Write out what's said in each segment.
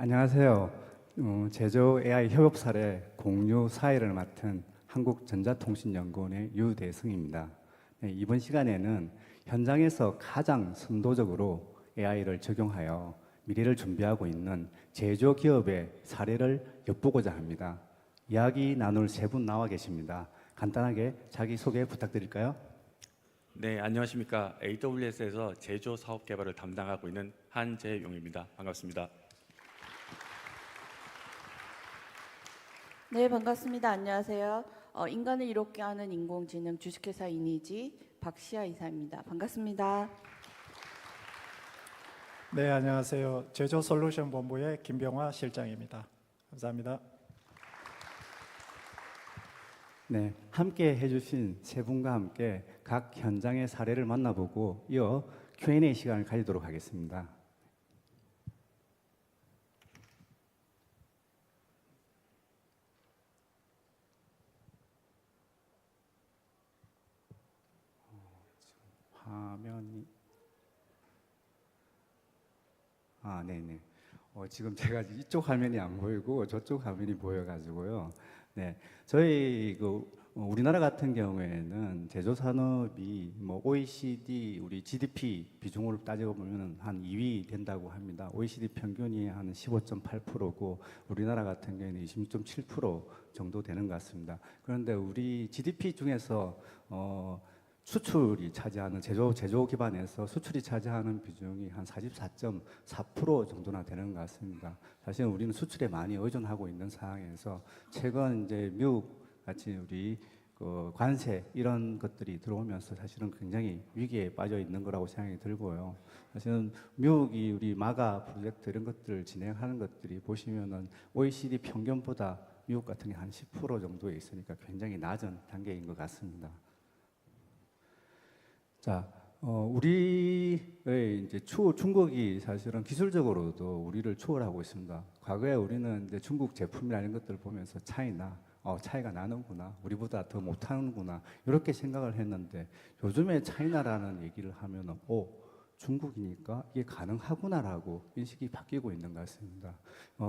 안녕하세요. 제조 AI 협업 사례 공유 사회를 맡은 한국전자통신연구원의 유대승입니다. 네, 이번 시간에는 현장에서 가장 선도적으로 AI를 적용하여 미래를 준비하고 있는 제조 기업의 사례를 엿보고자 합니다. 이야기 나눌 세 분 나와 계십니다. 간단하게 자기 소개 부탁드릴까요? 네, 안녕하십니까. AWS에서 제조 사업 개발을 담당하고 있는 한재용입니다. 반갑습니다. 네, 반갑습니다. 안녕하세요. 인간을 이롭게 하는 인공지능 주식회사 이니지 박시아 이사입니다. 반갑습니다. 네, 안녕하세요. 제조솔루션 본부의 김병화 실장입니다. 감사합니다. 네, 함께 해주신 세 분과 함께 각 현장의 사례를 만나보고 이어 Q&A 시간을 가지도록 하겠습니다. 화면이 네네. 지금 제가 이쪽 화면이 안 보이고 저쪽 화면이 보여가지고요. 네, 저희 우리나라 같은 경우에는 제조 산업이 뭐 OECD 우리 GDP 비중으로 따지고 보면 한 2위 된다고 합니다. OECD 평균이 한 15.8%고 우리나라 같은 경우에는 26.7% 정도 되는 것 같습니다. 그런데 우리 GDP 중에서 수출이 차지하는 제조 기반에서 수출이 차지하는 비중이 한 44.4% 정도나 되는 것 같습니다. 사실 우리는 수출에 많이 의존하고 있는 상황에서 최근 이제 미국 같이 우리 관세 이런 것들이 들어오면서 사실은 굉장히 위기에 빠져 있는 거라고 생각이 들고요. 사실은 미국이 우리 마가 프로젝트 이런 것들을 진행하는 것들이 보시면은 OECD 평균보다 미국 같은 게 한 10% 정도에 있으니까 굉장히 낮은 단계인 것 같습니다. 자, 우리의 이제 중국이 사실은 기술적으로도 우리를 추월하고 있습니다. 과거에 우리는 이제 중국 제품이라는 것들을 보면서 차이가 나는구나, 우리보다 더 못하는구나 이렇게 생각을 했는데 요즘에 차이나라는 얘기를 하면은 중국이니까 이게 가능하구나라고 인식이 바뀌고 있는 것 같습니다.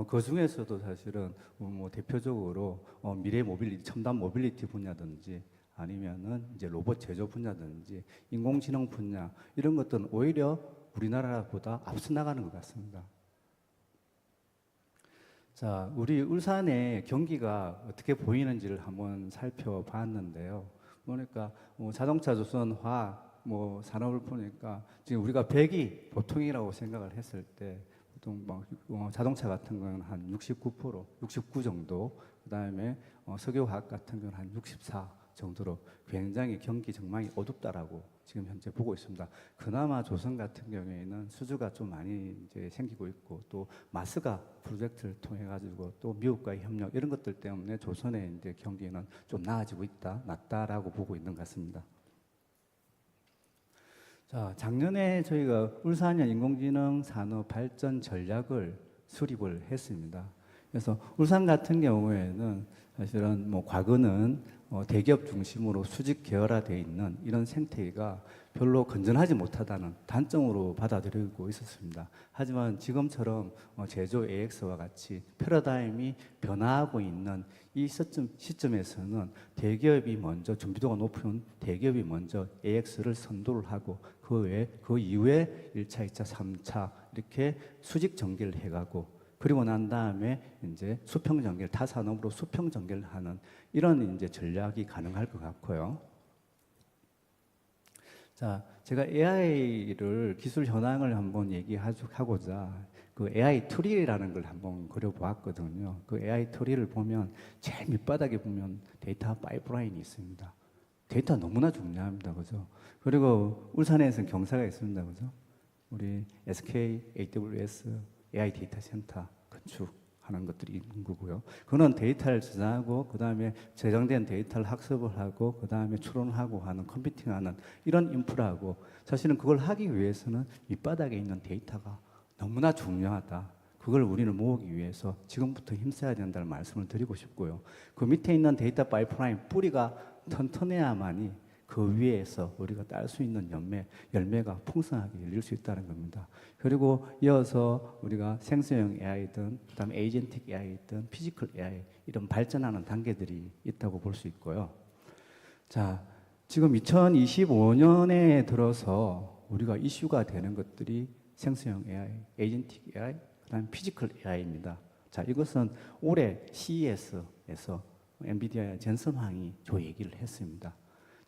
그 중에서도 사실은 뭐 대표적으로 미래 모빌리티, 첨단 모빌리티 분야든지 아니면은 이제 로봇 제조 분야든지 인공지능 분야 이런 것들은 오히려 우리나라보다 앞서 나가는 것 같습니다. 자, 우리 울산의 경기가 어떻게 보이는지를 한번 살펴봤는데요. 보니까 자동차, 조선, 화학 산업을 보니까 지금 우리가 100이 보통이라고 생각을 했을 때 보통 자동차 같은 경우는 한 69%, 69 정도, 그다음에 석유화학 같은 경우는 한 64 정도로 굉장히 경기 전망이 어둡다라고 지금 현재 보고 있습니다. 그나마 조선 같은 경우에는 수주가 좀 많이 이제 생기고 있고 또 마스가 프로젝트를 통해 가지고 또 미국과의 협력 이런 것들 때문에 조선의 이제 경기는 좀 나아지고 있다, 낫다라고 보고 있는 것 같습니다. 자, 작년에 저희가 울산형 인공지능 산업 발전 전략을 수립을 했습니다. 그래서 울산 같은 경우에는 사실은 과거는 대기업 중심으로 수직 계열화되어 있는 이런 생태계가 별로 건전하지 못하다는 단점으로 받아들이고 있었습니다. 하지만 지금처럼 제조 AX와 같이 패러다임이 변화하고 있는 이 시점에서는 대기업이 먼저 준비도가 높은 대기업이 먼저 AX를 선도를 하고 그 이후에 1차, 2차, 3차 이렇게 수직 전개를 해가고 그리고 난 다음에 이제 수평 전개를 타산업으로 수평 전개를 하는 이런 이제 전략이 가능할 것 같고요. 자, 제가 AI를 기술 현황을 한번 얘기하고자 그 AI 트리라는 걸 한번 그려보았거든요. 그 AI 트리를 보면 제일 밑바닥에 보면 데이터 파이프라인이 있습니다. 데이터 너무나 중요합니다, 그죠? 그리고 울산에서는 경사가 있습니다, 그죠? 우리 SK, AWS AI 데이터 센터 건축하는 것들이 있는 거고요. 그는 데이터를 저장하고 그 다음에 저장된 데이터를 학습을 하고 그 다음에 추론하고 하는 컴퓨팅하는 이런 인프라하고 사실은 그걸 하기 위해서는 밑바닥에 있는 데이터가 너무나 중요하다. 그걸 우리는 모으기 위해서 지금부터 힘써야 된다는 말씀을 드리고 싶고요. 그 밑에 있는 데이터 파이프라인 뿌리가 튼튼해야만이 그 그 위에서 우리가 딸 수 있는 열매가 풍성하게 열릴 수 있다는 겁니다. 그리고 이어서 우리가 생성형 AI든 그다음에 에이전틱 AI든 피지컬 AI 이런 발전하는 단계들이 있다고 볼 수 있고요. 자, 지금 2025년에 들어서 우리가 이슈가 되는 것들이 생성형 AI, 에이전틱 AI, 그다음에 피지컬 AI입니다. 자, 이것은 올해 CES에서 엔비디아의 젠슨 황이 저 얘기를 했습니다.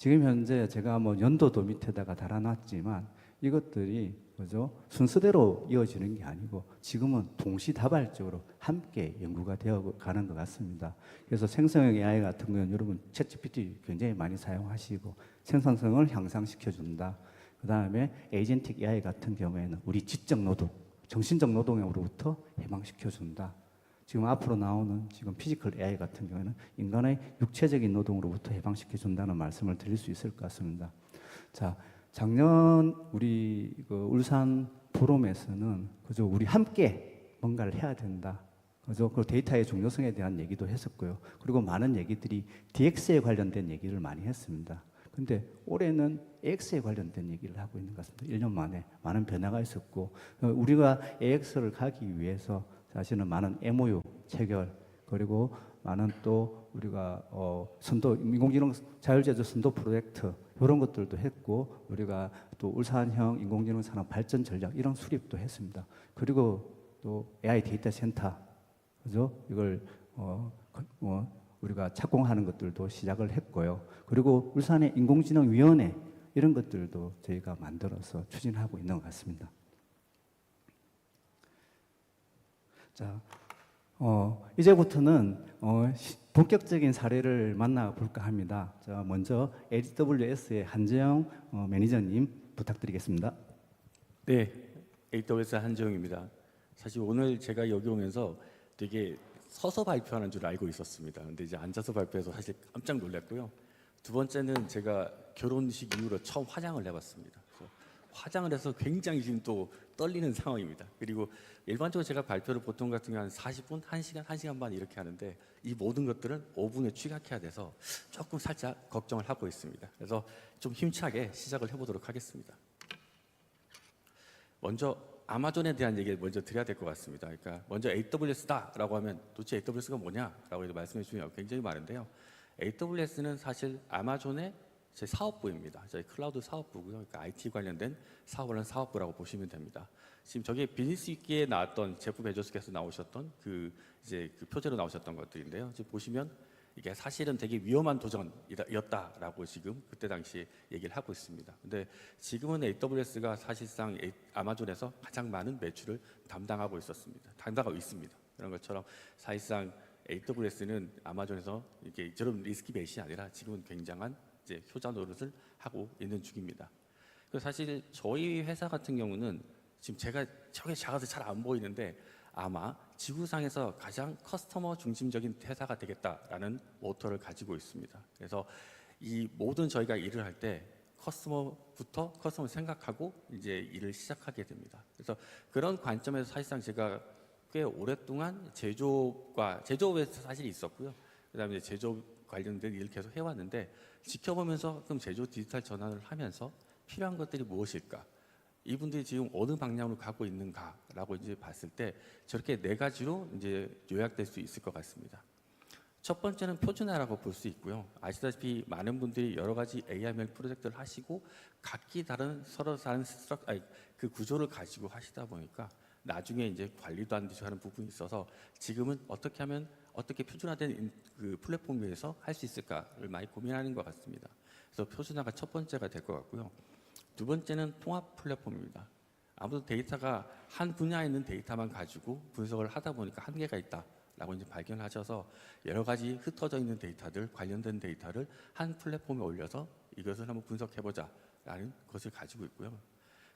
지금 현재 제가 뭐 연도도 밑에다가 달아놨지만 이것들이 그죠? 순서대로 이어지는 게 아니고 지금은 동시다발적으로 함께 연구가 되어 가는 것 같습니다. 그래서 생성형 AI 같은 경우는 여러분 챗GPT 굉장히 많이 사용하시고 생산성을 향상시켜 준다. 그 다음에 에이전틱 AI 같은 경우에는 우리 지적 노동, 정신적 노동으로부터 해방시켜 준다. 지금 앞으로 나오는 지금 피지컬 AI 같은 경우에는 인간의 육체적인 노동으로부터 해방시켜 준다는 말씀을 드릴 수 있을 것 같습니다. 자, 작년 우리 그 울산 포럼에서는 그저 우리 함께 뭔가를 해야 된다. 그죠? 그 데이터의 중요성에 대한 얘기도 했었고요. 그리고 많은 얘기들이 DX에 관련된 얘기를 많이 했습니다. 근데 올해는 AX에 관련된 얘기를 하고 있는 것 같습니다. 1년 만에 많은 변화가 있었고 우리가 AX를 가기 위해서 사실은 많은 MOU 체결 그리고 많은 또 우리가 선도 인공지능 자율제조 선도 프로젝트 이런 것들도 했고 우리가 또 울산형 인공지능 산업 발전 전략 이런 수립도 했습니다. 그리고 또 AI 데이터 센터 그죠? 이걸 우리가 착공하는 것들도 시작을 했고요. 그리고 울산의 인공지능위원회 이런 것들도 저희가 만들어서 추진하고 있는 것 같습니다. 자, 이제부터는 본격적인 사례를 만나볼까 합니다. 자, 먼저 AWS의 한재영 매니저님 부탁드리겠습니다. 네, AWS 한재용입니다. 사실 오늘 제가 여기 오면서 되게 서서 발표하는 줄 알고 있었습니다. 근데 이제 앉아서 발표해서 사실 깜짝 놀랐고요. 두 번째는 제가 결혼식 이후로 처음 화장을 해봤습니다. 그래서 화장을 해서 굉장히 지금 또 떨리는 상황입니다. 그리고 일반적으로 제가 발표를 보통 같은 경우 한 40분, 1시간, 1시간 반 이렇게 하는데 이 모든 것들은 5분에 취약해야 돼서 조금 살짝 걱정을 하고 있습니다. 그래서 좀 힘차게 시작을 해보도록 하겠습니다. 먼저 아마존에 대한 얘기를 먼저 드려야 될 것 같습니다. 그러니까 먼저 AWS다라고 하면 도대체 AWS가 뭐냐라고 말씀해 주시면 굉장히 많은데요. AWS는 사실 아마존의 제 사업부입니다. 저희 클라우드 사업부고요. 그러니까 IT 관련된 사업을 하는 사업부라고 보시면 됩니다. 지금 저게 비즈니스 위키에 나왔던 제프 베조스께서 나오셨던 그 표제로 나오셨던 것들인데요. 지금 보시면 이게 사실은 되게 위험한 도전이었다라고 지금 그때 당시에 얘기를 하고 있습니다. 근데 지금은 AWS가 사실상 아마존에서 가장 많은 매출을 담당하고 있습니다. 그런 것처럼 사실상 AWS는 아마존에서 이게 저런 리스키 베이스이 아니라 지금은 굉장한 이제 효자 노릇을 하고 있는 중입니다. 그래서 사실 저희 회사 같은 경우는 지금 제가 저게 작아서 잘 안 보이는데 아마 지구상에서 가장 커스터머 중심적인 회사가 되겠다라는 모토를 가지고 있습니다. 그래서 이 모든 저희가 일을 할 때 커스터머를 생각하고 이제 일을 시작하게 됩니다. 그래서 그런 관점에서 사실상 제가 꽤 오랫동안 제조업에서 사실 있었고요. 그다음에 제조업 관련된 일을 계속 해왔는데 지켜보면서 그럼 제조 디지털 전환을 하면서 필요한 것들이 무엇일까? 이분들이 지금 어느 방향으로 가고 있는가라고 이제 봤을 때 저렇게 네 가지로 이제 요약될 수 있을 것 같습니다. 첫 번째는 표준화라고 볼 수 있고요. 아시다시피 많은 분들이 여러 가지 AML 프로젝트를 하시고 각기 다른 서로 다른 그 구조를 가지고 하시다 보니까 나중에 이제 관리도 안 되고 하는 부분이 있어서 지금은 어떻게 하면 어떻게 표준화된 그 플랫폼 위에서 할 수 있을까를 많이 고민하는 것 같습니다. 그래서 표준화가 첫 번째가 될 것 같고요. 두 번째는 통합 플랫폼입니다. 아무래도 데이터가 한 분야에 있는 데이터만 가지고 분석을 하다 보니까 한계가 있다라고 이제 발견하셔서 여러 가지 흩어져 있는 데이터들, 관련된 데이터를 한 플랫폼에 올려서 이것을 한번 분석해보자라는 것을 가지고 있고요.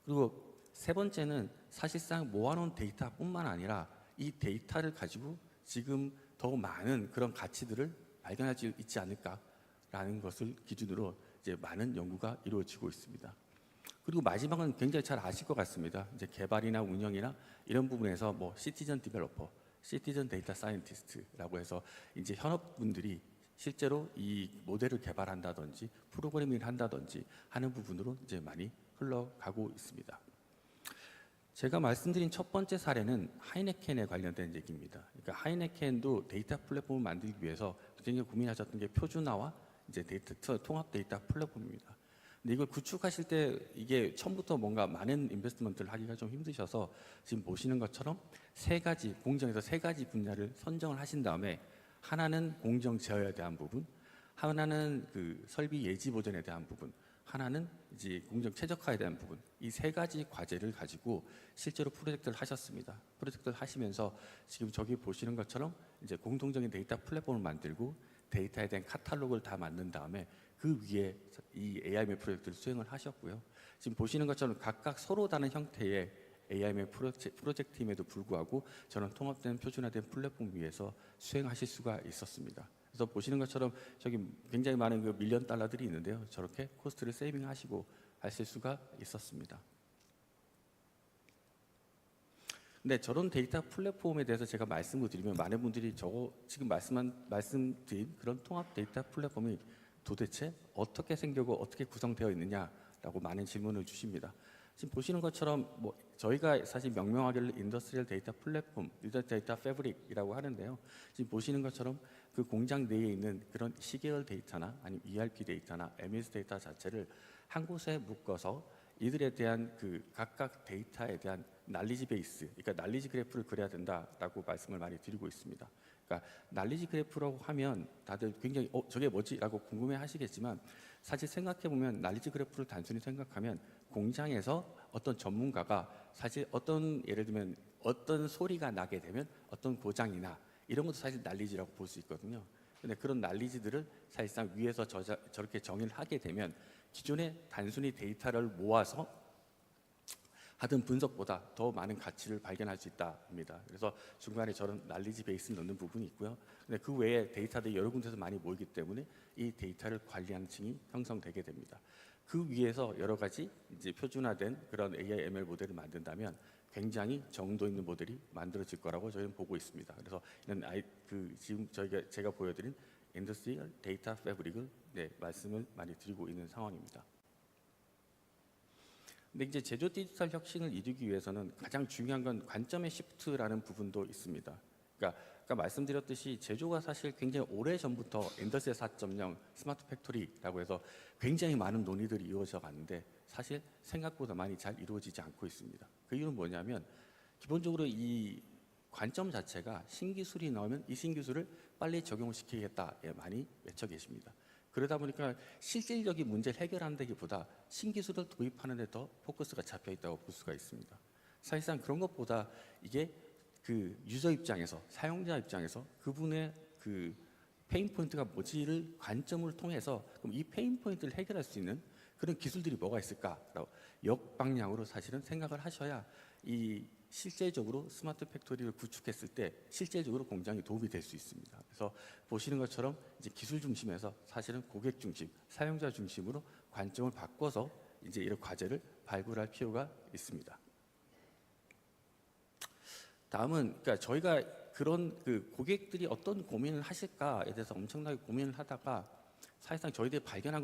그리고 세 번째는 사실상 모아놓은 데이터뿐만 아니라 이 데이터를 가지고 지금 더 많은 그런 가치들을 발견할 수 있지 않을까라는 것을 기준으로 이제 많은 연구가 이루어지고 있습니다. 그리고 마지막은 굉장히 잘 아실 것 같습니다. 이제 개발이나 운영이나 이런 부분에서 뭐 시티즌 디벨로퍼, 시티즌 데이터 사이언티스트라고 해서 이제 현업분들이 실제로 이 모델을 개발한다든지 프로그래밍을 한다든지 하는 부분으로 이제 많이 흘러가고 있습니다. 제가 말씀드린 첫 번째 사례는 하이네켄에 관련된 얘기입니다. 그러니까 하이네켄도 데이터 플랫폼을 만들기 위해서 굉장히 고민하셨던 게 표준화와 이제 데이터 통합 데이터 플랫폼입니다. 근데 이걸 구축하실 때 이게 처음부터 뭔가 많은 인베스트먼트를 하기가 좀 힘드셔서 지금 보시는 것처럼 공정에서 세 가지 분야를 선정을 하신 다음에 하나는 공정 제어에 대한 부분, 하나는 그 설비 예지 보전에 대한 부분, 하나는 이제 공정 최적화에 대한 부분, 이 세 가지 과제를 가지고 실제로 프로젝트를 하셨습니다. 프로젝트를 하시면서 지금 저기 보시는 것처럼 이제 공통적인 데이터 플랫폼을 만들고 데이터에 대한 카탈로그를 다 만든 다음에 그 위에 이 AIML 프로젝트를 수행을 하셨고요. 지금 보시는 것처럼 각각 서로 다른 형태의 AIML 프로젝트임에도 불구하고 저는 통합된 표준화된 플랫폼 위에서 수행하실 수가 있었습니다. 그래서 보시는 것처럼 저기 굉장히 많은 그 $1,000,000 달러들이 있는데요. 저렇게 코스트를 세이빙하시고 하실 수가 있었습니다. 근데 저런 데이터 플랫폼에 대해서 제가 말씀을 드리면 많은 분들이 저거 지금 말씀드린 그런 통합 데이터 플랫폼이 도대체 어떻게 생기고 어떻게 구성되어 있느냐라고 많은 질문을 주십니다. 지금 보시는 것처럼 뭐 저희가 사실 명명하기를 인더스트리얼 데이터 플랫폼, 인더스트리얼 데이터 패브릭이라고 하는데요. 지금 보시는 것처럼 그 공장 내에 있는 그런 시계열 데이터나 아니면 ERP 데이터나 MES 데이터 자체를 한 곳에 묶어서 이들에 대한 그 각각 데이터에 대한 날리지 베이스, 그러니까 날리지 그래프를 그려야 된다라고 말씀을 많이 드리고 있습니다. 그러니까 날리지 그래프라고 하면 다들 굉장히 저게 뭐지라고 궁금해하시겠지만 사실 생각해 보면 날리지 그래프를 단순히 생각하면 공장에서 어떤 전문가가 사실 어떤 예를 들면 어떤 소리가 나게 되면 어떤 고장이나 이런 것도 사실 날리지라고 볼 수 있거든요. 근데 그런 날리지들을 사실상 위에서 저렇게 정의를 하게 되면 기존에 단순히 데이터를 모아서 하던 분석보다 더 많은 가치를 발견할 수 있다입니다. 그래서 중간에 저런 날리지 베이스를 넣는 부분이 있고요. 근데 그 외에 데이터들이 여러 군데서 많이 모이기 때문에 이 데이터를 관리하는 층이 형성되게 됩니다. 그 위에서 여러 가지 이제 표준화된 그런 AI ML 모델을 만든다면 굉장히 정도 있는 모델이 만들어질 거라고 저희는 보고 있습니다. 그래서 이런 지금 제가 보여드린 인더스트리얼 데이터 패브릭을 말씀을 많이 드리고 있는 상황입니다. 근데 이제 제조 디지털 혁신을 이루기 위해서는 가장 중요한 건 관점의 시프트라는 부분도 있습니다. 그러니까 아까 말씀드렸듯이 제조가 사실 굉장히 오래 전부터 인더스트리 4.0 스마트 팩토리라고 해서 굉장히 많은 논의들이 이루어져 갔는데 사실 생각보다 많이 잘 이루어지지 않고 있습니다. 그 이유는 뭐냐면 기본적으로 이 관점 자체가 신기술이 나오면 이 신기술을 빨리 적용을 시키겠다에 많이 외쳐 계십니다. 그러다 보니까 실질적인 문제를 해결하는 데기보다 신기술을 도입하는 데 더 포커스가 잡혀 있다고 볼 수가 있습니다. 사실상 그런 것보다 이게 그 유저 입장에서 사용자 입장에서 그분의 그 페인 포인트가 뭐지를 관점을 통해서 그럼 이 페인 포인트를 해결할 수 있는 그런 기술들이 뭐가 있을까라고 역방향으로 사실은 생각을 하셔야 이 실제적으로 스마트 팩토리를 구축했을 때 실제적으로 공장이 도움이 될 수 있습니다. 그래서 보시는 것처럼 이제 기술 중심에서 사실은 고객 중심, 사용자 중심으로 관점을 바꿔서 이제 이런 과제를 발굴할 필요가 있습니다. 다음은 그러니까 저희가 그런 그 고객들이 어떤 고민을 하실까에 대해서 엄청나게 고민을 하다가 사실상 저희들이 발견한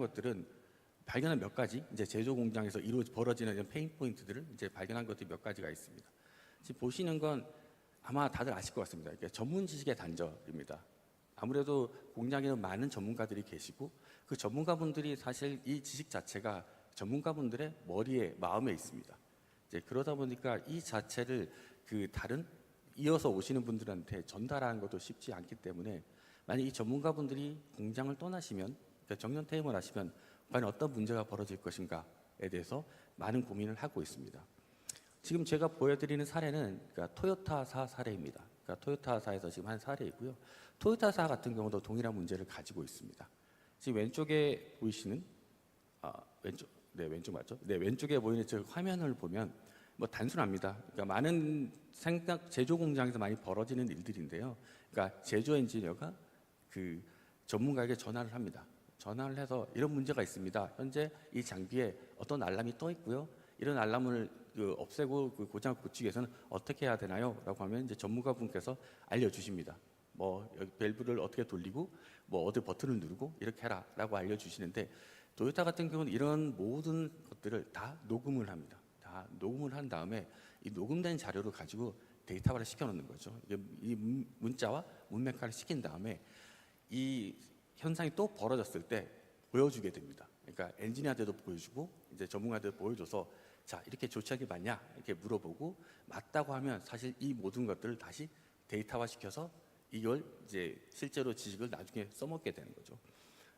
몇 가지 이제 제조 공장에서 벌어지는 이런 페인 포인트들을 이제 발견한 것들이 몇 가지가 있습니다. 지금 보시는 건 아마 다들 아실 것 같습니다. 이게 전문 지식의 단절입니다. 아무래도 공장에는 많은 전문가들이 계시고 그 전문가분들이 사실 이 지식 자체가 전문가분들의 머리에 마음에 있습니다. 이제 그러다 보니까 이 자체를 그 다른 이어서 오시는 분들한테 전달하는 것도 쉽지 않기 때문에 만약 이 전문가분들이 공장을 떠나시면 그러니까 정년 퇴임을 하시면 과연 어떤 문제가 벌어질 것인가에 대해서 많은 고민을 하고 있습니다. 지금 제가 보여드리는 사례는 그러니까 토요타사 사례입니다. 그러니까 토요타사에서 지금 한 사례이고요. 토요타사 같은 경우도 동일한 문제를 가지고 있습니다. 지금 왼쪽에 보이시는 왼쪽 맞죠? 네, 왼쪽에 보이는 저 화면을 보면 뭐 단순합니다. 그러니까 많은 제조 공장에서 많이 벌어지는 일들인데요. 그러니까 제조 엔지니어가 그 전문가에게 전화를 합니다. 전화를 해서 이런 문제가 있습니다. 현재 이 장비에 어떤 알람이 떠 있고요. 이런 알람을 없애고 그 고장을 고치기 위해서는 어떻게 해야 되나요? 라고 하면 이제 전문가분께서 알려주십니다. 뭐 여기 밸브를 어떻게 돌리고 뭐 어디 버튼을 누르고 이렇게 해라라고 알려주시는데 토요타 같은 경우는 이런 모든 것들을 다 녹음을 합니다. 다 녹음을 한 다음에 이 녹음된 자료를 가지고 데이터화를 시켜놓는 거죠. 이 문자와 문맥화를 시킨 다음에 이 현상이 또 벌어졌을 때 보여주게 됩니다. 그러니까 엔지니어들도 보여주고 이제 전문가들 보여줘서 자 이렇게 조치하기 맞냐 이렇게 물어보고 맞다고 하면 사실 이 모든 것들을 다시 데이터화 시켜서 이걸 이제 실제로 지식을 나중에 써먹게 되는 거죠.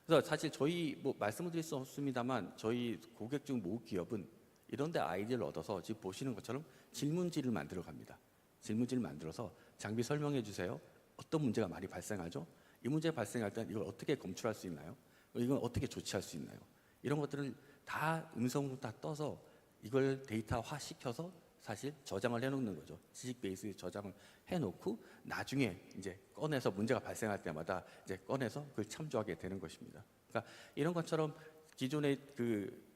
그래서 사실 저희 뭐 말씀을 드릴 수 없습니다만 저희 고객 중 모 기업은 이런데 아이디어를 얻어서 지금 보시는 것처럼 질문지를 만들어 갑니다. 질문지를 만들어서 장비 설명해 주세요. 어떤 문제가 많이 발생하죠? 이 문제 발생할 때 이걸 어떻게 검출할 수 있나요? 이건 어떻게 조치할 수 있나요? 이런 것들을 다 음성으로 다 떠서 이걸 데이터화 시켜서 사실 저장을 해놓는 거죠. 지식 베이스에 저장을 해놓고 나중에 이제 꺼내서 문제가 발생할 때마다 이제 꺼내서 그걸 참조하게 되는 것입니다. 그러니까 이런 것처럼 기존의 그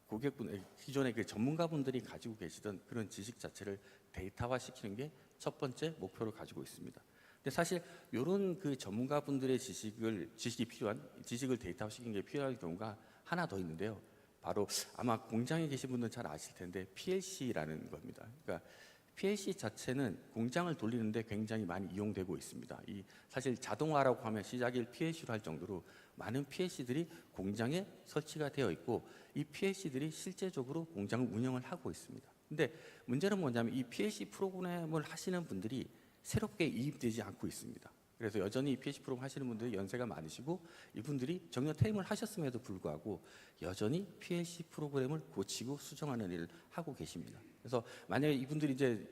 고객분, 기존의 그 전문가분들이 가지고 계시던 그런 지식 자체를 데이터화 시키는 게 첫 번째 목표로 가지고 있습니다. 근데 사실 이런 그 전문가분들의 지식이 필요한 지식을 데이터화 시키는 게 필요한 경우가 하나 더 있는데요. 바로 아마 공장에 계신 분들은 잘 아실 텐데 PLC라는 겁니다. 그러니까 PLC 자체는 공장을 돌리는데 굉장히 많이 이용되고 있습니다. 이 사실 자동화라고 하면 시작일 PLC로 할 정도로 많은 PLC들이 공장에 설치가 되어 있고 이 PLC들이 실제적으로 공장을 운영을 하고 있습니다. 근데 문제는 뭐냐면 이 PLC 프로그램을 하시는 분들이 새롭게 이입되지 않고 있습니다. 그래서 여전히 PLC 프로그램 하시는 분들이 연세가 많으시고 이분들이 정년 퇴임을 하셨음에도 불구하고 여전히 PLC 프로그램을 고치고 수정하는 일을 하고 계십니다. 그래서 만약에 이분들이 이제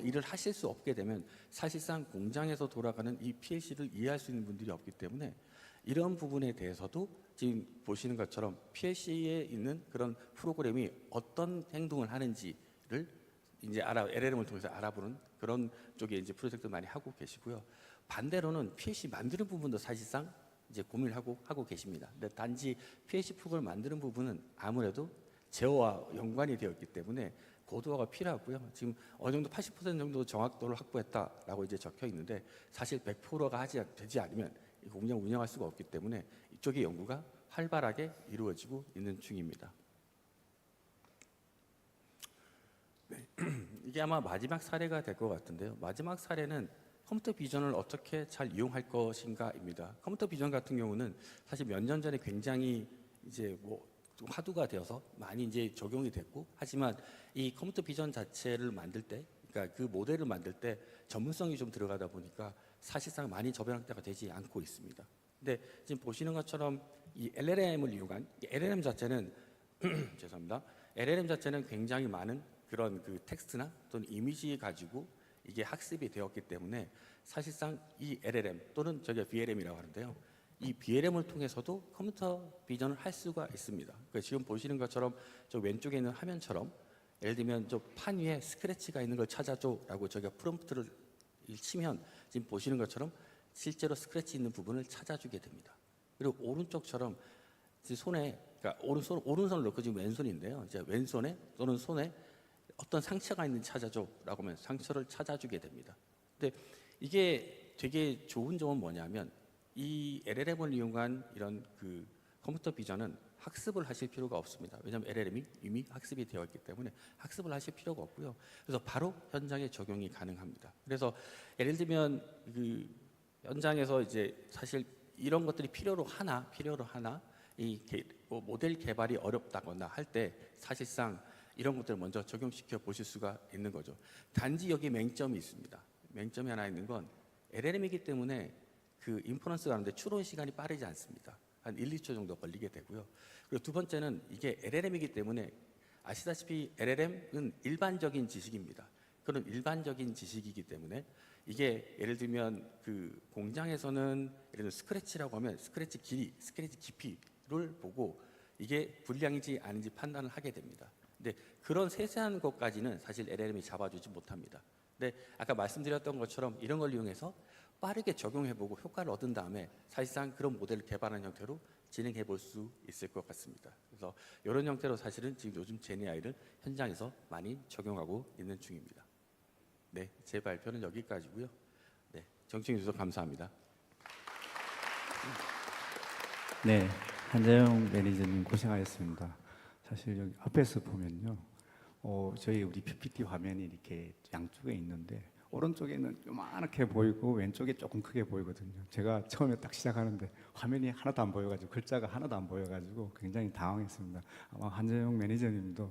일을 하실 수 없게 되면 사실상 공장에서 돌아가는 이 PLC를 이해할 수 있는 분들이 없기 때문에 이런 부분에 대해서도 지금 보시는 것처럼 PLC에 있는 그런 프로그램이 어떤 행동을 하는지를 이제 LLM을 통해서 알아보는 그런 쪽에 이제 프로젝트 많이 하고 계시고요. 반대로는 PLC 만드는 부분도 사실상 이제 고민을 하고 계십니다. 근데 단지 PLC 프로그램을 만드는 부분은 아무래도 제어와 연관이 되어 있기 때문에 고도화가 필요하고요. 지금 어느 정도 80% 정도 정확도를 확보했다라고 이제 적혀 있는데 사실 100%가 되지 않으면 이 공장 운영할 수가 없기 때문에 이쪽의 연구가 활발하게 이루어지고 있는 중입니다. 네. 이게 아마 마지막 사례가 될 것 같은데요. 마지막 사례는 컴퓨터 비전을 어떻게 잘 이용할 것인가입니다. 컴퓨터 비전 같은 경우는 사실 몇 년 전에 굉장히 이제 뭐 화두가 되어서 많이 이제 적용이 됐고 하지만 이 컴퓨터 비전 자체를 만들 때, 그러니까 그 모델을 만들 때 전문성이 좀 들어가다 보니까 사실상 많이 접연학대가 되지 않고 있습니다. 근데 지금 보시는 것처럼 이 LLM을 이용한 LLM 자체는 죄송합니다. LLM 자체는 굉장히 많은 그런 그 텍스트나 또는 이미지 가지고 이게 학습이 되었기 때문에 사실상 이 LLM 또는 저희가 VLM이라고 하는데요. 이 VLM을 통해서도 컴퓨터 비전을 할 수가 있습니다. 그러니까 지금 보시는 것처럼 저 왼쪽에 있는 화면처럼 예를 들면 저 판 위에 스크래치가 있는 걸 찾아줘라고 저희가 프롬프트를 치면 지금 보시는 것처럼 실제로 스크래치 있는 부분을 찾아주게 됩니다. 그리고 오른쪽처럼 손에, 그러니까 오른손을 놓고 지금 왼손인데요. 이제 왼손에 또는 손에 어떤 상처가 있는지 찾아줘라고 하면 상처를 찾아주게 됩니다. 근데 이게 되게 좋은 점은 뭐냐면 이 LLM을 이용한 이런 그 컴퓨터 비전은 학습을 하실 필요가 없습니다. 왜냐하면 LLM이 이미 학습이 되어 있기 때문에 학습을 하실 필요가 없고요. 그래서 바로 현장에 적용이 가능합니다. 그래서 예를 들면 그 현장에서 이제 사실 이런 것들이 필요로 하나 이 모델 개발이 어렵다거나 할 때 사실상 이런 것들을 먼저 적용시켜 보실 수가 있는 거죠. 단지 여기 맹점이 있습니다. 맹점이 하나 있는 건 LLM이기 때문에 그 인퍼런스가 하는데 추론 시간이 빠르지 않습니다. 한 1, 2초 정도 걸리게 되고요. 그리고 두 번째는 이게 LLM이기 때문에 아시다시피 LLM은 일반적인 지식입니다. 그런 일반적인 지식이기 때문에 이게 예를 들면 그 공장에서는 예를 들면 스크래치라고 하면 스크래치 길이, 스크래치 깊이를 보고 이게 불량인지 아닌지 판단을 하게 됩니다. 근데 그런 세세한 것까지는 사실 LLM이 잡아주지 못합니다. 근데 아까 말씀드렸던 것처럼 이런 걸 이용해서 빠르게 적용해보고 효과를 얻은 다음에 사실상 그런 모델을 개발하는 형태로 진행해 볼 수 있을 것 같습니다. 그래서 이런 형태로 사실은 지금 요즘 제니아이를 현장에서 많이 적용하고 있는 중입니다. 네, 제 발표는 여기까지고요. 네, 정치해 주셔서 감사합니다. 네, 한재영 매니저님 고생하셨습니다. 사실 여기 앞에서 보면요, 저희 우리 PPT 화면이 이렇게 양쪽에 있는데 오른쪽에는 요만하게 보이고 왼쪽에 조금 크게 보이거든요. 제가 처음에 딱 시작하는데 화면이 하나도 안 보여가지고 글자가 하나도 안 보여가지고 굉장히 당황했습니다. 아마 한재영 매니저님도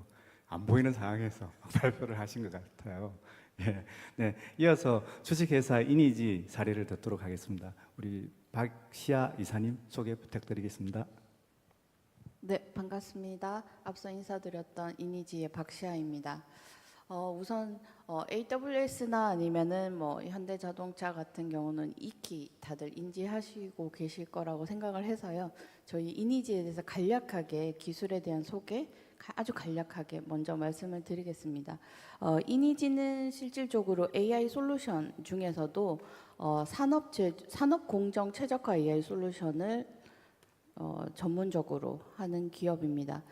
안 보이는 상황에서 발표를 하신 것 같아요. 예, 네, 이어서 주식회사 이니지 사례를 듣도록 하겠습니다. 우리 박시아 이사님 소개 부탁드리겠습니다. 네, 반갑습니다. 앞서 인사드렸던 이니지의 박시아입니다. 우선 AWS나 아니면은 뭐 현대자동차 같은 경우는 익히 다들 인지하시고 계실 거라고 생각을 해서요. 저희 이니지에 대해서 간략하게 기술에 대한 소개 아주 간략하게 먼저 말씀을 드리겠습니다. 이니지는 실질적으로 AI 솔루션 중에서도 산업 공정 최적화 AI 솔루션을 전문적으로 하는 기업입니다.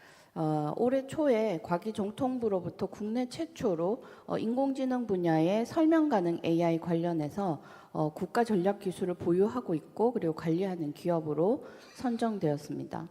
올해 초에 과기정통부로부터 국내 최초로 인공지능 분야의 설명 가능 AI 관련해서 국가 전략 기술을 보유하고 있고 그리고 관리하는 기업으로 선정되었습니다.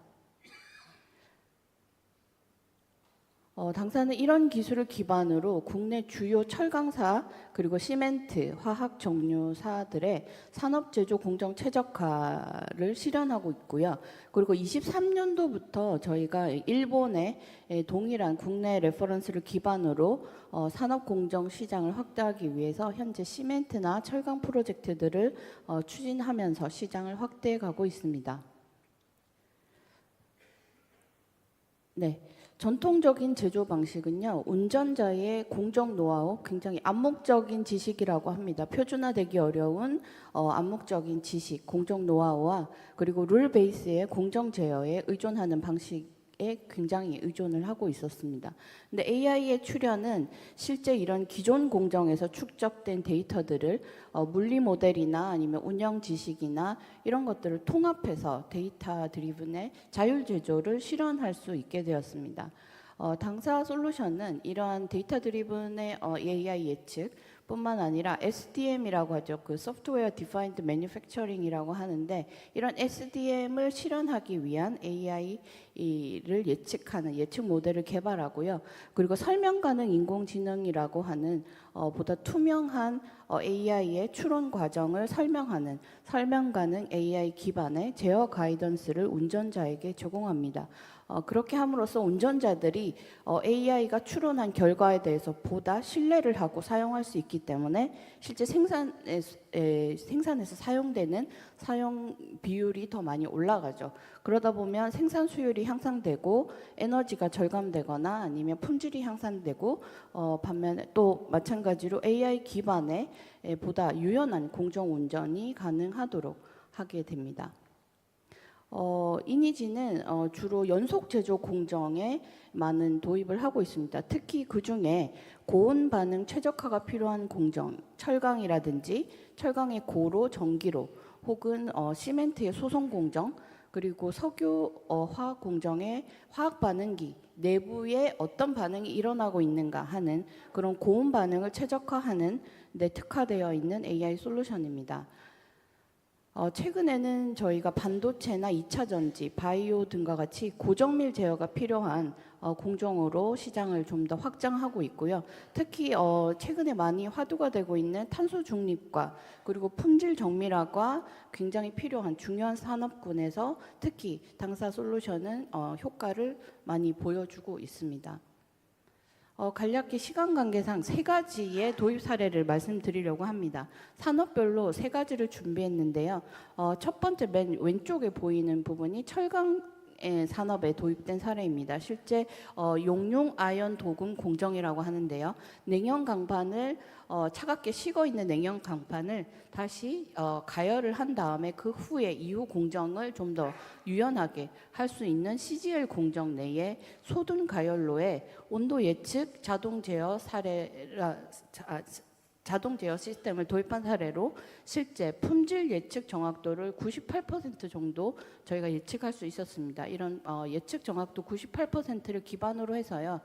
당사는 이런 기술을 기반으로 국내 주요 철강사 그리고 시멘트, 화학 정유사들의 산업 제조 공정 최적화를 실현하고 있고요. 그리고 23년도부터 저희가 일본의 동일한 국내 레퍼런스를 기반으로 산업 공정 시장을 확대하기 위해서 현재 시멘트나 철강 프로젝트들을 추진하면서 시장을 확대해 가고 있습니다. 네. 전통적인 제조 방식은요, 운전자의 공정 노하우, 굉장히 암묵적인 지식이라고 합니다. 표준화되기 어려운 암묵적인 지식, 공정 노하우와 그리고 룰 베이스의 공정 제어에 의존하는 방식에 굉장히 의존을 하고 있었습니다. 근데 AI의 출현은 실제 이런 기존 공정에서 축적된 데이터들을 물리 모델이나 아니면 운영 지식이나 이런 것들을 통합해서 데이터 드리븐의 자율 제조를 실현할 수 있게 되었습니다. 당사 솔루션은 이러한 데이터 드리븐의 AI 예측 뿐만 아니라 SDM이라고 하죠. 그 소프트웨어 디파인드 매뉴팩처링이라고 하는데 이런 SDM을 실현하기 위한 AI를 예측하는 예측 모델을 개발하고요. 그리고 설명 가능 인공지능이라고 하는 보다 투명한 AI의 추론 과정을 설명하는 설명 가능 AI 기반의 제어 가이던스를 운전자에게 제공합니다. 그렇게 함으로써 운전자들이 AI가 추론한 결과에 대해서 보다 신뢰를 하고 사용할 수 있기 때문에 실제 생산에서 사용되는 사용 비율이 더 많이 올라가죠. 그러다 보면 생산 수율이 향상되고 에너지가 절감되거나 아니면 품질이 향상되고 반면에 또 마찬가지로 AI 기반의 보다 유연한 공정 운전이 가능하도록 하게 됩니다. 이니지는 주로 연속 제조 공정에 많은 도입을 하고 있습니다. 특히 그 중에 고온 반응 최적화가 필요한 공정, 철강이라든지 철강의 고로 전기로 혹은 시멘트의 소송 공정, 그리고 석유 화학 공정의 화학 반응기 내부에 어떤 반응이 일어나고 있는가 하는 그런 고온 반응을 최적화하는 데 특화되어 있는 AI 솔루션입니다. 최근에는 저희가 반도체나 2차 전지, 바이오 등과 같이 고정밀 제어가 필요한 공정으로 시장을 좀 더 확장하고 있고요. 특히 최근에 많이 화두가 되고 있는 탄소 중립과 그리고 품질 정밀화가 굉장히 필요한 중요한 산업군에서 특히 당사 솔루션은 효과를 많이 보여주고 있습니다. 간략히 시간 관계상 세 가지의 도입 사례를 말씀드리려고 합니다. 산업별로 세 가지를 준비했는데요. 첫 번째 맨 왼쪽에 보이는 부분이 철강 산업에 도입된 사례입니다. 실제 용융 아연 도금 공정이라고 하는데요. 냉연 강판을 차갑게 식어 있는 냉연 강판을 다시 가열을 한 다음에 그 후에 이후 공정을 좀 더 유연하게 할 수 있는 CGL 공정 내에 소둔 가열로의 온도 예측 자동 제어 자동 제어 시스템을 도입한 사례로 실제 품질 예측 정확도를 98% 정도 저희가 예측할 수 있었습니다. 이런 예측 정확도 98%를 기반으로 해서요.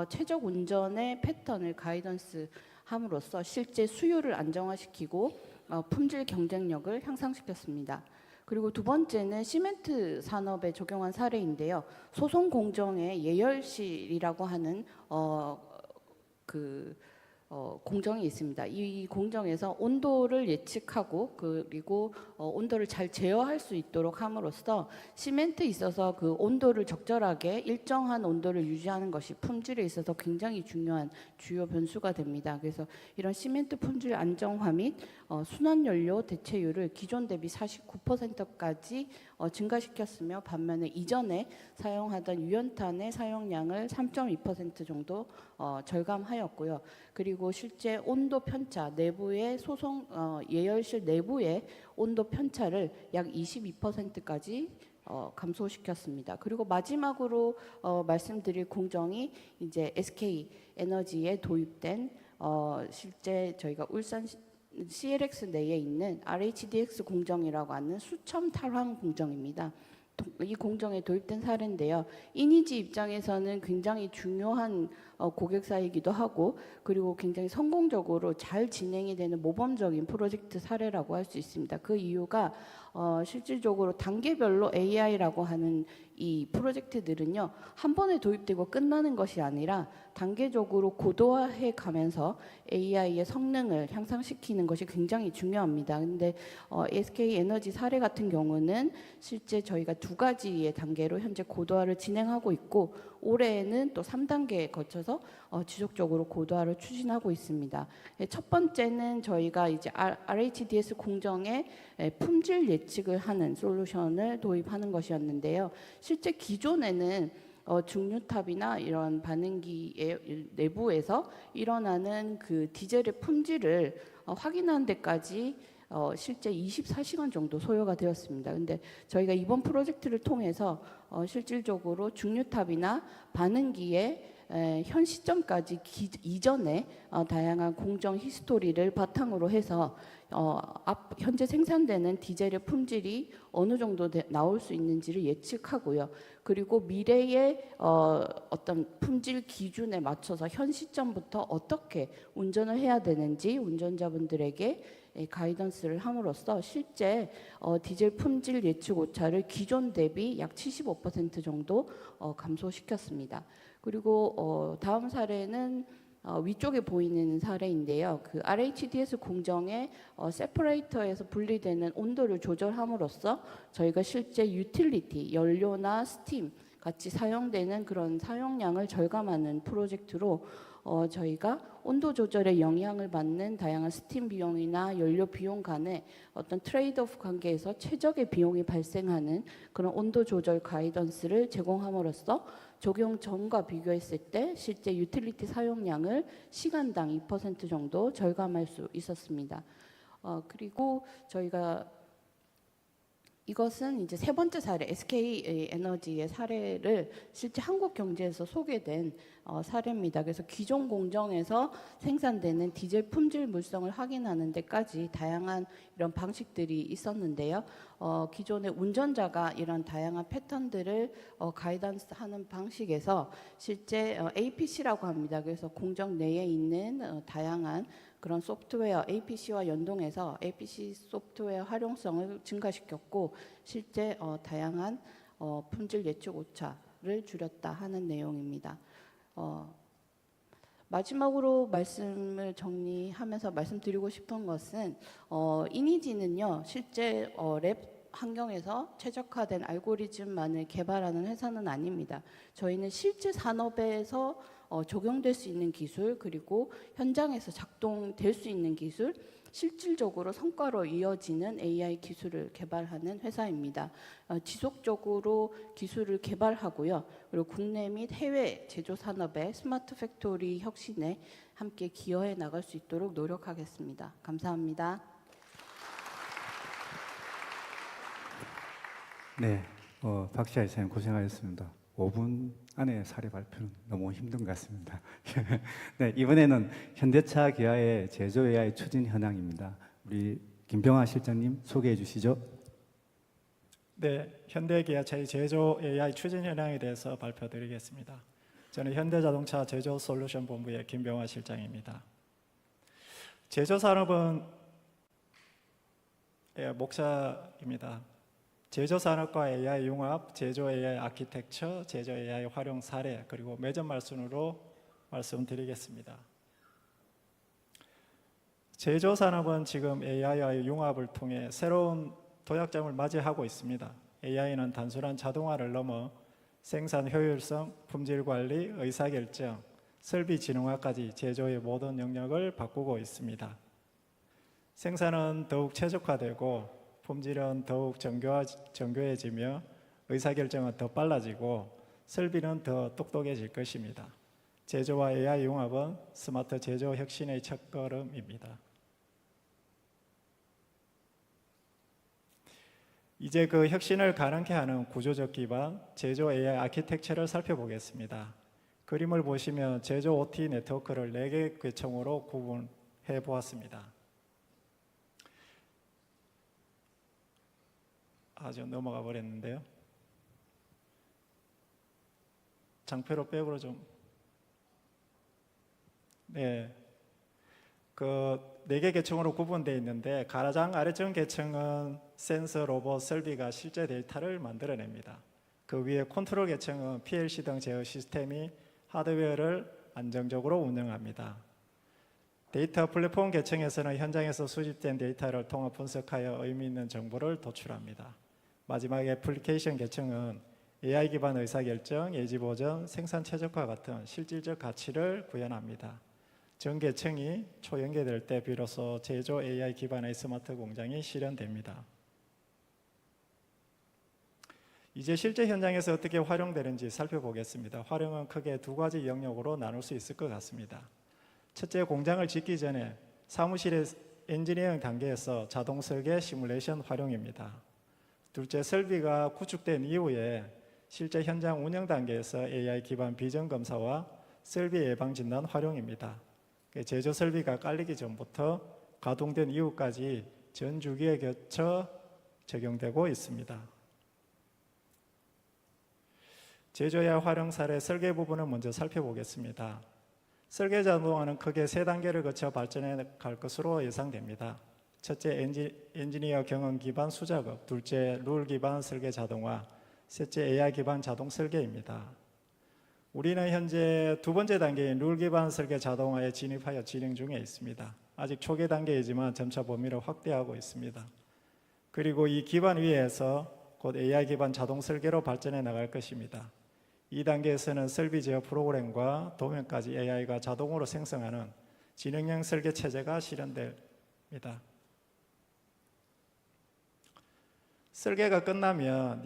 최적 운전의 패턴을 가이던스 함으로써 실제 수요를 안정화시키고 품질 경쟁력을 향상시켰습니다. 그리고 두 번째는 시멘트 산업에 적용한 사례인데요. 소송 공정의 예열실이라고 하는 공정이 있습니다. 이 공정에서 온도를 예측하고 그리고 온도를 잘 제어할 수 있도록 함으로써 시멘트에 있어서 그 온도를 적절하게 일정한 온도를 유지하는 것이 품질에 있어서 굉장히 중요한 주요 변수가 됩니다. 그래서 이런 시멘트 품질 안정화 및 순환연료 대체율을 기존 대비 49%까지 증가시켰으며 반면에 이전에 사용하던 유연탄의 사용량을 3.2% 정도 절감하였고요. 그리고 실제 온도 편차 내부의 예열실 내부의 온도 편차를 약 22%까지 감소시켰습니다. 그리고 마지막으로 말씀드릴 공정이 이제 SK 에너지에 도입된 실제 저희가 울산 CLX 내에 있는 RHDX 공정이라고 하는 수첨 탈환 공정입니다. 이 공정에 도입된 사례인데요. 이니지 입장에서는 굉장히 중요한 고객사이기도 하고 그리고 굉장히 성공적으로 잘 진행이 되는 모범적인 프로젝트 사례라고 할 수 있습니다. 그 이유가 실질적으로 단계별로 AI라고 하는 이 프로젝트들은요 한 번에 도입되고 끝나는 것이 아니라 단계적으로 고도화해 가면서 AI의 성능을 향상시키는 것이 굉장히 중요합니다. 근데 SK 에너지 사례 같은 경우는 실제 저희가 두 가지의 단계로 현재 고도화를 진행하고 있고 올해에는 또 3단계에 거쳐서 지속적으로 고도화를 추진하고 있습니다. 첫 번째는 저희가 이제 RHDS 공정에 품질 예측을 하는 솔루션을 도입하는 것이었는데요. 실제 기존에는 중류탑이나 이런 반응기의 내부에서 일어나는 그 디젤의 품질을 확인하는 데까지 실제 24시간 정도 소요가 되었습니다. 근데 저희가 이번 프로젝트를 통해서 실질적으로 중류탑이나 반응기의 현 시점까지 이전에 다양한 공정 히스토리를 바탕으로 해서 현재 생산되는 디젤의 품질이 어느 정도 나올 수 있는지를 예측하고요. 그리고 미래의 어떤 품질 기준에 맞춰서 현 시점부터 어떻게 운전을 해야 되는지 운전자분들에게 가이던스를 함으로써 실제 디젤 품질 예측 오차를 기존 대비 약 75% 정도 감소시켰습니다. 그리고 다음 사례는 위쪽에 보이는 사례인데요. 그 RHDS 공정의 세퍼레이터에서 분리되는 온도를 조절함으로써 저희가 실제 유틸리티, 연료나 스팀 같이 사용되는 그런 사용량을 절감하는 프로젝트로 저희가 온도 조절에 영향을 받는 다양한 스팀 비용이나 연료 비용 간의 어떤 트레이드오프 관계에서 최적의 비용이 발생하는 그런 온도 조절 가이던스를 제공함으로써 적용 전과 비교했을 때 실제 유틸리티 사용량을 시간당 2% 정도 절감할 수 있었습니다. 그리고 저희가 이것은 이제 세 번째 사례 SK 에너지의 사례를 실제 한국 경제에서 소개된 사례입니다. 그래서 기존 공정에서 생산되는 디젤 품질 물성을 확인하는 데까지 다양한 이런 방식들이 있었는데요. 기존의 운전자가 이런 다양한 패턴들을 가이던스하는 방식에서 실제 APC라고 합니다. 그래서 공정 내에 있는 다양한 그런 소프트웨어 APC와 연동해서 APC 소프트웨어 활용성을 증가시켰고 실제 다양한 품질 예측 오차를 줄였다 하는 내용입니다. 마지막으로 말씀을 정리하면서 말씀드리고 싶은 것은 이니지는요 실제 랩 환경에서 최적화된 알고리즘만을 개발하는 회사는 아닙니다. 저희는 실제 산업에서 적용될 수 있는 기술 그리고 현장에서 작동될 수 있는 기술 실질적으로 성과로 이어지는 AI 기술을 개발하는 회사입니다. 지속적으로 기술을 개발하고요. 그리고 국내 및 해외 제조 산업의 스마트 팩토리 혁신에 함께 기여해 나갈 수 있도록 노력하겠습니다. 감사합니다. 네, 박시아 이사님 고생하셨습니다. 5분 안에 사례 발표는 너무 힘든 것 같습니다. 네, 이번에는 현대차 기아의 제조 AI 추진 현황입니다. 우리 김병화 실장님 소개해 주시죠. 네, 현대기아차의 제조 AI 추진 현황에 대해서 발표드리겠습니다. 저는 현대자동차 제조 솔루션 본부의 김병화 실장입니다. 제조 산업은 목사입니다. 제조 산업과 AI 융합, 제조 AI 아키텍처, 제조 AI 활용 사례, 그리고 매점 말씀으로 말씀드리겠습니다. 제조 산업은 지금 AI와의 융합을 통해 새로운 도약점을 맞이하고 있습니다. AI는 단순한 자동화를 넘어 생산 효율성, 품질 관리, 의사결정, 설비 지능화까지 제조의 모든 영역을 바꾸고 있습니다. 생산은 더욱 최적화되고 품질은 더욱 정교해지며 의사결정은 더 빨라지고 설비는 더 똑똑해질 것입니다. 제조와 AI 융합은 스마트 제조 혁신의 첫걸음입니다. 이제 그 혁신을 가능케 하는 구조적 기반, 제조 AI 아키텍처를 살펴보겠습니다. 그림을 보시면 제조 OT 네트워크를 4개 계층으로 구분해 보았습니다. 아주 넘어가 버렸는데요. 장표로 백으로 좀. 네. 그 4개 계층으로 구분되어 있는데 가장 아래층 계층은 센서, 로봇, 설비가 실제 데이터를 만들어냅니다. 그 위에 컨트롤 계층은 PLC 등 제어 시스템이 하드웨어를 안정적으로 운영합니다. 데이터 플랫폼 계층에서는 현장에서 수집된 데이터를 통합 분석하여 의미 있는 정보를 도출합니다. 마지막 애플리케이션 계층은 AI 기반 의사결정, 예지 보전, 생산 최적화 같은 실질적 가치를 구현합니다. 전 계층이 초연계될 때 비로소 제조 AI 기반의 스마트 공장이 실현됩니다. 이제 실제 현장에서 어떻게 활용되는지 살펴보겠습니다. 활용은 크게 2가지 영역으로 나눌 수 있을 것 같습니다. 첫째, 공장을 짓기 전에 사무실의 엔지니어링 단계에서 자동 설계 시뮬레이션 활용입니다. 둘째, 설비가 구축된 이후에 실제 현장 운영 단계에서 AI 기반 비전 검사와 설비 예방 진단 활용입니다. 제조 설비가 깔리기 전부터 가동된 이후까지 전 주기에 거쳐 적용되고 있습니다. 제조 AI 활용 사례 설계 부분을 먼저 살펴보겠습니다. 설계 자동화는 크게 3단계를 거쳐 발전해 갈 것으로 예상됩니다. 첫째, 엔지니어 경험 기반 수작업, 둘째, 룰 기반 설계 자동화, 셋째, AI 기반 자동 설계입니다. 우리는 현재 2번째 단계인 룰 기반 설계 자동화에 진입하여 진행 중에 있습니다. 아직 초기 단계이지만 점차 범위를 확대하고 있습니다. 그리고 이 기반 위에서 곧 AI 기반 자동 설계로 발전해 나갈 것입니다. 이 단계에서는 설비 제어 프로그램과 도면까지 AI가 자동으로 생성하는 지능형 설계 체제가 실현됩니다. 설계가 끝나면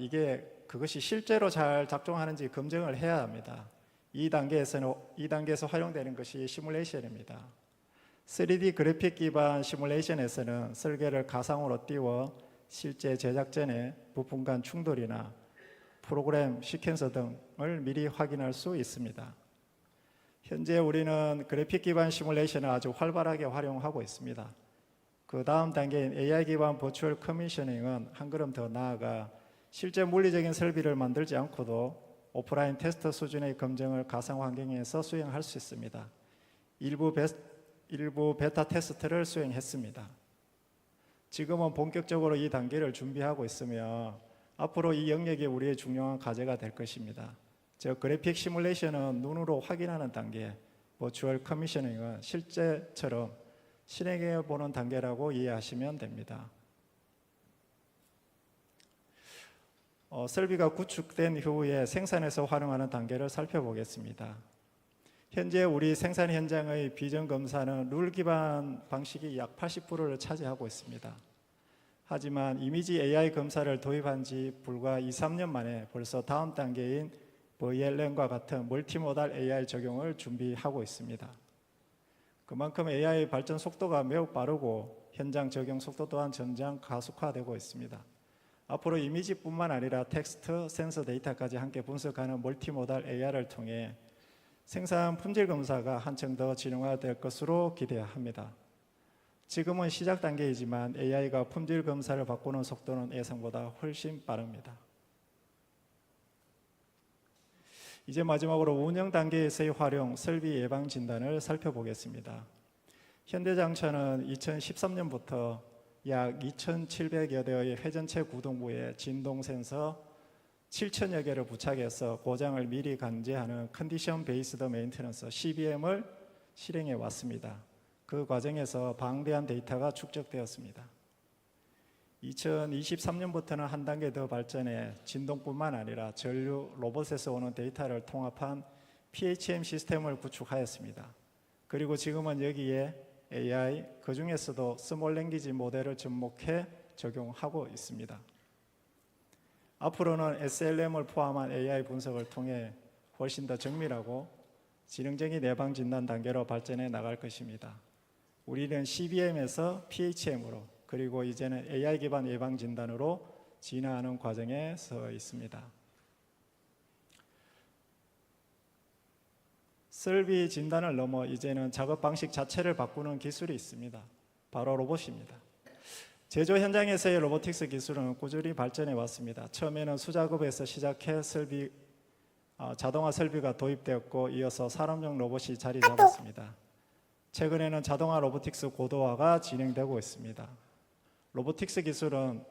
그것이 실제로 잘 작동하는지 검증을 해야 합니다. 이 단계에서 활용되는 것이 시뮬레이션입니다. 3D 그래픽 기반 시뮬레이션에서는 설계를 가상으로 띄워 실제 제작 전에 부품 간 충돌이나 프로그램 시퀀서 등을 미리 확인할 수 있습니다. 현재 우리는 그래픽 기반 시뮬레이션을 아주 활발하게 활용하고 있습니다. 그 다음 단계인 AI 기반 버추얼 커미셔닝은 한 걸음 더 나아가 실제 물리적인 설비를 만들지 않고도 오프라인 테스트 수준의 검증을 가상 환경에서 수행할 수 있습니다. 일부 베타 테스트를 수행했습니다. 지금은 본격적으로 이 단계를 준비하고 있으며 앞으로 이 영역이 우리의 중요한 과제가 될 것입니다. 즉 그래픽 시뮬레이션은 눈으로 확인하는 단계, 버추얼 커미셔닝은 실제처럼 실행해 보는 단계라고 이해하시면 됩니다. 설비가 구축된 후에 생산에서 활용하는 단계를 살펴보겠습니다. 현재 우리 생산 현장의 비전 검사는 룰 기반 방식이 약 80%를 차지하고 있습니다. 하지만 이미지 AI 검사를 도입한 지 불과 2-3년 만에 벌써 다음 단계인 VLM과 같은 멀티모달 AI 적용을 준비하고 있습니다. 그만큼 AI 발전 속도가 매우 빠르고 현장 적용 속도 또한 점점 가속화되고 있습니다. 앞으로 이미지뿐만 아니라 텍스트, 센서 데이터까지 함께 분석하는 멀티모달 AI를 통해 생산 품질 검사가 한층 더 진화될 것으로 기대합니다. 지금은 시작 단계이지만 AI가 품질 검사를 바꾸는 속도는 예상보다 훨씬 빠릅니다. 이제 마지막으로 운영 단계에서의 활용, 설비 예방 진단을 살펴보겠습니다. 현대자동차는 2013년부터 약 2,700여 대의 회전체 구동부에 진동 센서 7천여 개를 부착해서 고장을 미리 감지하는 컨디션 베이스드 메인테넌스 CBM을 실행해 왔습니다. 그 과정에서 방대한 데이터가 축적되었습니다. 2023년부터는 한 단계 더 발전해 진동뿐만 아니라 전류 로봇에서 오는 데이터를 통합한 PHM 시스템을 구축하였습니다. 그리고 지금은 여기에 AI, 그 중에서도 스몰 랭귀지 모델을 접목해 적용하고 있습니다. 앞으로는 SLM을 포함한 AI 분석을 통해 훨씬 더 정밀하고 지능적인 예방 진단 단계로 발전해 나갈 것입니다. 우리는 CBM에서 PHM으로 그리고 이제는 AI 기반 예방 진단으로 진화하는 과정에 서 있습니다. 설비 진단을 넘어 이제는 작업 방식 자체를 바꾸는 기술이 있습니다. 바로 로봇입니다. 제조 현장에서의 로보틱스 기술은 꾸준히 발전해 왔습니다. 처음에는 수작업에서 시작해 자동화 설비가 도입되었고 이어서 산업용 로봇이 자리 잡았습니다. 최근에는 자동화 로보틱스 고도화가 진행되고 있습니다. 로보틱스 기술은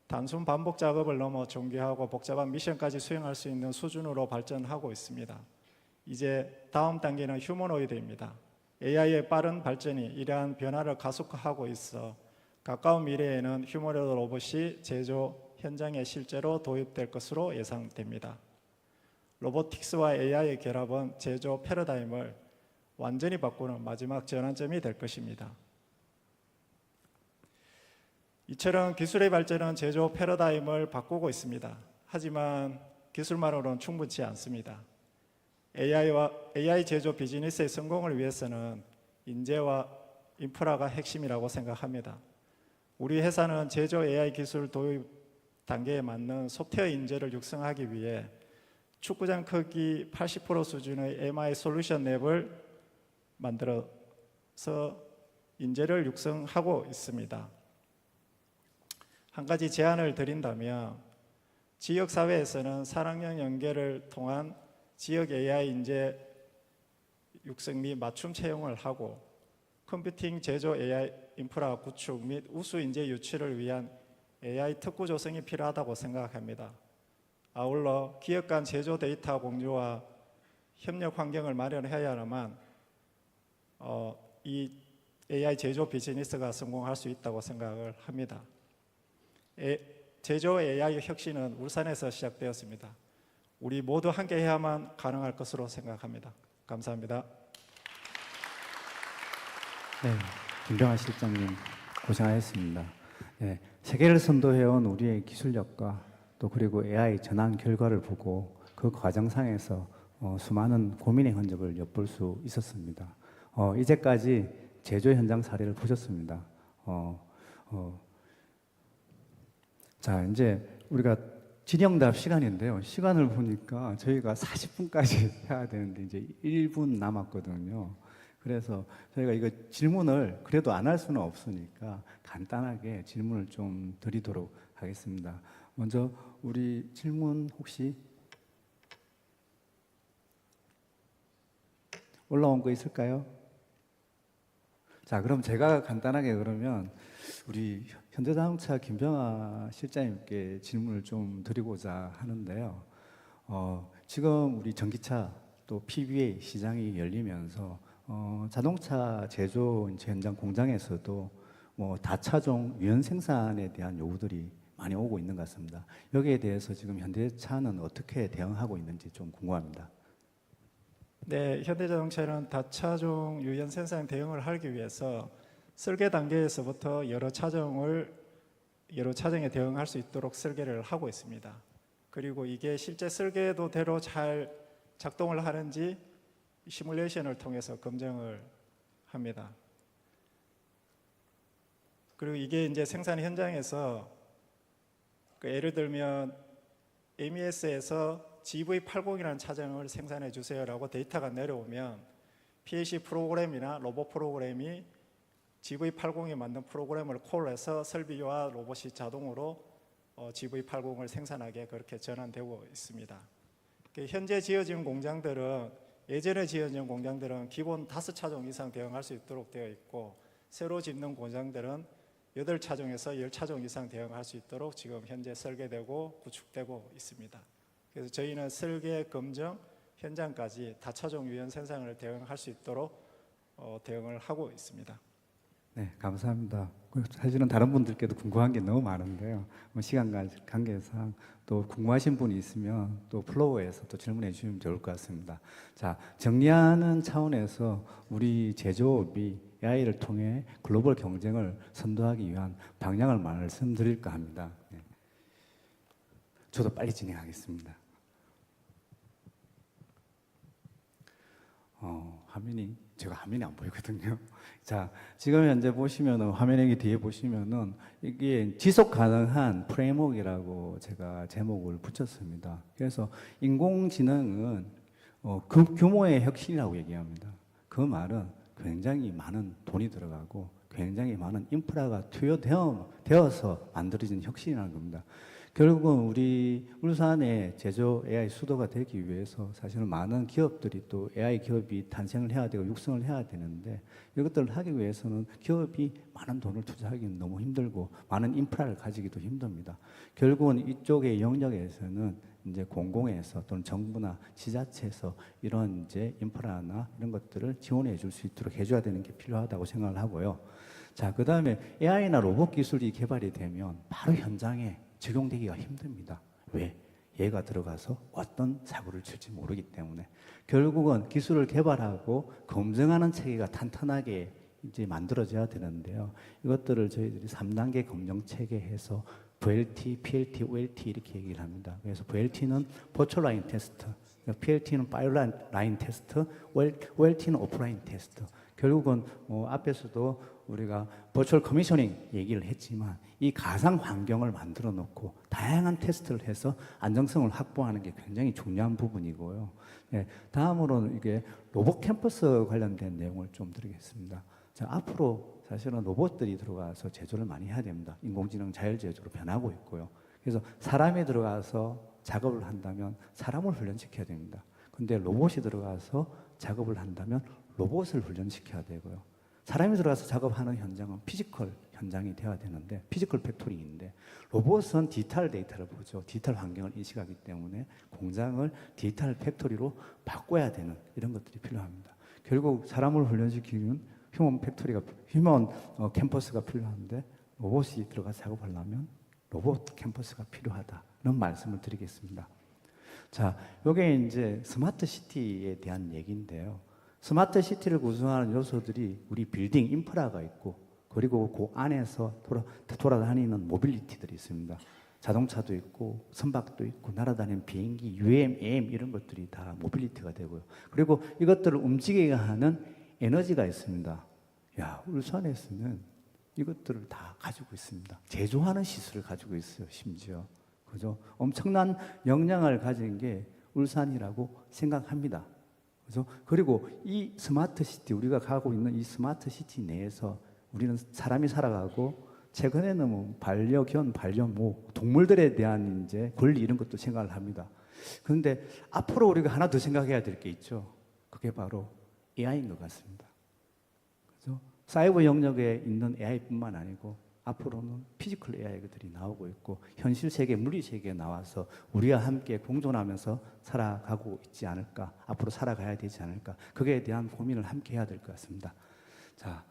단순 반복 작업을 넘어 정교하고 복잡한 미션까지 수행할 수 있는 수준으로 발전하고 있습니다. 이제 다음 단계는 휴머노이드입니다. AI의 빠른 발전이 이러한 변화를 가속화하고 있어 가까운 미래에는 휴머노이드 로봇이 제조 현장에 실제로 도입될 것으로 예상됩니다. 로보틱스와 AI의 결합은 제조 패러다임을 완전히 바꾸는 마지막 전환점이 될 것입니다. 이처럼 기술의 발전은 제조 패러다임을 바꾸고 있습니다. 하지만 기술만으로는 충분치 않습니다. AI 제조 비즈니스의 성공을 위해서는 인재와 인프라가 핵심이라고 생각합니다. 우리 회사는 제조 AI 기술 도입 단계에 맞는 소프트웨어 인재를 육성하기 위해 축구장 크기 80% 수준의 MI 솔루션 랩을 만들어서 인재를 육성하고 있습니다. 한 가지 제안을 드린다면 지역사회에서는 산학연 연계를 통한 지역 AI 인재 육성 및 맞춤 채용을 하고 컴퓨팅 제조 AI 인프라 구축 및 우수 인재 유치를 위한 AI 특구 조성이 필요하다고 생각합니다. 아울러 기업 간 제조 데이터 공유와 협력 환경을 마련해야만 이 AI 제조 비즈니스가 성공할 수 있다고 생각을 합니다. 제조 AI 혁신은 울산에서 시작되었습니다. 우리 모두 함께 해야만 가능할 것으로 생각합니다. 감사합니다. 네, 김병하 실장님 고생하셨습니다. 네, 세계를 선도해온 우리의 기술력과 또 그리고 AI 전환 결과를 보고 그 과정상에서 수많은 고민의 흔적을 엿볼 수 있었습니다. 이제까지 제조 현장 사례를 보셨습니다. 자, 이제 우리가 질의응답 시간인데요. 시간을 보니까 저희가 40분까지 해야 되는데 이제 1분 남았거든요. 그래서 저희가 이거 질문을 그래도 안 할 수는 없으니까 간단하게 질문을 좀 드리도록 하겠습니다. 먼저 우리 질문 혹시 올라온 거 있을까요? 자, 그럼 제가 간단하게 그러면 우리 현대자동차 김병하 실장님께 질문을 좀 드리고자 하는데요. 지금 우리 전기차 또 PBA 시장이 열리면서 자동차 제조 현장 공장에서도 뭐 다차종 유연 생산에 대한 요구들이 많이 오고 있는 것 같습니다. 여기에 대해서 지금 현대차는 어떻게 대응하고 있는지 좀 궁금합니다. 네, 현대자동차는 다차종 유연 생산 대응을 하기 위해서 설계 단계에서부터 여러 차종에 대응할 수 있도록 설계를 하고 있습니다. 그리고 이게 실제 설계도대로 잘 작동을 하는지 시뮬레이션을 통해서 검증을 합니다. 그리고 이게 이제 생산 현장에서 예를 들면 MES에서 GV80이라는 차종을 생산해 주세요라고 데이터가 내려오면 PLC 프로그램이나 로봇 프로그램이 GV80에 맞는 프로그램을 콜해서 설비와 로봇이 자동으로 GV80을 생산하게 그렇게 전환되고 있습니다. 현재 지어진 공장들은 예전에 지어진 공장들은 기본 5차종 이상 대응할 수 있도록 되어 있고 새로 짓는 공장들은 8차종에서 10차종 이상 대응할 수 있도록 지금 현재 설계되고 구축되고 있습니다. 그래서 저희는 설계, 검정, 현장까지 다차종 유연 생산을 대응할 수 있도록 대응을 하고 있습니다. 네, 감사합니다. 사실은 다른 분들께도 궁금한 게 너무 많은데요. 뭐 시간 관계상 또 궁금하신 분이 있으면 또 플로어에서 또 질문해 주시면 좋을 것 같습니다. 자, 정리하는 차원에서 우리 제조업이 AI를 통해 글로벌 경쟁을 선도하기 위한 방향을 말씀드릴까 합니다. 네. 저도 빨리 진행하겠습니다. 화면이 제가 화면이 안 보이거든요. 자, 지금 현재 보시면은 화면에 뒤에 보시면은 이게 지속 가능한 프레임워크라고 제가 제목을 붙였습니다. 그래서 인공지능은 규모의 혁신이라고 얘기합니다. 그 말은 굉장히 많은 돈이 들어가고 굉장히 많은 인프라가 투여되어서 만들어진 혁신이라는 겁니다. 결국은 우리 울산의 제조 AI 수도가 되기 위해서 사실은 많은 기업들이 또 AI 기업이 탄생을 해야 되고 육성을 해야 되는데 이것들을 하기 위해서는 기업이 많은 돈을 투자하기는 너무 힘들고 많은 인프라를 가지기도 힘듭니다. 결국은 이쪽의 영역에서는 이제 공공에서 또는 정부나 지자체에서 이런 이제 인프라나 이런 것들을 지원해 줄 수 있도록 해줘야 되는 게 필요하다고 생각을 하고요. 자, 그 다음에 AI나 로봇 기술이 개발이 되면 바로 현장에 적용되기가 힘듭니다. 왜? 얘가 들어가서 어떤 사고를 칠지 모르기 때문에 결국은 기술을 개발하고 검증하는 체계가 탄탄하게 이제 만들어져야 되는데요. 이것들을 저희들이 3단계 검증 체계해서 VLT, PLT, OLT 이렇게 얘기를 합니다. 그래서 VLT는 버추얼 라인 테스트, PLT는 파일 라인 테스트, OLT는 오프라인 테스트. 결국은 앞에서도 우리가 버추얼 커미셔닝 얘기를 했지만 이 가상 환경을 만들어 놓고 다양한 테스트를 해서 안정성을 확보하는 게 굉장히 중요한 부분이고요. 네, 다음으로는 이게 로봇 캠퍼스 관련된 내용을 좀 드리겠습니다. 자, 앞으로 사실은 로봇들이 들어가서 제조를 많이 해야 됩니다. 인공지능 자율 제조로 변하고 있고요. 그래서 사람이 들어가서 작업을 한다면 사람을 훈련시켜야 됩니다. 근데 로봇이 들어가서 작업을 한다면 로봇을 훈련시켜야 되고요. 사람이 들어가서 작업하는 현장은 피지컬 현장이 되어야 되는데 피지컬 팩토리인데 로봇은 디지털 데이터를 보죠. 디지털 환경을 인식하기 때문에 공장을 디지털 팩토리로 바꿔야 되는 이런 것들이 필요합니다. 결국 사람을 훈련시키는 휴먼 캠퍼스가 필요한데 로봇이 들어가서 작업하려면 로봇 캠퍼스가 필요하다. 이런 말씀을 드리겠습니다. 자, 이게 이제 스마트 시티에 대한 얘기인데요. 스마트 시티를 구성하는 요소들이 우리 빌딩 인프라가 있고 그리고 그 안에서 돌아다니는 모빌리티들이 있습니다. 자동차도 있고 선박도 있고 날아다니는 비행기, UAM, AM 이런 것들이 다 모빌리티가 되고요. 그리고 이것들을 움직이게 하는 에너지가 있습니다. 야, 울산에서는 이것들을 다 가지고 있습니다. 제조하는 시설을 가지고 있어요, 심지어. 그죠? 엄청난 역량을 가진 게 울산이라고 생각합니다. 그죠? 그리고 이 스마트 시티, 우리가 가고 있는 이 스마트 시티 내에서 우리는 사람이 살아가고 최근에는 뭐 반려견, 반려모, 동물들에 대한 이제 권리 이런 것도 생각을 합니다. 그런데 앞으로 우리가 하나 더 생각해야 될 게 있죠. 그게 바로 AI인 것 같습니다. 그죠? 사이버 영역에 있는 AI뿐만 아니고 앞으로는 피지컬 AI들이 나오고 있고 현실 세계, 물리 세계에 나와서 우리와 함께 공존하면서 살아가고 있지 않을까, 앞으로 살아가야 되지 않을까, 거기에 대한 고민을 함께 해야 될 것 같습니다. 자,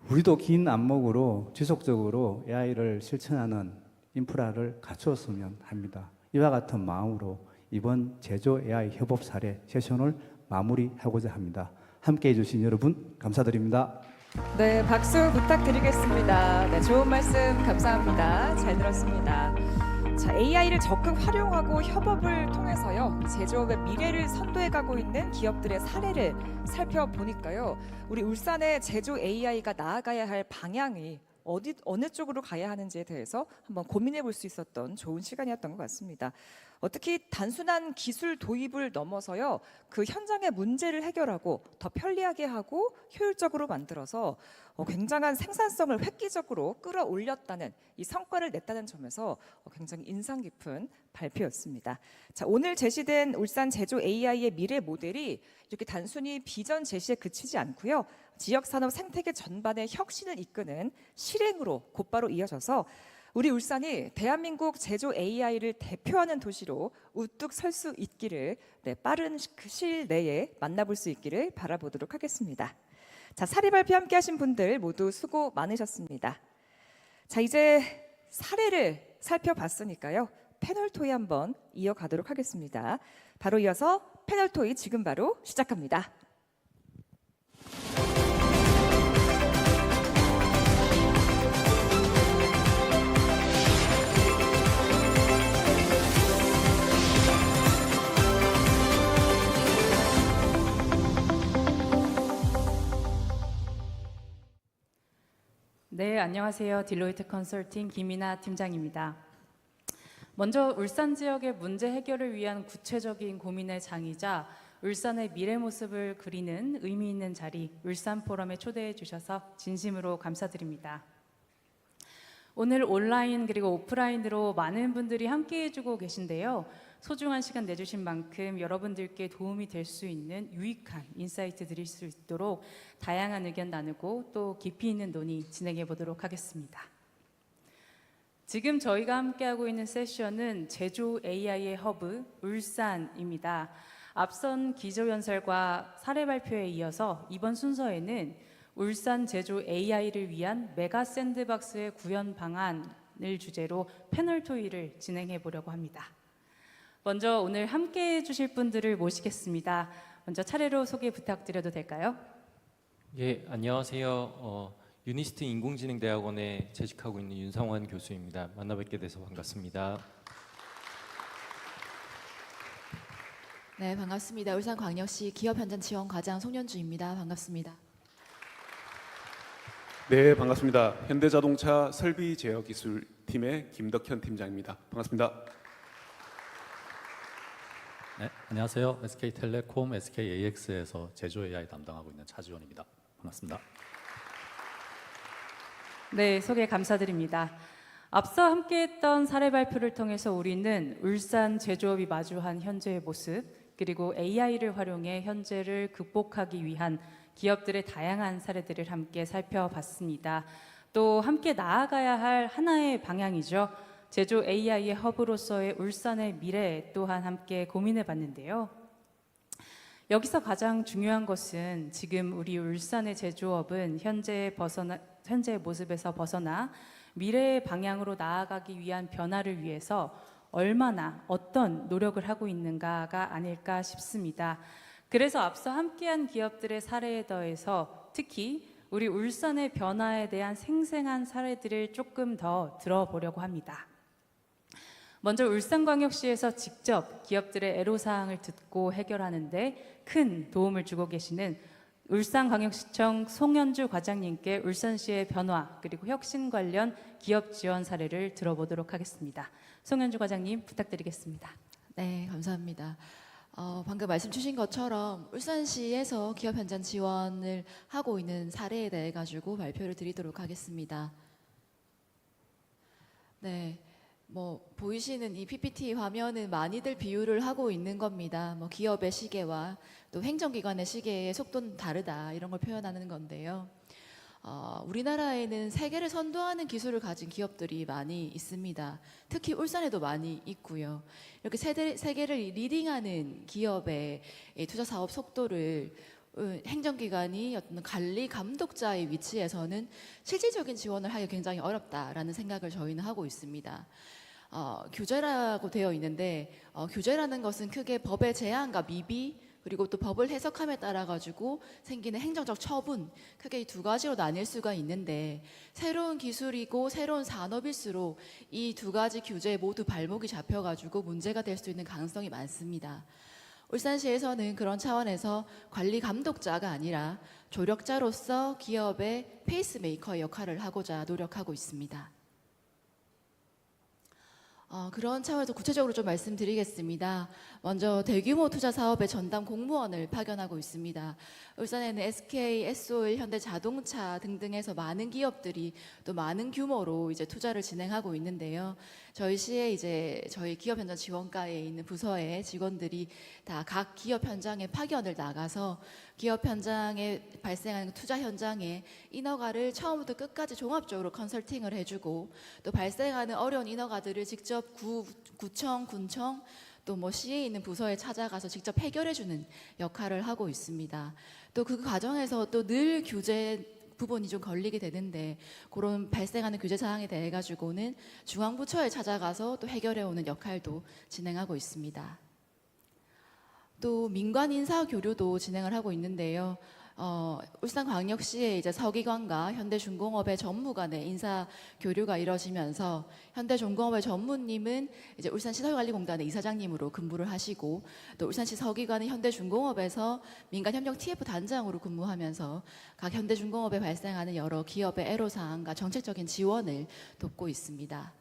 우리도 긴 안목으로 지속적으로 AI를 실천하는 인프라를 갖추었으면 합니다. 이와 같은 마음으로 이번 제조 AI 협업 사례 세션을 마무리하고자 합니다. 함께 해주신 여러분 감사드립니다. 네, 박수 부탁드리겠습니다. 네, 좋은 말씀 감사합니다. 잘 들었습니다. 자, AI를 적극 활용하고 협업을 통해서요, 제조업의 미래를 선도해가고 있는 기업들의 사례를 살펴보니까요, 우리 울산의 제조 AI가 나아가야 할 방향이 어느 쪽으로 가야 하는지에 대해서 한번 고민해 볼 수 있었던 좋은 시간이었던 것 같습니다. 특히 단순한 기술 도입을 넘어서요, 그 현장의 문제를 해결하고 더 편리하게 하고 효율적으로 만들어서 굉장한 생산성을 획기적으로 끌어올렸다는 이 성과를 냈다는 점에서 굉장히 인상 깊은 발표였습니다. 자, 오늘 제시된 울산 제조 AI의 미래 모델이 이렇게 단순히 비전 제시에 그치지 않고요, 지역 산업 생태계 전반의 혁신을 이끄는 실행으로 곧바로 이어져서 우리 울산이 대한민국 제조 AI를 대표하는 도시로 우뚝 설 수 있기를, 빠른 시일 내에 만나볼 수 있기를 바라보도록 하겠습니다. 자, 사례 발표 함께 하신 분들 모두 수고 많으셨습니다. 자, 이제 사례를 살펴봤으니까요, 패널 토의 한번 이어가도록 하겠습니다. 바로 이어서 패널 토의 지금 바로 시작합니다. 네, 안녕하세요. 딜로이트 컨설팅 김이나 팀장입니다. 먼저 울산 지역의 문제 해결을 위한 구체적인 고민의 장이자 울산의 미래 모습을 그리는 의미 있는 자리, 울산 포럼에 초대해 주셔서 진심으로 감사드립니다. 오늘 온라인 그리고 오프라인으로 많은 분들이 함께 해주고 계신데요. 소중한 시간 내주신 만큼 여러분들께 도움이 될 수 있는 유익한 인사이트 드릴 수 있도록 다양한 의견 나누고 또 깊이 있는 논의 진행해 보도록 하겠습니다. 지금 저희가 함께하고 있는 세션은 제조 AI의 허브 울산입니다. 앞선 기조연설과 사례 발표에 이어서 이번 순서에는 울산 제조 AI를 위한 메가 샌드박스의 구현 방안을 주제로 패널 토의를 진행해 보려고 합니다. 먼저 오늘 함께 해주실 분들을 모시겠습니다. 먼저 차례로 소개 부탁드려도 될까요? 예, 안녕하세요. 유니스트 인공지능대학원에 재직하고 있는 윤상환 교수입니다. 만나 뵙게 돼서 반갑습니다. 네, 반갑습니다. 울산광역시 기업현장지원과장 송현주입니다. 반갑습니다. 네, 반갑습니다. 현대자동차 설비제어기술팀의 김덕현 팀장입니다. 반갑습니다. 네, 안녕하세요. SK텔레콤, SKAX에서 제조 AI 담당하고 있는 차지원입니다. 반갑습니다. 네, 소개 감사드립니다. 앞서 함께했던 사례 발표를 통해서 우리는 울산 제조업이 마주한 현재의 모습, 그리고 AI를 활용해 현재를 극복하기 위한 기업들의 다양한 사례들을 함께 살펴봤습니다. 또 함께 나아가야 할 하나의 방향이죠. 제조 AI의 허브로서의 울산의 미래 또한 함께 고민해 봤는데요. 여기서 가장 중요한 것은 지금 우리 울산의 제조업은 현재의 모습에서 벗어나 미래의 방향으로 나아가기 위한 변화를 위해서 얼마나 어떤 노력을 하고 있는가가 아닐까 싶습니다. 그래서 앞서 함께한 기업들의 사례에 더해서 특히 우리 울산의 변화에 대한 생생한 사례들을 조금 더 들어보려고 합니다. 먼저 울산광역시에서 직접 기업들의 애로사항을 듣고 해결하는 데 큰 도움을 주고 계시는 울산광역시청 송현주 과장님께 울산시의 변화 그리고 혁신 관련 기업 지원 사례를 들어보도록 하겠습니다. 송현주 과장님 부탁드리겠습니다. 네, 감사합니다. 방금 말씀 주신 것처럼 울산시에서 기업 현장 지원을 하고 있는 사례에 대해 가지고 발표를 드리도록 하겠습니다. 네. 보이시는 이 PPT 화면은 많이들 비유를 하고 있는 겁니다. 기업의 시계와 또 행정기관의 시계의 속도는 다르다 이런 걸 표현하는 건데요. 우리나라에는 세계를 선도하는 기술을 가진 기업들이 많이 있습니다. 특히 울산에도 많이 있고요. 이렇게 세계를 리딩하는 기업의 투자 사업 속도를 행정기관이 어떤 관리 감독자의 위치에서는 실질적인 지원을 하기 굉장히 어렵다라는 생각을 저희는 하고 있습니다. 규제라고 되어 있는데 규제라는 것은 크게 법의 제한과 미비 그리고 또 법을 해석함에 따라 가지고 생기는 행정적 처분 크게 이 두 가지로 나뉠 수가 있는데 새로운 기술이고 새로운 산업일수록 이 두 가지 규제에 모두 발목이 잡혀 가지고 문제가 될 수 있는 가능성이 많습니다. 울산시에서는 그런 차원에서 관리 감독자가 아니라 조력자로서 기업의 페이스메이커의 역할을 하고자 노력하고 있습니다. 그런 차원에서 구체적으로 좀 말씀드리겠습니다. 먼저 대규모 투자 사업에 전담 공무원을 파견하고 있습니다. 울산에는 SK, S-오일, 현대자동차 등등에서 많은 기업들이 또 많은 규모로 이제 투자를 진행하고 있는데요. 저희 시에 이제 저희 기업 현장 지원과에 있는 부서의 직원들이 다 각 기업 현장에 파견을 나가서 기업 현장에 발생하는 투자 현장에 인허가를 처음부터 끝까지 종합적으로 컨설팅을 해주고 또 발생하는 어려운 인허가들을 직접 구청, 군청 또 뭐 시에 있는 부서에 찾아가서 직접 해결해주는 역할을 하고 있습니다. 또 그 과정에서 또 늘 규제 부분이 좀 걸리게 되는데 그런 발생하는 규제 사항에 대해 가지고는 중앙부처에 찾아가서 또 해결해오는 역할도 진행하고 있습니다. 또 민관 인사 교류도 진행을 하고 있는데요. 울산광역시의 이제 서기관과 현대중공업의 전무 간의 인사 교류가 이뤄지면서 현대중공업의 전무님은 이제 울산시설관리공단의 이사장님으로 근무를 하시고 또 울산시 서기관은 현대중공업에서 민간협력 TF 단장으로 근무하면서 각 현대중공업에 발생하는 여러 기업의 애로사항과 정책적인 지원을 돕고 있습니다.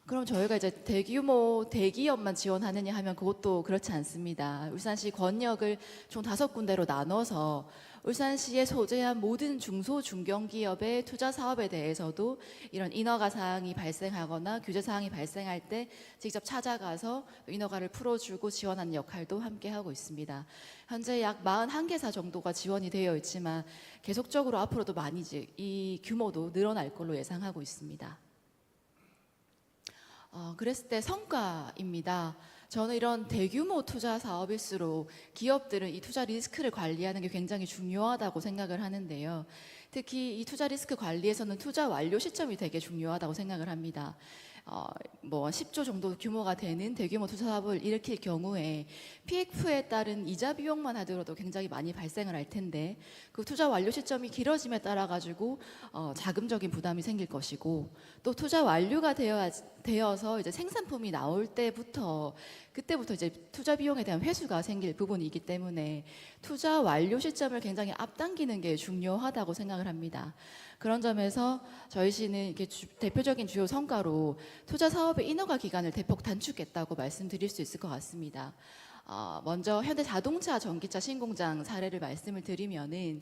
그럼 저희가 이제 대규모 대기업만 지원하느냐 하면 그것도 그렇지 않습니다. 울산시 권역을 총 5군데로 나눠서 울산시에 소재한 모든 중소 중견기업의 투자 사업에 대해서도 이런 인허가 사항이 발생하거나 규제 사항이 발생할 때 직접 찾아가서 인허가를 풀어주고 지원하는 역할도 함께 하고 있습니다. 현재 약 41개사 정도가 지원이 되어 있지만 계속적으로 앞으로도 많이 이 규모도 늘어날 걸로 예상하고 있습니다. 그랬을 때 성과입니다. 저는 이런 대규모 투자 사업일수록 기업들은 이 투자 리스크를 관리하는 게 굉장히 중요하다고 생각을 하는데요. 특히 이 투자 리스크 관리에서는 투자 완료 시점이 되게 중요하다고 생각을 합니다. 뭐 10조 정도 규모가 되는 대규모 투자 사업을 일으킬 경우에 PF에 따른 이자 비용만 하더라도 굉장히 많이 발생을 할 텐데 그 투자 완료 시점이 길어짐에 따라 가지고 자금적인 부담이 생길 것이고 또 투자 완료가 되어서 이제 생산품이 나올 그때부터 이제 투자 비용에 대한 회수가 생길 부분이기 때문에 투자 완료 시점을 굉장히 앞당기는 게 중요하다고 생각을 합니다. 그런 점에서 저희 시는 이렇게 대표적인 주요 성과로 투자 사업의 인허가 기간을 대폭 단축했다고 말씀드릴 수 있을 것 같습니다. 먼저 현대자동차 전기차 신공장 사례를 말씀을 드리면은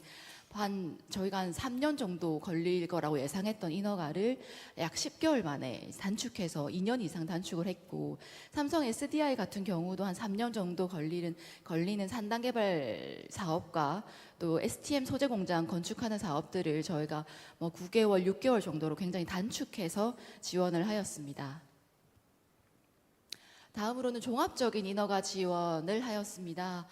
저희가 한 3년 정도 걸릴 거라고 예상했던 인허가를 약 10개월 만에 단축해서 2년 이상 단축을 했고 삼성 SDI 같은 경우도 한 3년 정도 걸리는 산단 개발 사업과 또 STM 소재 공장 건축하는 사업들을 저희가 뭐 9개월, 6개월 정도로 굉장히 단축해서 지원을 하였습니다. 다음으로는 종합적인 인허가 지원을 하였습니다.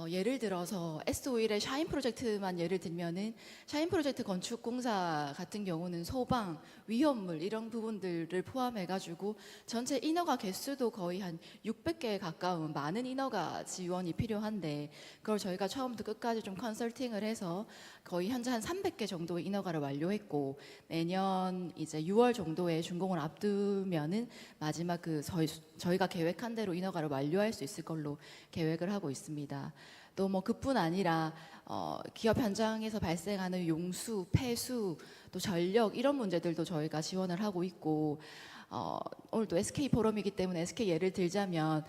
예를 들어서 S-오일의 샤인 프로젝트만 예를 들면은 샤인 프로젝트 건축공사 같은 경우는 소방, 위험물 이런 부분들을 포함해가지고 전체 인허가 개수도 거의 한 600개에 가까운 많은 인허가 지원이 필요한데 그걸 저희가 처음부터 끝까지 좀 컨설팅을 해서 거의 현재 한 300개 정도의 인허가를 완료했고 내년 이제 6월 정도에 준공을 앞두면은 마지막 저희가 계획한 대로 인허가를 완료할 수 있을 걸로 계획을 하고 있습니다. 또 뭐 그뿐 아니라 기업 현장에서 발생하는 용수, 폐수, 또 전력 이런 문제들도 저희가 지원을 하고 있고 오늘 또 SK 포럼이기 때문에 SK 예를 들자면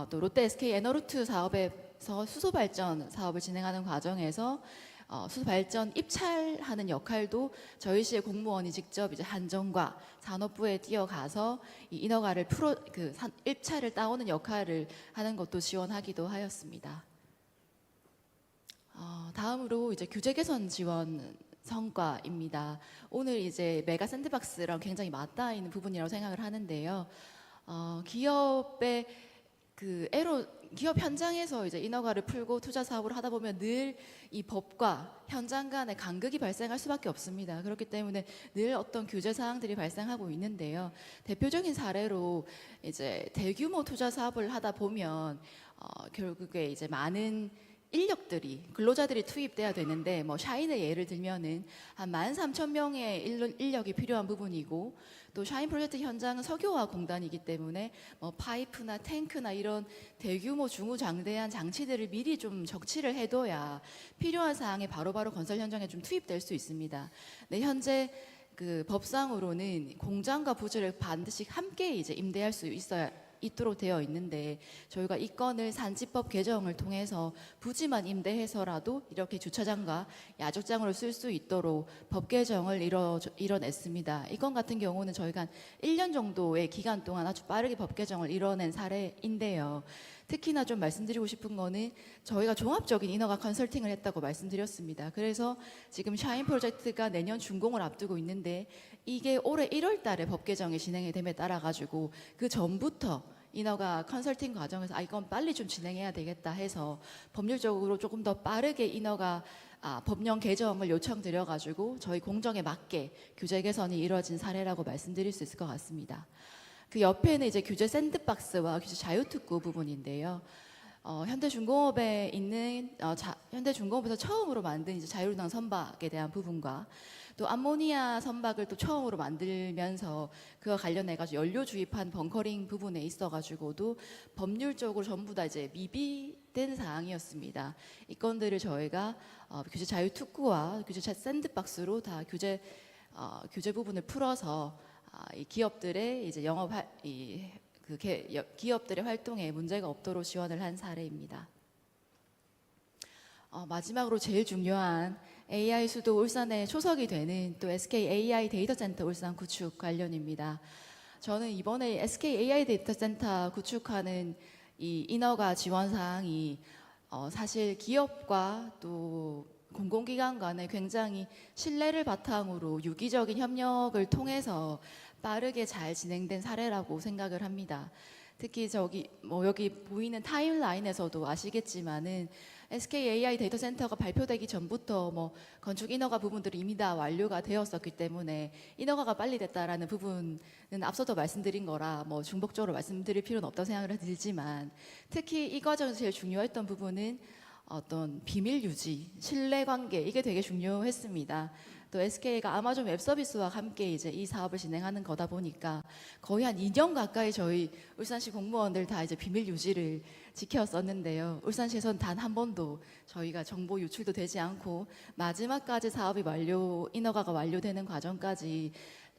또 롯데 SK 에너루트 사업에서 수소 발전 사업을 진행하는 과정에서 수소 발전 입찰하는 역할도 저희 시의 공무원이 직접 이제 한전과 산업부에 뛰어가서 이 인허가를 입찰을 따오는 역할을 하는 것도 지원하기도 하였습니다. 다음으로 이제 규제 개선 지원 성과입니다. 오늘 이제 메가 샌드박스랑 굉장히 맞닿아 있는 부분이라고 생각을 하는데요. 기업의 기업 현장에서 이제 인허가를 풀고 투자 사업을 하다 보면 늘 이 법과 현장 간의 간극이 발생할 수밖에 없습니다. 그렇기 때문에 늘 어떤 규제 사항들이 발생하고 있는데요. 대표적인 사례로 이제 대규모 투자 사업을 하다 보면 결국에 이제 많은 근로자들이 투입돼야 되는데 뭐 샤인의 예를 들면은 한 13,000명의 인력이 필요한 부분이고 또 샤인 프로젝트 현장은 석유화학 공단이기 때문에 뭐 파이프나 탱크나 이런 대규모 중후장대한 장치들을 미리 좀 적치를 해둬야 필요한 사항에 바로바로 건설 현장에 좀 투입될 수 있습니다. 네, 현재 그 법상으로는 공장과 부지를 반드시 함께 이제 임대할 수 있도록 되어 있는데 저희가 이 건을 산지법 개정을 통해서 부지만 임대해서라도 이렇게 주차장과 야적장으로 쓸 수 있도록 법 개정을 이뤄냈습니다. 이 건 같은 경우는 저희가 한 1년 정도의 기간 동안 아주 빠르게 법 개정을 이뤄낸 사례인데요. 특히나 좀 말씀드리고 싶은 거는 저희가 종합적인 인허가 컨설팅을 했다고 말씀드렸습니다. 그래서 지금 샤인 프로젝트가 내년 준공을 앞두고 있는데 이게 올해 1월 달에 법 개정이 진행이 됨에 따라 가지고 그 전부터 인허가 컨설팅 과정에서 이건 빨리 좀 진행해야 되겠다 해서 법률적으로 조금 더 빠르게 인허가 법령 개정을 요청드려 가지고 저희 공정에 맞게 규제 개선이 이루어진 사례라고 말씀드릴 수 있을 것 같습니다. 그 옆에는 이제 규제 샌드박스와 규제 자유특구 부분인데요. 현대중공업에 있는 현대중공업에서 처음으로 만든 이제 자율당 선박에 대한 부분과 또 암모니아 선박을 또 처음으로 만들면서 그와 관련해 가지고 연료 주입한 벙커링 부분에 있어 가지고도 법률적으로 전부 다 이제 미비된 사항이었습니다. 이 건들을 저희가 규제 자유특구와 규제 샌드박스로 다 규제 부분을 풀어서 이 기업들의 이제 기업들의 활동에 문제가 없도록 지원을 한 사례입니다. 마지막으로 제일 중요한 AI 수도 울산에 초석이 되는 또 SK AI 데이터 센터 울산 구축 관련입니다. 저는 이번에 SK AI 데이터 센터 구축하는 이 인허가 지원 사항이 사실 기업과 또 공공기관 간에 굉장히 신뢰를 바탕으로 유기적인 협력을 통해서 빠르게 잘 진행된 사례라고 생각을 합니다. 특히 여기 보이는 타임라인에서도 아시겠지만은 SK AI 데이터 센터가 발표되기 전부터 건축 인허가 부분들이 이미 다 완료가 되었었기 때문에 인허가가 빨리 됐다라는 부분은 앞서도 말씀드린 거라 중복적으로 말씀드릴 필요는 없다고 생각을 들지만 특히 이 과정에서 제일 중요했던 부분은 어떤 비밀 유지, 신뢰 관계 이게 되게 중요했습니다. 또 SK가 아마존 웹 서비스와 함께 이제 이 사업을 진행하는 거다 보니까 거의 한 2년 가까이 저희 울산시 공무원들 다 이제 비밀 유지를 지켰었는데요. 울산시에서는 단 한 번도 저희가 정보 유출도 되지 않고 마지막까지 사업이 인허가가 완료되는 과정까지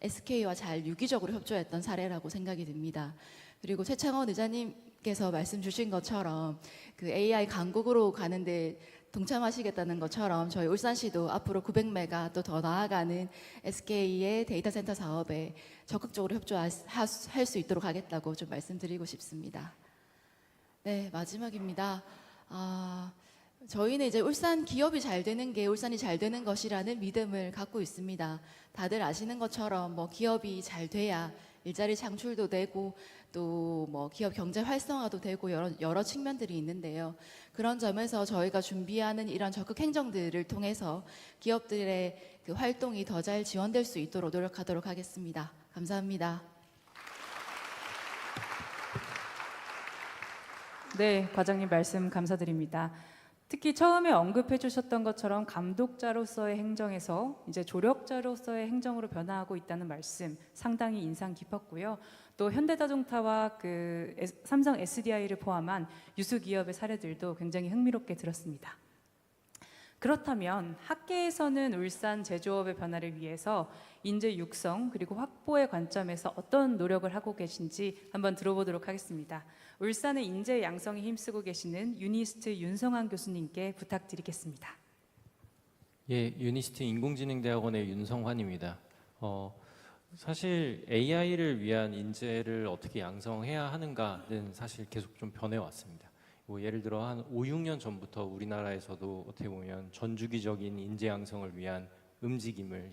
SK와 잘 유기적으로 협조했던 사례라고 생각이 듭니다. 그리고 최창원 의장님께서 말씀 주신 것처럼 그 AI 강국으로 가는데 동참하시겠다는 것처럼 저희 울산시도 앞으로 900메가 또 더 나아가는 SK의 데이터 센터 사업에 적극적으로 협조할 수 있도록 하겠다고 좀 말씀드리고 싶습니다. 네, 마지막입니다. 저희는 이제 울산 기업이 잘 되는 게 울산이 잘 되는 것이라는 믿음을 갖고 있습니다. 다들 아시는 것처럼 기업이 잘 돼야 일자리 창출도 되고 또 기업 경제 활성화도 되고 여러 측면들이 있는데요. 그런 점에서 저희가 준비하는 이런 적극 행정들을 통해서 기업들의 그 활동이 더 잘 지원될 수 있도록 노력하도록 하겠습니다. 감사합니다. 네, 과장님 말씀 감사드립니다. 특히 처음에 언급해 주셨던 것처럼 감독자로서의 행정에서 이제 조력자로서의 행정으로 변화하고 있다는 말씀 상당히 인상 깊었고요. 또 현대자동차와 그 삼성 SDI를 포함한 유수 기업의 사례들도 굉장히 흥미롭게 들었습니다. 그렇다면 학계에서는 울산 제조업의 변화를 위해서 인재 육성 그리고 확보의 관점에서 어떤 노력을 하고 계신지 한번 들어보도록 하겠습니다. 울산의 인재 양성에 힘쓰고 계시는 유니스트 윤성환 교수님께 부탁드리겠습니다. 예, 유니스트 인공지능대학원의 윤성환입니다. 사실 AI를 위한 인재를 어떻게 양성해야 하는가는 사실 계속 좀 변해왔습니다. 예를 들어 한 5, 6년 전부터 우리나라에서도 어떻게 보면 전주기적인 인재 양성을 위한 움직임을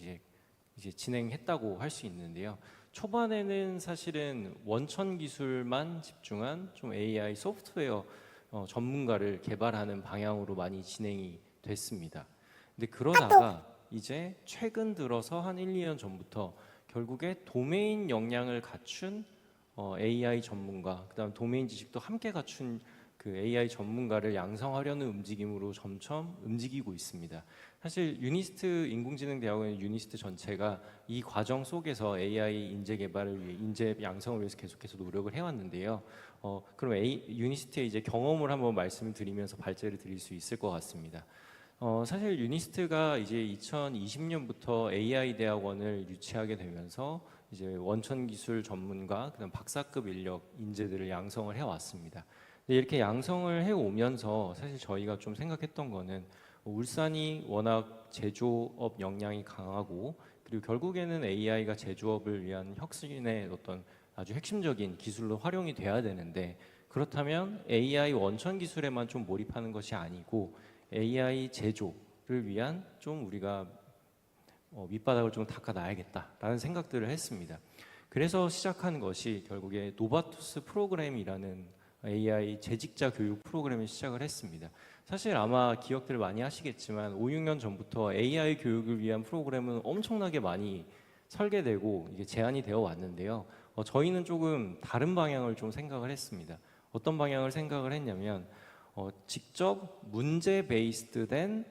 이제 진행했다고 할 수 있는데요. 초반에는 사실은 원천 기술만 집중한 좀 AI 소프트웨어 전문가를 개발하는 방향으로 많이 진행이 됐습니다. 근데 그러다가 이제 최근 들어서 한 1, 2년 전부터 결국에 도메인 역량을 갖춘 AI 전문가, 그다음 도메인 지식도 함께 갖춘 그 AI 전문가를 양성하려는 움직임으로 점점 움직이고 있습니다. 사실 유니스트 인공지능대학원의 유니스트 전체가 이 과정 속에서 AI 인재 개발을 위해 인재 양성을 위해서 계속해서 노력을 해왔는데요. 그럼 유니스트의 이제 경험을 한번 말씀을 드리면서 발제를 드릴 수 있을 것 같습니다. 사실 유니스트가 이제 2020년부터 AI 대학원을 유치하게 되면서 이제 원천 기술 전문가, 그다음 박사급 인력 인재들을 양성을 해왔습니다. 근데 이렇게 양성을 해오면서 사실 저희가 좀 생각했던 거는 울산이 워낙 제조업 역량이 강하고 그리고 결국에는 AI가 제조업을 위한 혁신의 어떤 아주 핵심적인 기술로 활용이 돼야 되는데 그렇다면 AI 원천 기술에만 좀 몰입하는 것이 아니고 AI 제조를 위한 좀 우리가 밑바닥을 좀 닦아놔야겠다라는 생각들을 했습니다. 그래서 시작한 것이 결국에 노바투스 프로그램이라는 AI 재직자 교육 프로그램을 시작을 했습니다. 사실 아마 기억들 많이 하시겠지만 5, 6년 전부터 AI 교육을 위한 프로그램은 엄청나게 많이 설계되고 이게 제안이 되어 왔는데요. 저희는 조금 다른 방향을 좀 생각을 했습니다. 어떤 방향을 생각을 했냐면 직접 문제 베이스드 된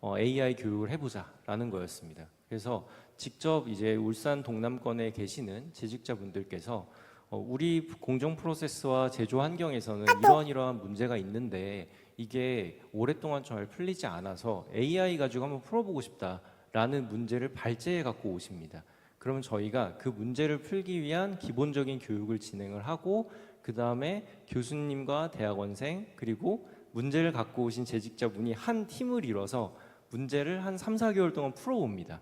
AI 교육을 해보자라는 거였습니다. 그래서 직접 이제 울산 동남권에 계시는 재직자분들께서 우리 공정 프로세스와 제조 환경에서는 이러한 문제가 있는데 이게 오랫동안 잘 풀리지 않아서 AI 가지고 한번 풀어보고 싶다라는 문제를 발제해 갖고 오십니다. 그러면 저희가 그 문제를 풀기 위한 기본적인 교육을 진행을 하고 그 다음에 교수님과 대학원생 그리고 문제를 갖고 오신 재직자분이 한 팀을 이뤄서 문제를 한 3, 4개월 동안 풀어봅니다.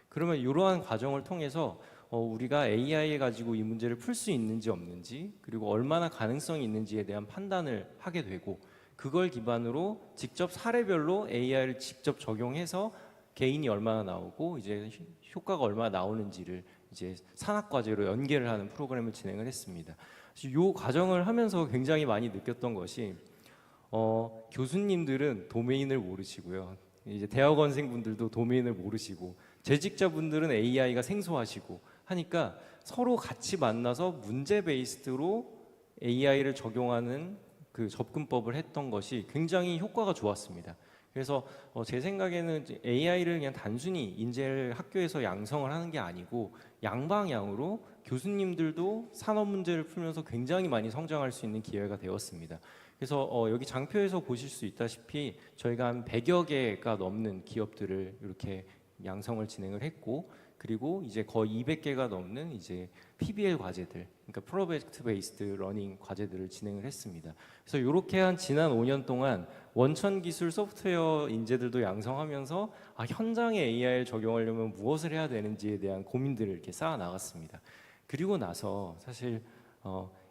그러면 이러한 과정을 통해서 우리가 AI에 가지고 이 문제를 풀 수 있는지 없는지 그리고 얼마나 가능성이 있는지에 대한 판단을 하게 되고 그걸 기반으로 직접 사례별로 AI를 직접 적용해서 개인이 얼마나 나오고 이제 효과가 얼마나 나오는지를 이제 산학 과제로 연계를 하는 프로그램을 진행을 했습니다. 이 과정을 하면서 굉장히 많이 느꼈던 것이 교수님들은 도메인을 모르시고요. 이제 대학원생분들도 도메인을 모르시고 재직자분들은 AI가 생소하시고 하니까 서로 같이 만나서 문제 베이스로 AI를 적용하는 그 접근법을 했던 것이 굉장히 효과가 좋았습니다. 그래서 제 생각에는 AI를 그냥 단순히 인재를 학교에서 양성을 하는 게 아니고 양방향으로 교수님들도 산업 문제를 풀면서 굉장히 많이 성장할 수 있는 기회가 되었습니다. 그래서 여기 장표에서 보실 수 있다시피 저희가 한 100여 개가 넘는 기업들을 이렇게 양성을 진행을 했고 그리고 이제 거의 200개가 넘는 이제 PBL 과제들, 그러니까 프로젝트 베이스드 러닝 과제들을 진행을 했습니다. 그래서 이렇게 한 지난 5년 동안 원천 기술 소프트웨어 인재들도 양성하면서 현장에 AI를 적용하려면 무엇을 해야 되는지에 대한 고민들을 이렇게 쌓아 나갔습니다. 그리고 나서 사실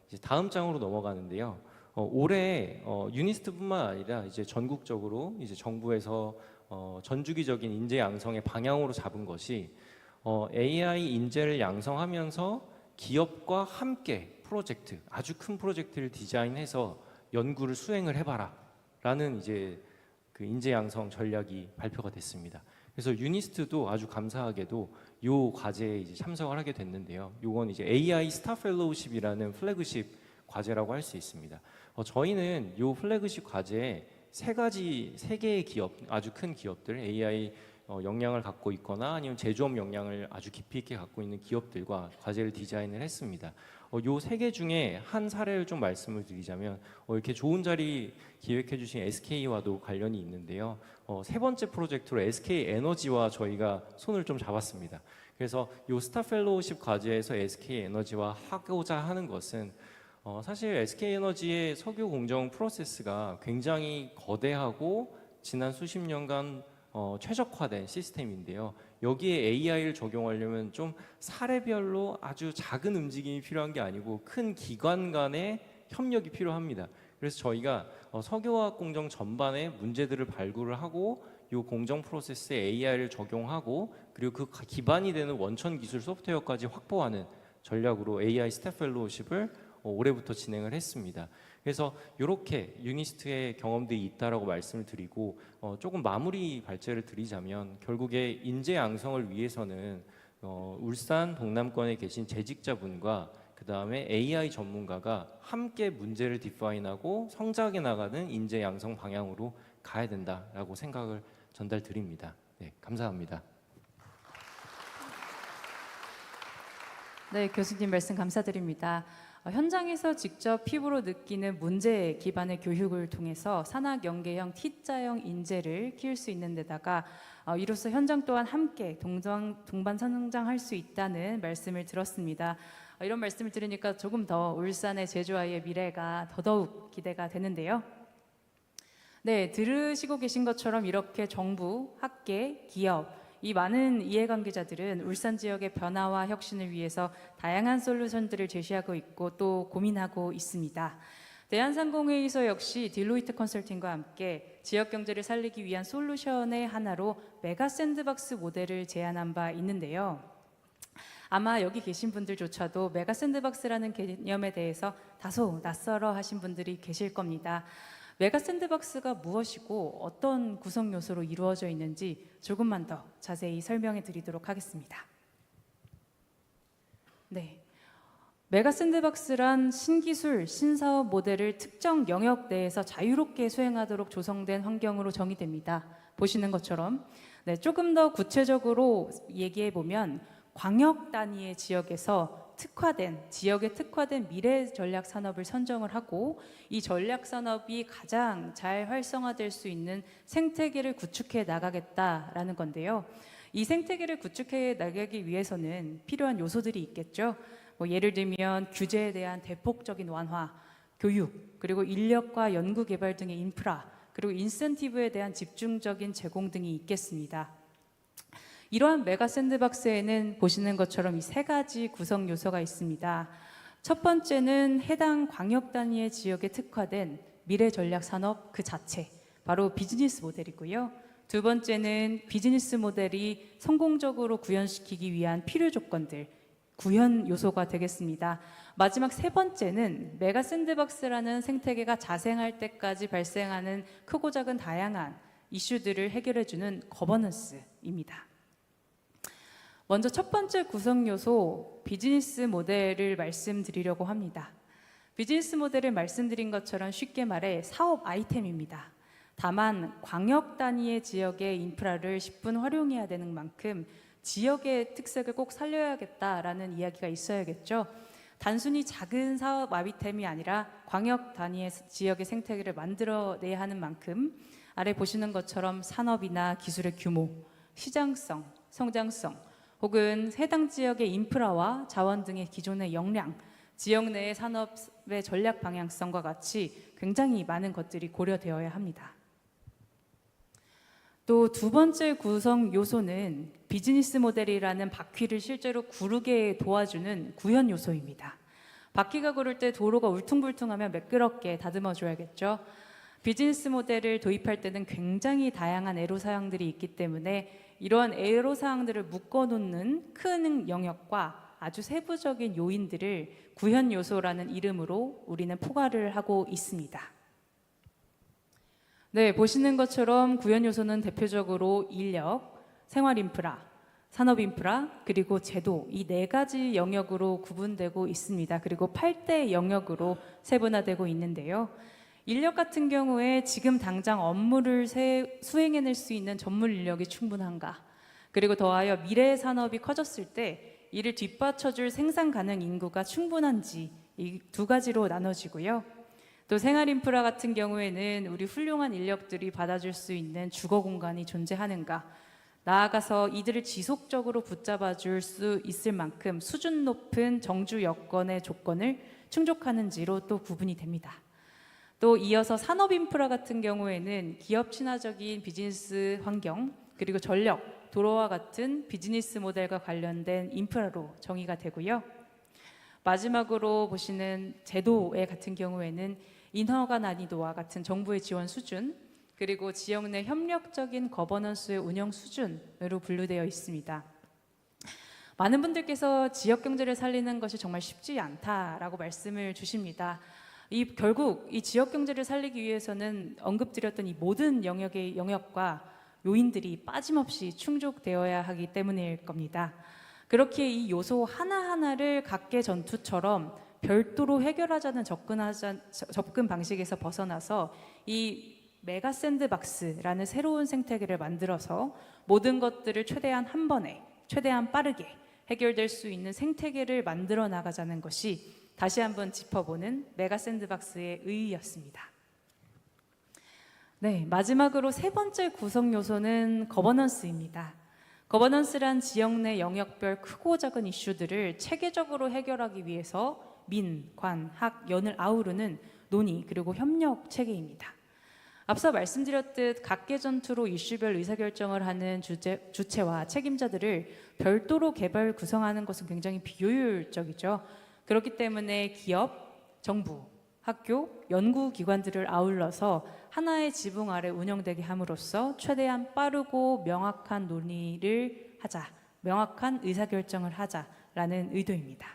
이제 다음 장으로 넘어가는데요. 올해 유니스트뿐만 아니라 이제 전국적으로 이제 정부에서 전주기적인 인재 양성의 방향으로 잡은 것이 AI 인재를 양성하면서 기업과 함께 프로젝트, 아주 큰 프로젝트를 디자인해서 연구를 수행을 해봐라라는 이제 그 인재 양성 전략이 발표가 됐습니다. 그래서 유니스트도 아주 감사하게도 이 과제에 이제 참석을 하게 됐는데요. 이건 이제 AI 스타 펠로우십이라는 플래그십 과제라고 할 수 있습니다. 저희는 이 플래그십 과제에 세 개의 기업, 아주 큰 기업들, AI 역량을 갖고 있거나 아니면 제조업 역량을 아주 깊이 있게 갖고 있는 기업들과 과제를 디자인을 했습니다. 요 세 개 중에 한 사례를 좀 말씀을 드리자면 이렇게 좋은 자리 기획해 주신 SK와도 관련이 있는데요. 세 번째 프로젝트로 SK 에너지와 저희가 손을 좀 잡았습니다. 그래서 요 스타 펠로우십 과제에서 SK 에너지와 하고자 하는 것은 사실 SK 에너지의 석유 공정 프로세스가 굉장히 거대하고 지난 수십 년간 최적화된 시스템인데요. 여기에 AI를 적용하려면 좀 사례별로 아주 작은 움직임이 필요한 게 아니고 큰 기관 간의 협력이 필요합니다. 그래서 저희가 석유화학 공정 전반의 문제들을 발굴을 하고 이 공정 프로세스에 AI를 적용하고 그리고 그 기반이 되는 원천 기술 소프트웨어까지 확보하는 전략으로 AI 스텝 펠로우십을 올해부터 진행을 했습니다. 그래서 이렇게 유니스트의 경험들이 있다라고 말씀을 드리고 조금 마무리 발제를 드리자면 결국에 인재 양성을 위해서는 울산 동남권에 계신 재직자분과 그 다음에 AI 전문가가 함께 문제를 디파인하고 성장해 나가는 인재 양성 방향으로 가야 된다라고 생각을 전달드립니다. 네, 감사합니다. 네, 교수님 말씀 감사드립니다. 현장에서 직접 피부로 느끼는 문제 기반의 교육을 통해서 산학연계형 T자형 인재를 키울 수 있는 데다가 이로써 현장 또한 함께 동반 성장할 수 있다는 말씀을 들었습니다. 이런 말씀을 들으니까 조금 더 울산의 제조아이의 미래가 더더욱 기대가 되는데요. 네, 들으시고 계신 것처럼 이렇게 정부, 학계, 기업, 이 많은 이해관계자들은 울산 지역의 변화와 혁신을 위해서 다양한 솔루션들을 제시하고 있고 또 고민하고 있습니다. 대한상공회의소 역시 딜로이트 컨설팅과 함께 지역 경제를 살리기 위한 솔루션의 하나로 메가 샌드박스 모델을 제안한 바 있는데요. 아마 여기 계신 분들조차도 메가 샌드박스라는 개념에 대해서 다소 낯설어 하신 분들이 계실 겁니다. 메가 샌드박스가 무엇이고 어떤 구성 요소로 이루어져 있는지 조금만 더 자세히 설명해 드리도록 하겠습니다. 네. 메가 샌드박스란 신기술, 신사업 모델을 특정 영역 내에서 자유롭게 수행하도록 조성된 환경으로 정의됩니다. 보시는 것처럼 조금 더 구체적으로 얘기해 보면 광역 단위의 지역에서 지역에 특화된 미래 전략 산업을 선정을 하고 이 전략 산업이 가장 잘 활성화될 수 있는 생태계를 구축해 나가겠다라는 건데요. 이 생태계를 구축해 나가기 위해서는 필요한 요소들이 있겠죠. 예를 들면 규제에 대한 대폭적인 완화, 교육, 그리고 인력과 연구 개발 등의 인프라, 그리고 인센티브에 대한 집중적인 제공 등이 있겠습니다. 이러한 메가 샌드박스에는 보시는 것처럼 이 세 가지 구성 요소가 있습니다. 첫 번째는 해당 광역 단위의 지역에 특화된 미래 전략 산업 그 자체, 바로 비즈니스 모델이고요. 두 번째는 비즈니스 모델이 성공적으로 구현시키기 위한 필요 조건들, 구현 요소가 되겠습니다. 마지막 세 번째는 메가 샌드박스라는 생태계가 자생할 때까지 발생하는 크고 작은 다양한 이슈들을 해결해주는 거버넌스입니다. 먼저 첫 번째 구성 요소 비즈니스 모델을 말씀드리려고 합니다. 비즈니스 모델을 말씀드린 것처럼 쉽게 말해 사업 아이템입니다. 다만 광역 단위의 지역의 인프라를 10분 활용해야 되는 만큼 지역의 특색을 꼭 살려야겠다라는 이야기가 있어야겠죠. 단순히 작은 사업 아이템이 아니라 광역 단위의 지역의 생태계를 만들어내야 하는 만큼 아래 보시는 것처럼 산업이나 기술의 규모, 시장성, 성장성, 혹은 해당 지역의 인프라와 자원 등의 기존의 역량, 지역 내의 산업의 전략 방향성과 같이 굉장히 많은 것들이 고려되어야 합니다. 또 두 번째 구성 요소는 비즈니스 모델이라는 바퀴를 실제로 구르게 도와주는 구현 요소입니다. 바퀴가 구를 때 도로가 울퉁불퉁하면 매끄럽게 다듬어 줘야겠죠. 비즈니스 모델을 도입할 때는 굉장히 다양한 애로사항들이 있기 때문에 이러한 애로사항들을 묶어놓는 큰 영역과 아주 세부적인 요인들을 구현 요소라는 이름으로 우리는 포괄을 하고 있습니다. 네, 보시는 것처럼 구현 요소는 대표적으로 인력, 생활 인프라, 산업 인프라, 그리고 제도 이 네 가지 영역으로 구분되고 있습니다. 그리고 8대 영역으로 세분화되고 있는데요. 인력 같은 경우에 지금 당장 업무를 수행해낼 수 있는 전문 인력이 충분한가? 그리고 더하여 미래의 산업이 커졌을 때 이를 뒷받쳐줄 생산 가능 인구가 충분한지 이 두 가지로 나눠지고요. 또 생활 인프라 같은 경우에는 우리 훌륭한 인력들이 받아줄 수 있는 주거 공간이 존재하는가? 나아가서 이들을 지속적으로 붙잡아줄 수 있을 만큼 수준 높은 정주 여건의 조건을 충족하는지로 또 구분이 됩니다. 또 이어서 산업 인프라 같은 경우에는 기업 친화적인 비즈니스 환경, 그리고 전력, 도로와 같은 비즈니스 모델과 관련된 인프라로 정의가 되고요. 마지막으로 보시는 제도의 같은 경우에는 인허가 난이도와 같은 정부의 지원 수준, 그리고 지역 내 협력적인 거버넌스의 운영 수준으로 분류되어 있습니다. 많은 분들께서 지역 경제를 살리는 것이 정말 쉽지 않다라고 말씀을 주십니다. 결국 이 지역 경제를 살리기 위해서는 언급드렸던 이 모든 영역과 요인들이 빠짐없이 충족되어야 하기 때문일 겁니다. 그렇게 이 요소 하나하나를 각계 전투처럼 별도로 해결하자는 접근 방식에서 벗어나서 이 메가 샌드박스라는 새로운 생태계를 만들어서 모든 것들을 최대한 한 번에, 최대한 빠르게 해결될 수 있는 생태계를 만들어 나가자는 것이 다시 한번 짚어보는 메가 샌드박스의 의의였습니다. 네, 마지막으로 세 번째 구성 요소는 거버넌스입니다. 거버넌스란 지역 내 영역별 크고 작은 이슈들을 체계적으로 해결하기 위해서 민, 관, 학, 연을 아우르는 논의 그리고 협력 체계입니다. 앞서 말씀드렸듯 각계 전투로 이슈별 의사결정을 하는 주체와 책임자들을 별도로 개별 구성하는 것은 굉장히 비효율적이죠. 그렇기 때문에 기업, 정부, 학교, 연구기관들을 아울러서 하나의 지붕 아래 운영되게 함으로써 최대한 빠르고 명확한 논의를 하자, 명확한 의사결정을 하자라는 의도입니다.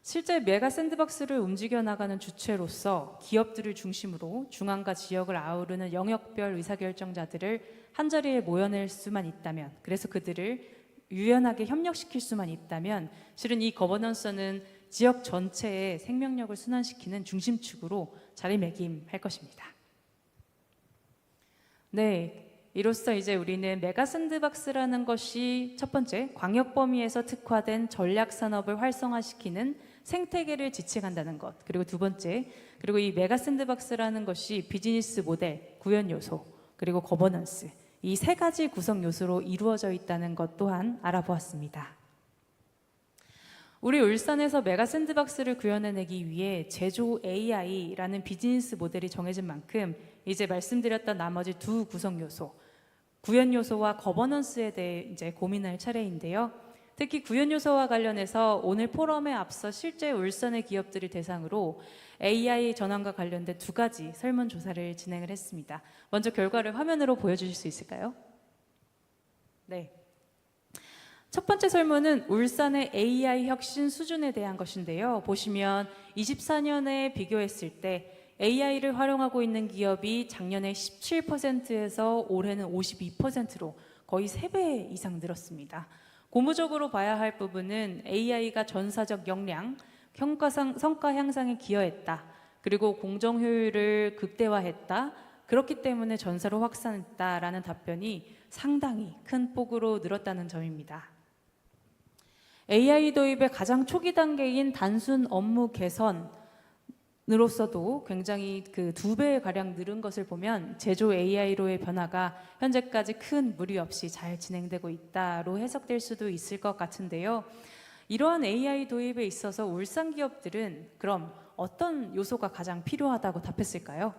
실제 메가 샌드박스를 움직여 나가는 주체로서 기업들을 중심으로 중앙과 지역을 아우르는 영역별 의사결정자들을 한자리에 모여낼 수만 있다면, 그래서 그들을 유연하게 협력시킬 수만 있다면 실은 이 거버넌스는 지역 전체의 생명력을 순환시키는 중심축으로 자리매김할 것입니다. 네, 이로써 이제 우리는 메가 샌드박스라는 것이 첫 번째, 광역 범위에서 특화된 전략 산업을 활성화시키는 생태계를 지칭한다는 것, 그리고 두 번째, 그리고 이 메가 샌드박스라는 것이 비즈니스 모델, 구현 요소, 그리고 거버넌스, 이 세 가지 구성 요소로 이루어져 있다는 것 또한 알아보았습니다. 우리 울산에서 메가 샌드박스를 구현해내기 위해 제조 AI라는 비즈니스 모델이 정해진 만큼 이제 말씀드렸던 나머지 두 구성 요소, 구현 요소와 거버넌스에 대해 이제 고민할 차례인데요. 특히 구현 요소와 관련해서 오늘 포럼에 앞서 실제 울산의 기업들을 대상으로 AI 전환과 관련된 두 가지 설문조사를 진행을 했습니다. 먼저 결과를 화면으로 보여주실 수 있을까요? 네. 첫 번째 설문은 울산의 AI 혁신 수준에 대한 것인데요. 보시면 24년에 비교했을 때 AI를 활용하고 있는 기업이 작년에 17%에서 올해는 52%로 거의 3배 이상 늘었습니다. 고무적으로 봐야 할 부분은 AI가 전사적 역량, 성과 향상에 기여했다. 그리고 공정 효율을 극대화했다. 그렇기 때문에 전사로 확산했다라는 답변이 상당히 큰 폭으로 늘었다는 점입니다. AI 도입의 가장 초기 단계인 단순 업무 개선으로서도 굉장히 그 2배 가량 늘은 것을 보면 제조 AI로의 변화가 현재까지 큰 무리 없이 잘 진행되고 있다로 해석될 수도 있을 것 같은데요. 이러한 AI 도입에 있어서 울산 기업들은 그럼 어떤 요소가 가장 필요하다고 답했을까요?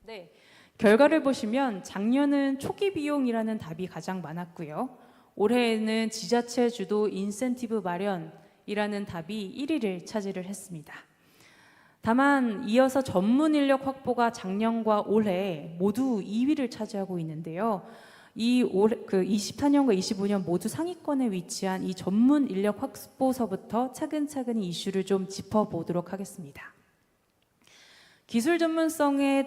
네, 결과를 보시면 작년은 초기 비용이라는 답이 가장 많았고요. 올해에는 지자체 주도 인센티브 마련이라는 답이 1위를 차지를 했습니다. 다만 이어서 전문 인력 확보가 작년과 올해 모두 2위를 차지하고 있는데요. 올해 24년과 25년 모두 상위권에 위치한 이 전문 인력 확보서부터 차근차근히 이슈를 좀 짚어보도록 하겠습니다. 기술 전문성을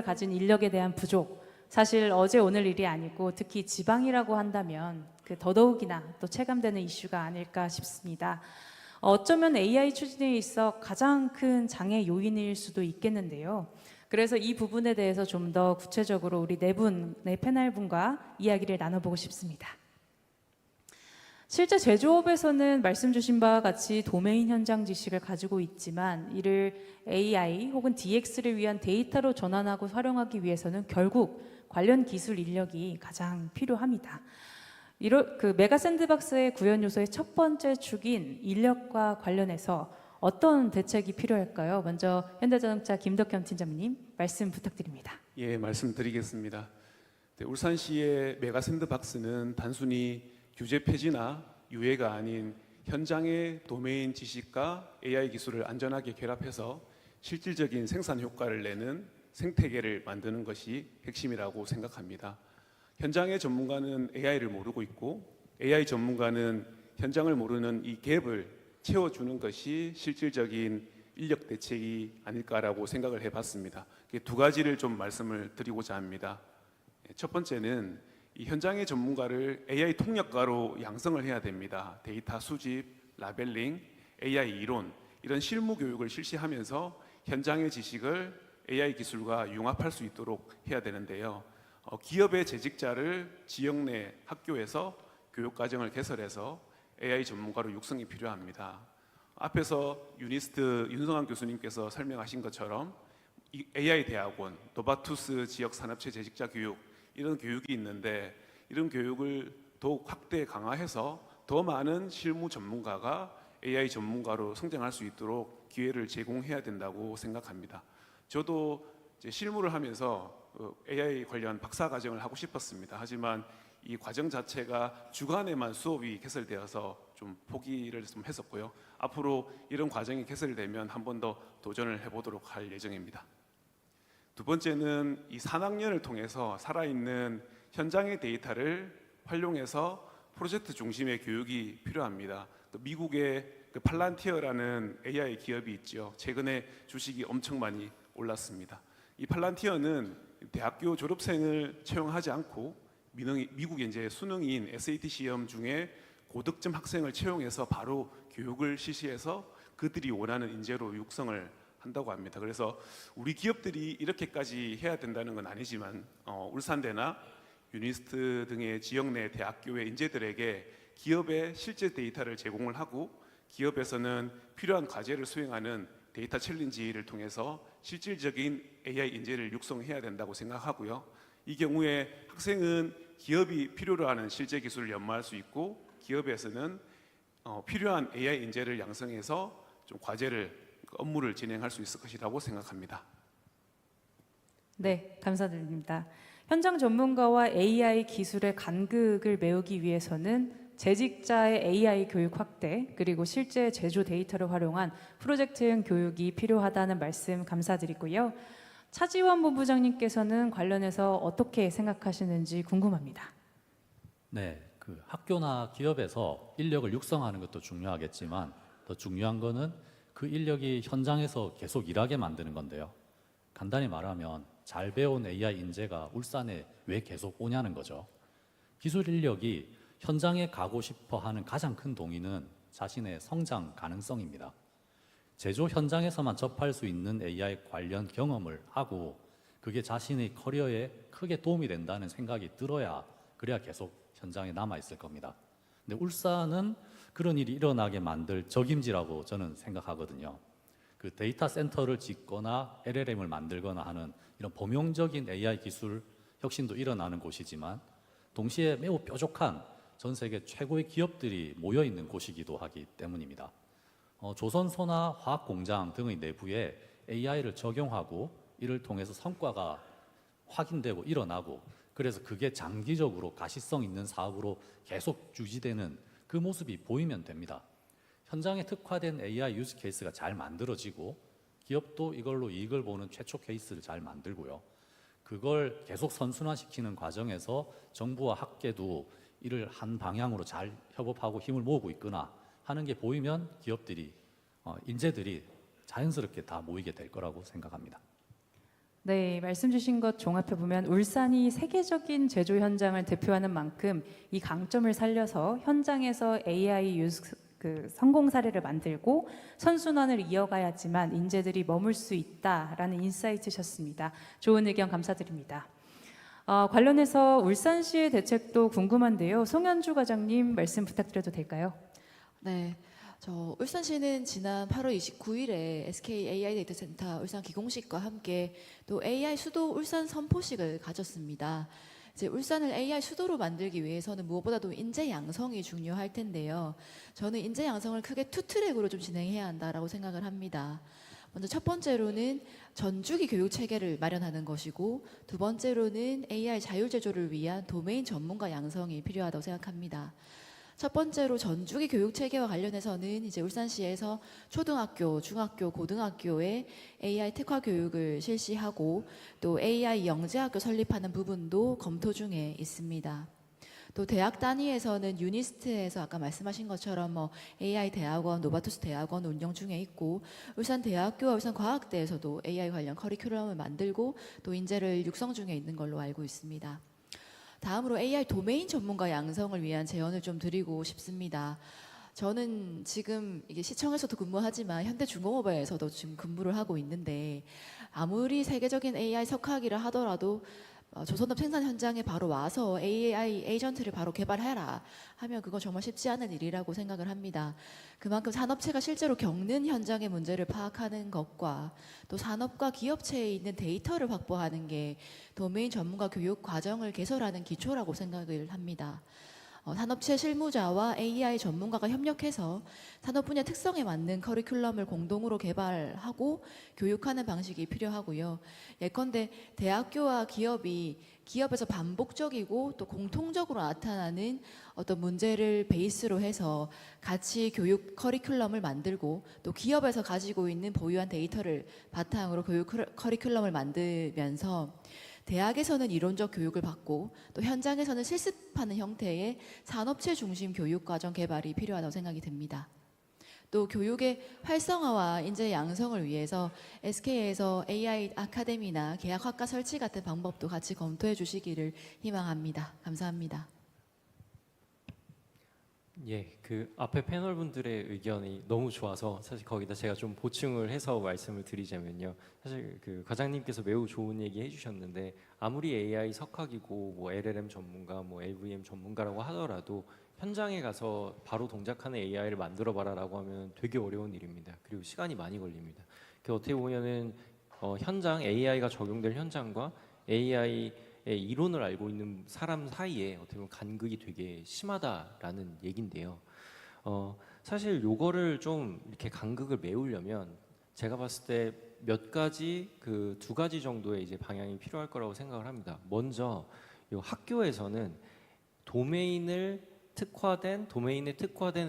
가진 인력에 대한 부족, 사실 어제 오늘 일이 아니고 특히 지방이라고 한다면 더더욱이나 또 체감되는 이슈가 아닐까 싶습니다. 어쩌면 AI 추진에 있어 가장 큰 장애 요인일 수도 있겠는데요. 그래서 이 부분에 대해서 좀 더 구체적으로 우리 네 패널분과 이야기를 나눠보고 싶습니다. 실제 제조업에서는 말씀 주신 바와 같이 도메인 현장 지식을 가지고 있지만 이를 AI 혹은 DX를 위한 데이터로 전환하고 활용하기 위해서는 결국 관련 기술 인력이 가장 필요합니다. 메가 샌드박스의 구현 요소의 첫 번째 축인 인력과 관련해서 어떤 대책이 필요할까요? 먼저 현대자동차 김덕현 팀장님 말씀 부탁드립니다. 예, 말씀드리겠습니다. 네, 울산시의 메가 샌드박스는 단순히 규제 폐지나 유예가 아닌 현장의 도메인 지식과 AI 기술을 안전하게 결합해서 실질적인 생산 효과를 내는 생태계를 만드는 것이 핵심이라고 생각합니다. 현장의 전문가는 AI를 모르고 있고 AI 전문가는 현장을 모르는 이 갭을 채워주는 것이 실질적인 인력 대책이 아닐까라고 생각을 해봤습니다. 두 가지를 좀 말씀을 드리고자 합니다. 첫 번째는 이 현장의 전문가를 AI 통역가로 양성을 해야 됩니다. 데이터 수집, 라벨링, AI 이론 이런 실무 교육을 실시하면서 현장의 지식을 AI 기술과 융합할 수 있도록 해야 되는데요. 기업의 재직자를 지역 내 학교에서 교육 과정을 개설해서 AI 전문가로 육성이 필요합니다. 앞에서 유니스트 윤성환 교수님께서 설명하신 것처럼 이 AI 대학원, 노바투스 지역 산업체 재직자 교육 이런 교육이 있는데 이런 교육을 더욱 확대 강화해서 더 많은 실무 전문가가 AI 전문가로 성장할 수 있도록 기회를 제공해야 된다고 생각합니다. 저도 이제 실무를 하면서 AI 관련 박사 과정을 하고 싶었습니다. 하지만 이 과정 자체가 주간에만 수업이 개설되어서 좀 포기를 좀 했었고요. 앞으로 이런 과정이 개설되면 한 번 더 도전을 해보도록 할 예정입니다. 두 번째는 이 산학년을 통해서 살아있는 현장의 데이터를 활용해서 프로젝트 중심의 교육이 필요합니다. 미국의 팔란티어라는 AI 기업이 있죠. 최근에 주식이 엄청 많이 올랐습니다. 이 팔란티어는 대학교 졸업생을 채용하지 않고 미국의 이제 수능인 SAT 시험 중에 고득점 학생을 채용해서 바로 교육을 실시해서 그들이 원하는 인재로 육성을 한다고 합니다. 그래서 우리 기업들이 이렇게까지 해야 된다는 건 아니지만 울산대나 유니스트 등의 지역 내 대학교의 인재들에게 기업의 실제 데이터를 제공을 하고 기업에서는 필요한 과제를 수행하는 데이터 챌린지를 통해서 실질적인 AI 인재를 육성해야 된다고 생각하고요. 이 경우에 학생은 기업이 필요로 하는 실제 기술을 연마할 수 있고 기업에서는 필요한 AI 인재를 양성해서 좀 업무를 진행할 수 있을 것이라고 생각합니다. 네, 감사드립니다. 현장 전문가와 AI 기술의 간극을 메우기 위해서는 재직자의 AI 교육 확대 그리고 실제 제조 데이터를 활용한 프로젝트형 교육이 필요하다는 말씀 감사드리고요. 차지원 본부장님께서는 관련해서 어떻게 생각하시는지 궁금합니다. 네, 그 학교나 기업에서 인력을 육성하는 것도 중요하겠지만 더 중요한 거는 그 인력이 현장에서 계속 일하게 만드는 건데요. 간단히 말하면 잘 배운 AI 인재가 울산에 왜 계속 오냐는 거죠. 기술 인력이 현장에 가고 싶어 하는 가장 큰 동기는 자신의 성장 가능성입니다. 제조 현장에서만 접할 수 있는 AI 관련 경험을 하고 그게 자신의 커리어에 크게 도움이 된다는 생각이 들어야 그래야 계속 현장에 남아 있을 겁니다. 근데 울산은 그런 일이 일어나게 만들 적임지라고 저는 생각하거든요. 그 데이터 센터를 짓거나 LLM을 만들거나 하는 이런 범용적인 AI 기술 혁신도 일어나는 곳이지만 동시에 매우 뾰족한 전 세계 최고의 기업들이 모여 있는 곳이기도 하기 때문입니다. 조선소나 화학공장 등의 내부에 AI를 적용하고 이를 통해서 성과가 확인되고 일어나고 그래서 그게 장기적으로 가시성 있는 사업으로 계속 유지되는 그 모습이 보이면 됩니다. 현장에 특화된 AI 유즈 케이스가 잘 만들어지고 기업도 이걸로 이익을 보는 최초 케이스를 잘 만들고요. 그걸 계속 선순환시키는 과정에서 정부와 학계도 이를 한 방향으로 잘 협업하고 힘을 모으고 있구나 하는 게 보이면 기업들이 인재들이 자연스럽게 다 모이게 될 거라고 생각합니다. 네, 말씀 주신 것 종합해 보면 울산이 세계적인 제조 현장을 대표하는 만큼 이 강점을 살려서 현장에서 AI 성공 사례를 만들고 선순환을 이어가야지만 인재들이 머물 수 있다라는 인사이트셨습니다. 좋은 의견 감사드립니다. 관련해서 울산시의 대책도 궁금한데요. 송현주 과장님 말씀 부탁드려도 될까요? 네. 울산시는 지난 8월 29일에 SK AI 데이터 센터 울산 기공식과 함께 또 AI 수도 울산 선포식을 가졌습니다. 이제 울산을 AI 수도로 만들기 위해서는 무엇보다도 인재 양성이 중요할 텐데요. 저는 인재 양성을 크게 투 트랙으로 좀 진행해야 한다라고 생각을 합니다. 먼저 첫 번째로는 전주기 교육 체계를 마련하는 것이고 두 번째로는 AI 자율 제조를 위한 도메인 전문가 양성이 필요하다고 생각합니다. 첫 번째로 전주기 교육 체계와 관련해서는 이제 울산시에서 초등학교, 중학교, 고등학교에 AI 특화 교육을 실시하고 또 AI 영재학교 설립하는 부분도 검토 중에 있습니다. 또 대학 단위에서는 유니스트에서 아까 말씀하신 것처럼 AI 대학원, 노바투스 대학원 운영 중에 있고 울산대학교와 울산과학대에서도 AI 관련 커리큘럼을 만들고 또 인재를 육성 중에 있는 걸로 알고 있습니다. 다음으로 AI 도메인 전문가 양성을 위한 제언을 좀 드리고 싶습니다. 저는 지금 이게 시청에서도 근무하지만 현대중공업에서도 지금 근무를 하고 있는데 아무리 세계적인 AI 석학이라 하더라도 조선업 생산 현장에 바로 와서 AI 에이전트를 바로 개발해라 하면 그건 정말 쉽지 않은 일이라고 생각을 합니다. 그만큼 산업체가 실제로 겪는 현장의 문제를 파악하는 것과 또 산업과 기업체에 있는 데이터를 확보하는 게 도메인 전문가 교육 과정을 개설하는 기초라고 생각을 합니다. 산업체 실무자와 AI 전문가가 협력해서 산업 분야 특성에 맞는 커리큘럼을 공동으로 개발하고 교육하는 방식이 필요하고요. 예컨대 대학교와 기업에서 반복적이고 또 공통적으로 나타나는 어떤 문제를 베이스로 해서 같이 교육 커리큘럼을 만들고 또 기업에서 가지고 있는 보유한 데이터를 바탕으로 교육 커리큘럼을 만들면서 대학에서는 이론적 교육을 받고 또 현장에서는 실습하는 형태의 산업체 중심 교육 과정 개발이 필요하다고 생각이 듭니다. 또 교육의 활성화와 인재 양성을 위해서 SK에서 AI 아카데미나 계약학과 설치 같은 방법도 같이 검토해 주시기를 희망합니다. 감사합니다. 예, 그 앞에 패널 분들의 의견이 너무 좋아서 사실 거기다 제가 좀 보충을 해서 말씀을 드리자면요. 사실 그 과장님께서 매우 좋은 얘기 해주셨는데 아무리 AI 석학이고 뭐 LLM 전문가, 뭐 LVM 전문가라고 하더라도 현장에 가서 바로 동작하는 AI를 만들어 봐라라고 하면 되게 어려운 일입니다. 그리고 시간이 많이 걸립니다. 그 어떻게 보면은 현장 AI가 적용될 현장과 AI의 이론을 알고 있는 사람 사이에 어떻게 보면 간극이 되게 심하다라는 얘긴데요. 사실 요거를 좀 이렇게 간극을 메우려면 제가 봤을 때 몇 가지 그 2가지 정도의 이제 방향이 필요할 거라고 생각을 합니다. 먼저 요 학교에서는 도메인에 특화된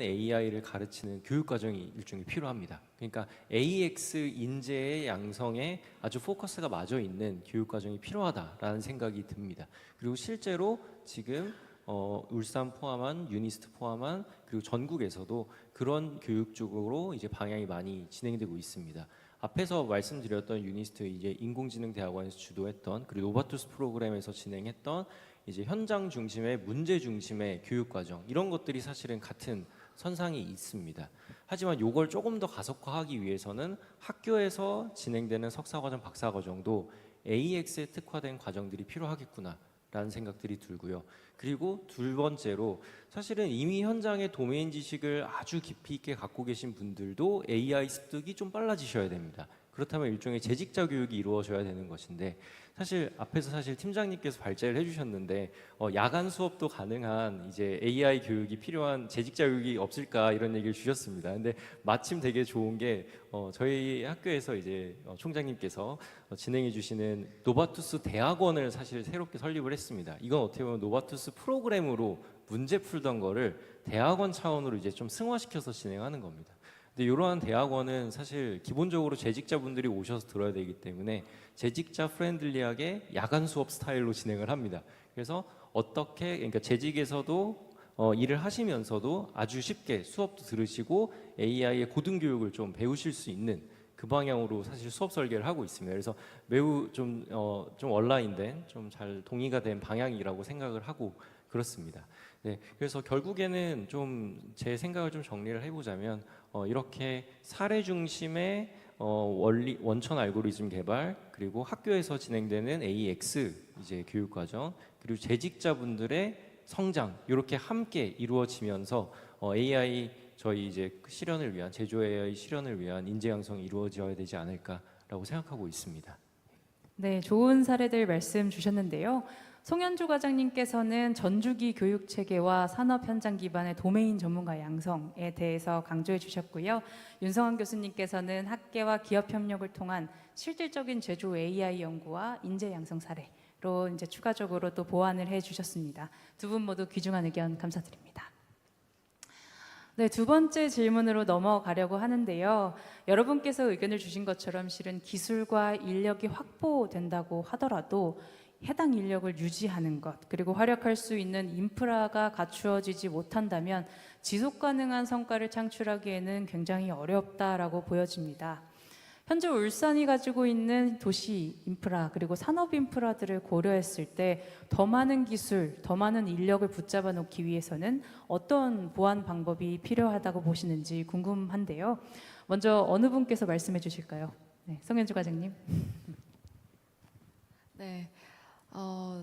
AI를 가르치는 교육 과정이 일종의 필요합니다. 그러니까 AX 인재의 양성에 아주 포커스가 맞아 있는 교육 과정이 필요하다라는 생각이 듭니다. 그리고 실제로 지금 울산 포함한 유니스트 포함한 그리고 전국에서도 그런 교육 쪽으로 이제 방향이 많이 진행되고 있습니다. 앞에서 말씀드렸던 유니스트 이제 인공지능 대학원에서 주도했던 그리고 노바투스 프로그램에서 진행했던 이제 현장 중심의 문제 중심의 교육 과정 이런 것들이 사실은 같은 선상에 있습니다. 하지만 이걸 조금 더 가속화하기 위해서는 학교에서 진행되는 석사과정, 박사과정도 AX에 특화된 과정들이 필요하겠구나라는 생각들이 들고요. 그리고 2번째로 사실은 이미 현장의 도메인 지식을 아주 깊이 있게 갖고 계신 분들도 AI 습득이 좀 빨라지셔야 됩니다. 그렇다면 일종의 재직자 교육이 이루어져야 되는 것인데 사실 앞에서 사실 팀장님께서 발제를 해주셨는데 야간 수업도 가능한 이제 AI 교육이 필요한 재직자 교육이 없을까 이런 얘기를 주셨습니다. 근데 마침 되게 좋은 게 저희 학교에서 이제 총장님께서 진행해 주시는 노바투스 대학원을 사실 새롭게 설립을 했습니다. 이건 어떻게 보면 노바투스 프로그램으로 문제 풀던 거를 대학원 차원으로 이제 좀 승화시켜서 진행하는 겁니다. 근데 이러한 대학원은 사실 기본적으로 재직자분들이 오셔서 들어야 되기 때문에 재직자 프렌들리하게 야간 수업 스타일로 진행을 합니다. 그래서 그러니까 재직에서도 일을 하시면서도 아주 쉽게 수업도 들으시고 AI의 고등교육을 좀 배우실 수 있는 그 방향으로 사실 수업 설계를 하고 있습니다. 그래서 매우 좀 온라인된 좀 잘 동의가 된 방향이라고 생각을 하고 그렇습니다. 네, 그래서 결국에는 좀 제 생각을 좀 정리를 해보자면 이렇게 사례 중심의 원천 알고리즘 개발 그리고 학교에서 진행되는 AX 이제 교육 과정 그리고 재직자분들의 성장 이렇게 함께 이루어지면서 AI 저희 이제 실현을 위한 제조 AI 실현을 위한 인재 양성이 이루어져야 되지 않을까라고 생각하고 있습니다. 네, 좋은 사례들 말씀 주셨는데요. 송현주 과장님께서는 전주기 교육 체계와 산업 현장 기반의 도메인 전문가 양성에 대해서 강조해 주셨고요. 윤성환 교수님께서는 학계와 기업 협력을 통한 실질적인 제조 AI 연구와 인재 양성 사례로 이제 추가적으로 또 보완을 해 주셨습니다. 두 분 모두 귀중한 의견 감사드립니다. 네, 2번째 질문으로 넘어가려고 하는데요. 여러분께서 의견을 주신 것처럼 실은 기술과 인력이 확보된다고 하더라도 해당 인력을 유지하는 것 그리고 활약할 수 있는 인프라가 갖추어지지 못한다면 지속 가능한 성과를 창출하기에는 굉장히 어렵다라고 보여집니다. 현재 울산이 가지고 있는 도시 인프라 그리고 산업 인프라들을 고려했을 때 더 많은 기술, 더 많은 인력을 붙잡아 놓기 위해서는 어떤 보완 방법이 필요하다고 보시는지 궁금한데요. 먼저 어느 분께서 말씀해 주실까요? 네, 송현주 과장님. 네.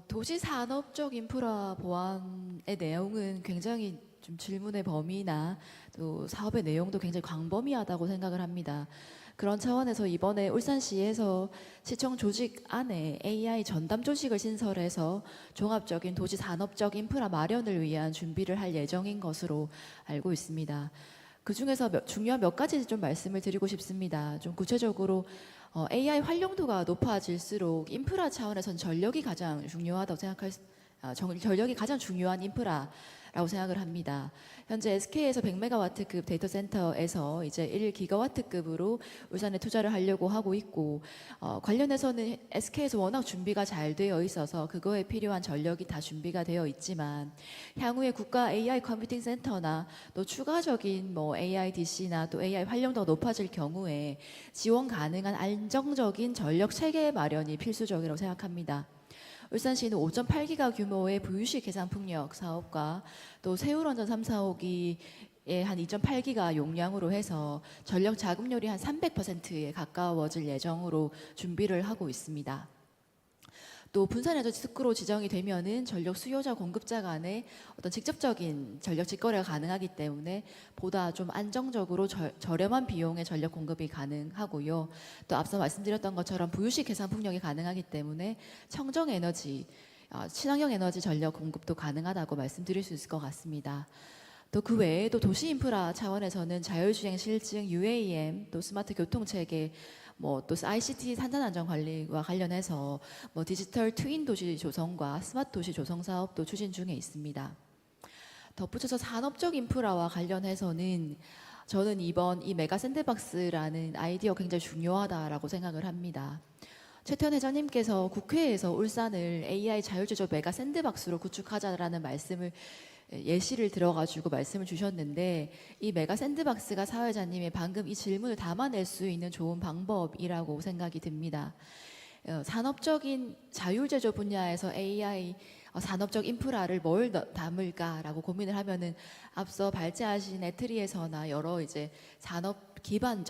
도시 산업적 인프라 보완의 내용은 굉장히 좀 질문의 범위나 또 사업의 내용도 굉장히 광범위하다고 생각을 합니다. 그런 차원에서 이번에 울산시에서 시청 조직 안에 AI 전담 조직을 신설해서 종합적인 도시 산업적 인프라 마련을 위한 준비를 할 예정인 것으로 알고 있습니다. 그 중에서 중요한 몇 가지 좀 말씀을 드리고 싶습니다. 좀 구체적으로 AI 활용도가 높아질수록 인프라 차원에선 전력이 가장 중요하다고 전력이 가장 중요한 인프라라고 생각을 합니다. 현재 SK에서 100메가와트급 데이터 센터에서 이제 1기가와트급으로 울산에 투자를 하려고 하고 있고 관련해서는 SK에서 워낙 준비가 잘 되어 있어서 그거에 필요한 전력이 다 준비가 되어 있지만 향후에 국가 AI 컴퓨팅 센터나 또 추가적인 뭐 AI DC나 또 AI 활용도가 높아질 경우에 지원 가능한 안정적인 전력 체계 마련이 필수적이라고 생각합니다. 울산시는 5.8기가 규모의 VUC 계산풍력 사업과 또 세울원전 3, 4호기에 한 2.8기가 용량으로 해서 전력 자급률이 한 300%에 가까워질 예정으로 준비를 하고 있습니다. 또 분산 에너지 특구로 지정이 되면은 전력 수요자 공급자 간의 어떤 직접적인 전력 직거래가 가능하기 때문에 보다 좀 안정적으로 저렴한 비용의 전력 공급이 가능하고요. 또 앞서 말씀드렸던 것처럼 VUC 계산 풍력이 가능하기 때문에 청정 에너지, 친환경 에너지 전력 공급도 가능하다고 말씀드릴 수 있을 것 같습니다. 또 그 외에도 도시 인프라 차원에서는 자율주행 실증, UAM, 또 스마트 교통체계, 또 ICT 산전안전관리와 관련해서 디지털 트윈 도시 조성과 스마트 도시 조성 사업도 추진 중에 있습니다. 덧붙여서 산업적 인프라와 관련해서는 저는 이번 이 메가 샌드박스라는 아이디어 굉장히 중요하다라고 생각을 합니다. 최태원 회장님께서 국회에서 울산을 AI 자율제조 메가 샌드박스로 구축하자라는 말씀을 예시를 들어가지고 말씀을 주셨는데 이 메가 샌드박스가 사회자님의 방금 이 질문을 담아낼 수 있는 좋은 방법이라고 생각이 듭니다. 산업적인 자율제조 분야에서 AI 산업적 인프라를 뭘 담을까라고 고민을 하면은 앞서 발제하신 에트리에서나 여러 이제 산업 기반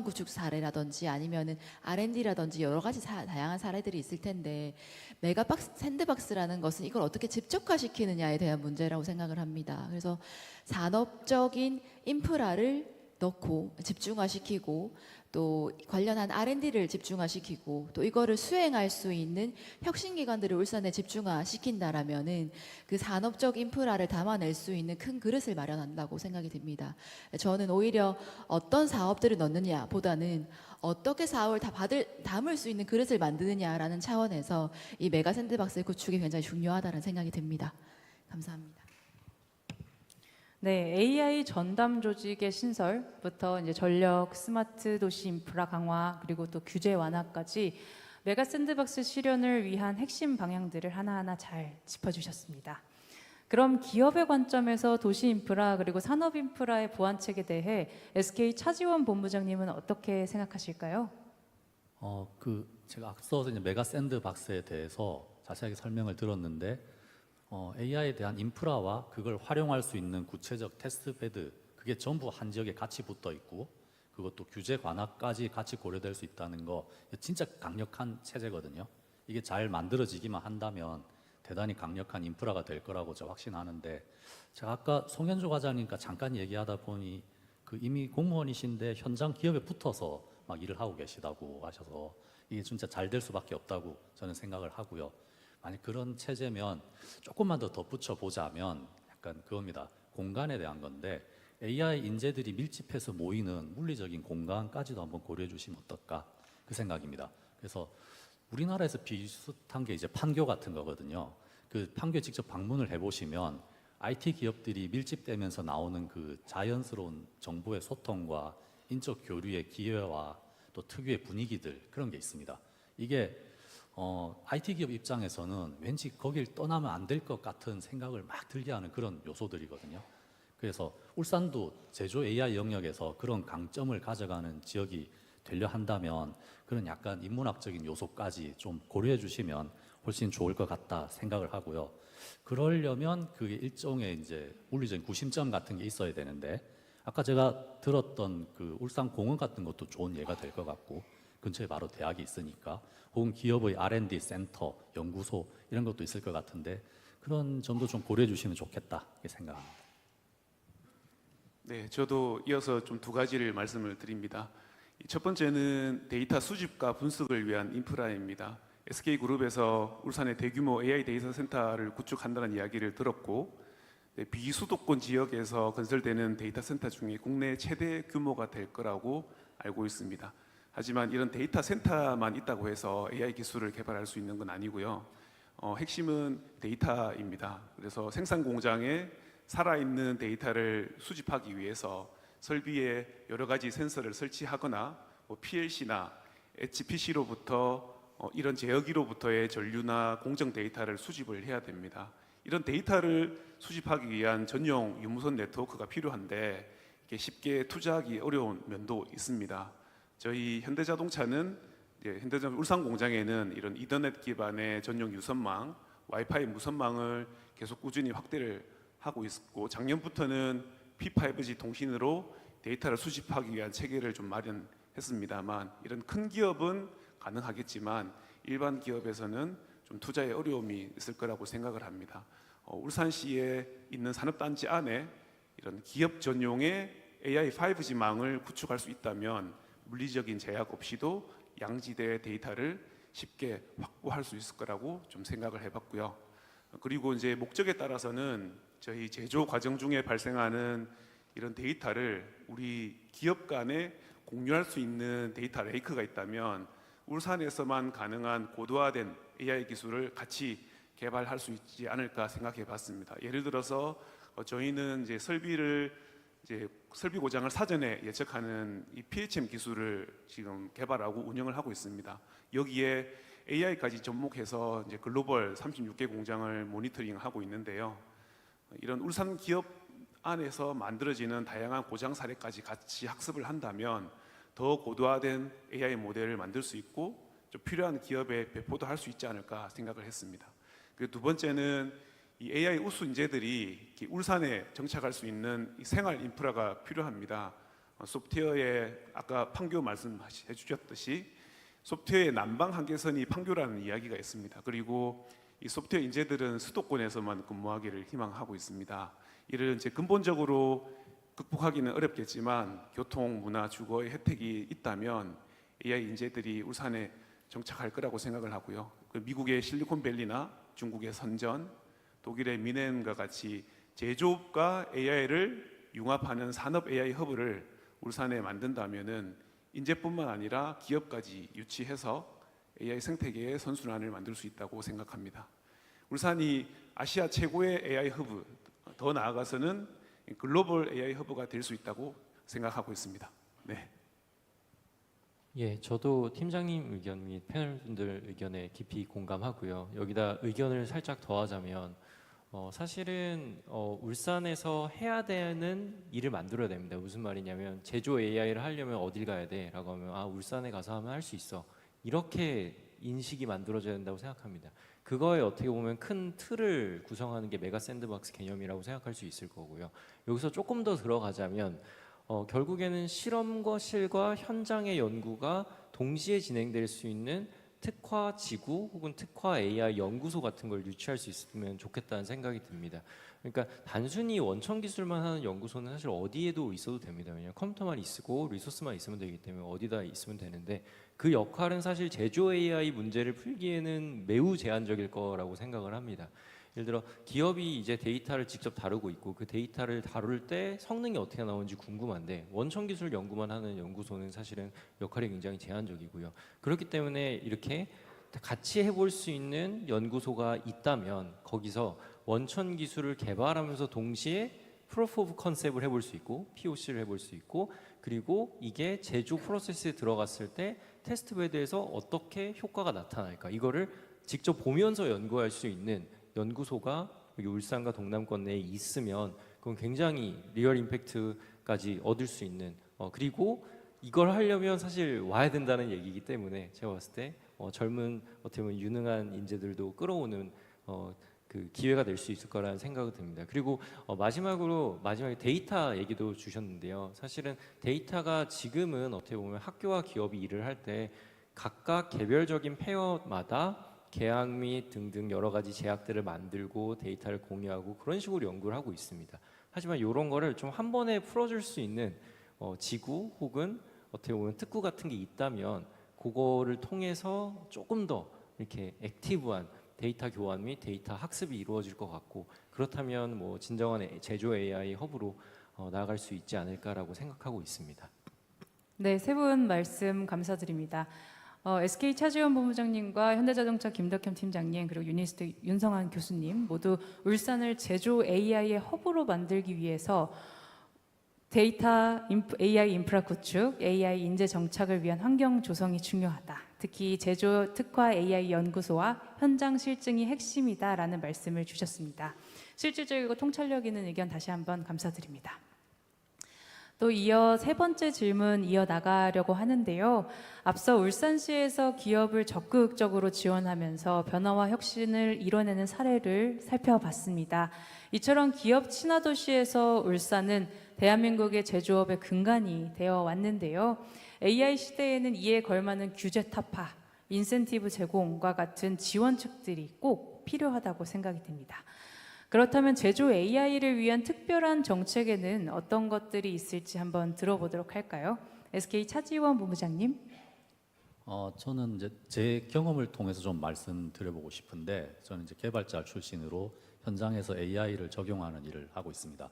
구축 사례라든지 아니면은 R&D라든지 여러 가지 다양한 사례들이 있을 텐데 메가 샌드박스라는 것은 이걸 어떻게 집적화시키느냐에 대한 문제라고 생각을 합니다. 그래서 산업적인 인프라를 넣고 집중화시키고 또 관련한 R&D를 집중화시키고 또 이거를 수행할 수 있는 혁신기관들을 울산에 집중화시킨다라면은 그 산업적 인프라를 담아낼 수 있는 큰 그릇을 마련한다고 생각이 듭니다. 저는 오히려 어떤 사업들을 넣느냐보다는 어떻게 사업을 담을 수 있는 그릇을 만드느냐라는 차원에서 이 메가 샌드박스의 구축이 굉장히 중요하다는 생각이 듭니다. 감사합니다. 네, AI 전담 조직의 신설부터 이제 전력, 스마트 도시 인프라 강화 그리고 또 규제 완화까지 메가 샌드박스 실현을 위한 핵심 방향들을 하나하나 잘 짚어주셨습니다. 그럼 기업의 관점에서 도시 인프라 그리고 산업 인프라의 보완책에 대해 SK 차지원 본부장님은 어떻게 생각하실까요? 제가 앞서 이제 메가 샌드박스에 대해서 자세하게 설명을 들었는데 AI에 대한 인프라와 그걸 활용할 수 있는 구체적 테스트베드 그게 전부 한 지역에 같이 붙어 있고 그것도 규제 완화까지 같이 고려될 수 있다는 거 진짜 강력한 체제거든요. 이게 잘 만들어지기만 한다면 대단히 강력한 인프라가 될 거라고 저 확신하는데 제가 아까 송현주 과장님과 잠깐 얘기하다 보니 이미 공무원이신데 현장 기업에 붙어서 막 일을 하고 계시다고 하셔서 이게 진짜 잘 될 수밖에 없다고 저는 생각을 하고요. 만약 그런 체제면 조금만 더 덧붙여 보자면 약간 그겁니다. 공간에 대한 건데 AI 인재들이 밀집해서 모이는 물리적인 공간까지도 한번 고려해 주시면 어떨까 그 생각입니다. 그래서 우리나라에서 비슷한 게 이제 판교 같은 거거든요. 그 판교에 직접 방문을 해보시면 IT 기업들이 밀집되면서 나오는 그 자연스러운 정보의 소통과 인적 교류의 기회와 또 특유의 분위기들 그런 게 있습니다. 이게 IT 기업 입장에서는 왠지 거길 떠나면 안 될 것 같은 생각을 막 들게 하는 그런 요소들이거든요. 그래서 울산도 제조 AI 영역에서 그런 강점을 가져가는 지역이 되려 한다면 그런 약간 인문학적인 요소까지 좀 고려해 주시면 훨씬 좋을 것 같다 생각을 하고요. 그러려면 그게 일종의 이제 물리적인 구심점 같은 게 있어야 되는데 아까 제가 들었던 그 울산 공원 같은 것도 좋은 예가 될 것 같고 근처에 바로 대학이 있으니까 혹은 기업의 R&D 센터, 연구소 이런 것도 있을 것 같은데 그런 점도 좀 고려해 주시면 좋겠다 이렇게 생각합니다. 네, 저도 이어서 좀 두 가지를 말씀을 드립니다. 첫 번째는 데이터 수집과 분석을 위한 인프라입니다. SK그룹에서 울산에 대규모 AI 데이터 센터를 구축한다는 이야기를 들었고, 비수도권 지역에서 건설되는 데이터 센터 중에 국내 최대 규모가 될 거라고 알고 있습니다. 하지만 이런 데이터 센터만 있다고 해서 AI 기술을 개발할 수 있는 건 아니고요. 핵심은 데이터입니다. 그래서 생산 공장에 살아있는 데이터를 수집하기 위해서 설비에 여러 가지 센서를 설치하거나 PLC나 HPC로부터 이런 제어기로부터의 전류나 공정 데이터를 수집을 해야 됩니다. 이런 데이터를 수집하기 위한 전용 유무선 네트워크가 필요한데 이게 쉽게 투자하기 어려운 면도 있습니다. 저희 현대자동차는 현대자동차 울산 공장에는 이런 이더넷 기반의 전용 유선망, 와이파이 무선망을 계속 꾸준히 확대를 하고 있고, 작년부터는 P5G 통신으로 데이터를 수집하기 위한 체계를 좀 마련했습니다만, 이런 큰 기업은 가능하겠지만 일반 기업에서는 좀 투자에 어려움이 있을 거라고 생각을 합니다. 울산시에 있는 산업단지 안에 이런 기업 전용의 AI 5G망을 구축할 수 있다면 물리적인 제약 없이도 양지대 데이터를 쉽게 확보할 수 있을 거라고 좀 생각을 해봤고요. 그리고 이제 목적에 따라서는 저희 제조 과정 중에 발생하는 이런 데이터를 우리 기업 간에 공유할 수 있는 데이터 레이크가 있다면 울산에서만 가능한 고도화된 AI 기술을 같이 개발할 수 있지 않을까 생각해 봤습니다. 예를 들어서 저희는 이제 설비 고장을 사전에 예측하는 이 PHM 기술을 지금 개발하고 운영을 하고 있습니다. 여기에 AI까지 접목해서 이제 글로벌 36개 공장을 모니터링하고 있는데요. 이런 울산 기업 안에서 만들어지는 다양한 고장 사례까지 같이 학습을 한다면 더 고도화된 AI 모델을 만들 수 있고 좀 필요한 기업에 배포도 할 수 있지 않을까 생각을 했습니다. 그리고 두 번째는 이 AI 우수 인재들이 울산에 정착할 수 있는 이 생활 인프라가 필요합니다. 소프트웨어에 아까 판교 말씀해 주셨듯이 소프트웨어의 난방 한계선이 판교라는 이야기가 있습니다. 그리고 이 소프트웨어 인재들은 수도권에서만 근무하기를 희망하고 있습니다. 이를 이제 근본적으로 극복하기는 어렵겠지만 교통, 문화, 주거의 혜택이 있다면 AI 인재들이 울산에 정착할 거라고 생각을 하고요. 미국의 실리콘밸리나 중국의 선전, 독일의 미넨과 같이 제조업과 AI를 융합하는 산업 AI 허브를 울산에 만든다면은 인재뿐만 아니라 기업까지 유치해서 AI 생태계의 선순환을 만들 수 있다고 생각합니다. 울산이 아시아 최고의 AI 허브, 더 나아가서는 글로벌 AI 허브가 될 수 있다고 생각하고 있습니다. 네. 예, 저도 팀장님 의견 및 패널분들 의견에 깊이 공감하고요. 여기다 의견을 살짝 더하자면 사실은 울산에서 해야 되는 일을 만들어야 됩니다. 무슨 말이냐면 제조 AI를 하려면 어딜 가야 돼? 라고 하면 울산에 가서 하면 할 수 있어. 이렇게 인식이 만들어져야 된다고 생각합니다. 그거에 어떻게 보면 큰 틀을 구성하는 게 메가 샌드박스 개념이라고 생각할 수 있을 거고요. 여기서 조금 더 들어가자면 결국에는 실험과 실과 현장의 연구가 동시에 진행될 수 있는 특화 지구 혹은 특화 AI 연구소 같은 걸 유치할 수 있으면 좋겠다는 생각이 듭니다. 그러니까 단순히 원천 기술만 하는 연구소는 사실 어디에도 있어도 됩니다. 왜냐하면 컴퓨터만 있고 리소스만 있으면 되기 때문에 어디다 있으면 되는데 그 역할은 사실 제조 AI 문제를 풀기에는 매우 제한적일 거라고 생각을 합니다. 예를 들어 기업이 이제 데이터를 직접 다루고 있고 그 데이터를 다룰 때 성능이 어떻게 나오는지 궁금한데 원천 기술 연구만 하는 연구소는 사실은 역할이 굉장히 제한적이고요. 그렇기 때문에 이렇게 같이 해볼 수 있는 연구소가 있다면 거기서 원천 기술을 개발하면서 동시에 프로프 오브 컨셉을 해볼 수 있고 POC를 해볼 수 있고 그리고 이게 제조 프로세스에 들어갔을 때 테스트 베드에서 어떻게 효과가 나타날까 이거를 직접 보면서 연구할 수 있는 연구소가 여기 울산과 동남권 내에 있으면 그건 굉장히 리얼 임팩트까지 얻을 수 있는 그리고 이걸 하려면 사실 와야 된다는 얘기이기 때문에 제가 봤을 때 젊은 어떻게 보면 유능한 인재들도 끌어오는 그 기회가 될 수 있을 거라는 생각이 듭니다. 그리고 마지막에 데이터 얘기도 주셨는데요. 사실은 데이터가 지금은 어떻게 보면 학교와 기업이 일을 할 때 각각 개별적인 페어마다 계약 및 등등 여러 가지 제약들을 만들고 데이터를 공유하고 그런 식으로 연구를 하고 있습니다. 하지만 이런 거를 좀 한 번에 풀어줄 수 있는 지구 혹은 어떻게 보면 특구 같은 게 있다면 그거를 통해서 조금 더 이렇게 액티브한 데이터 교환 및 데이터 학습이 이루어질 것 같고, 그렇다면 뭐 진정한 제조 AI 허브로 나아갈 수 있지 않을까라고 생각하고 있습니다. 네, 세 분 말씀 감사드립니다. SK 차지원 본부장님과 현대자동차 김덕현 팀장님 그리고 유니스트 윤성한 교수님 모두 울산을 제조 AI의 허브로 만들기 위해서 AI 인프라 구축, AI 인재 정착을 위한 환경 조성이 중요하다. 특히 제조 특화 AI 연구소와 현장 실증이 핵심이다라는 말씀을 주셨습니다. 실질적이고 통찰력 있는 의견 다시 한번 감사드립니다. 또 이어 세 번째 질문 이어나가려고 하는데요. 앞서 울산시에서 기업을 적극적으로 지원하면서 변화와 혁신을 이뤄내는 사례를 살펴봤습니다. 이처럼 기업 친화 도시에서 울산은 대한민국의 제조업의 근간이 되어 왔는데요. AI 시대에는 이에 걸맞는 규제 타파, 인센티브 제공과 같은 지원책들이 꼭 필요하다고 생각이 됩니다. 그렇다면 제조 AI를 위한 특별한 정책에는 어떤 것들이 있을지 한번 들어보도록 할까요? SK 차지원 본부장님. 저는 이제 제 경험을 통해서 좀 말씀드려보고 싶은데, 저는 이제 개발자 출신으로 현장에서 AI를 적용하는 일을 하고 있습니다.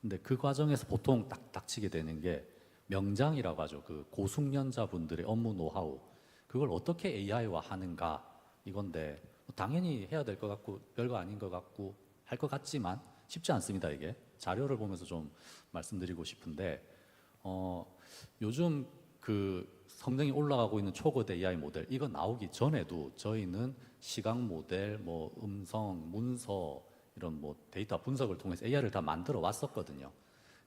근데 그 과정에서 보통 딱 닥치게 되는 게 명장이라고 하죠. 그 고숙련자분들의 업무 노하우, 그걸 어떻게 AI화 하는가 이건데, 당연히 해야 될 것 같고 별거 아닌 것 같고 할 것 같지만 쉽지 않습니다. 이게 자료를 보면서 좀 말씀드리고 싶은데, 요즘 그 성능이 올라가고 있는 초거대 AI 모델 이거 나오기 전에도 저희는 시각 모델, 뭐 음성, 문서 이런 뭐 데이터 분석을 통해서 AI를 다 만들어 왔었거든요.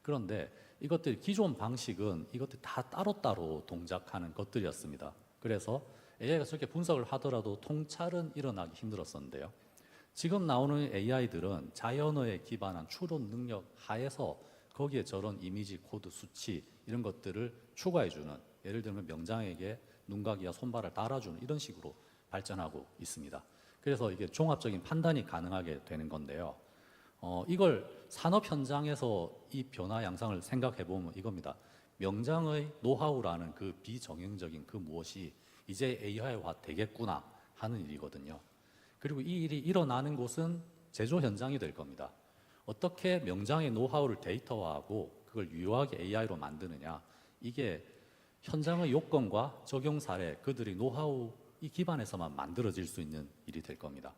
그런데 이것들 기존 방식은 이것들 다 따로따로 동작하는 것들이었습니다. 그래서 AI가 저렇게 분석을 하더라도 통찰은 일어나기 힘들었었는데요. 지금 나오는 AI들은 자연어에 기반한 추론 능력 하에서 거기에 저런 이미지 코드 수치 이런 것들을 추가해주는, 예를 들면 명장에게 눈각이와 손발을 달아주는 이런 식으로 발전하고 있습니다. 그래서 이게 종합적인 판단이 가능하게 되는 건데요. 이걸 산업 현장에서 이 변화 양상을 생각해 보면 이겁니다. 명장의 노하우라는 그 비정형적인 그 무엇이 이제 AI화 되겠구나 하는 일이거든요. 그리고 이 일이 일어나는 곳은 제조 현장이 될 겁니다. 어떻게 명장의 노하우를 데이터화하고 그걸 유효하게 AI로 만드느냐, 이게 현장의 요건과 적용 사례, 그들의 노하우 이 기반에서만 만들어질 수 있는 일이 될 겁니다.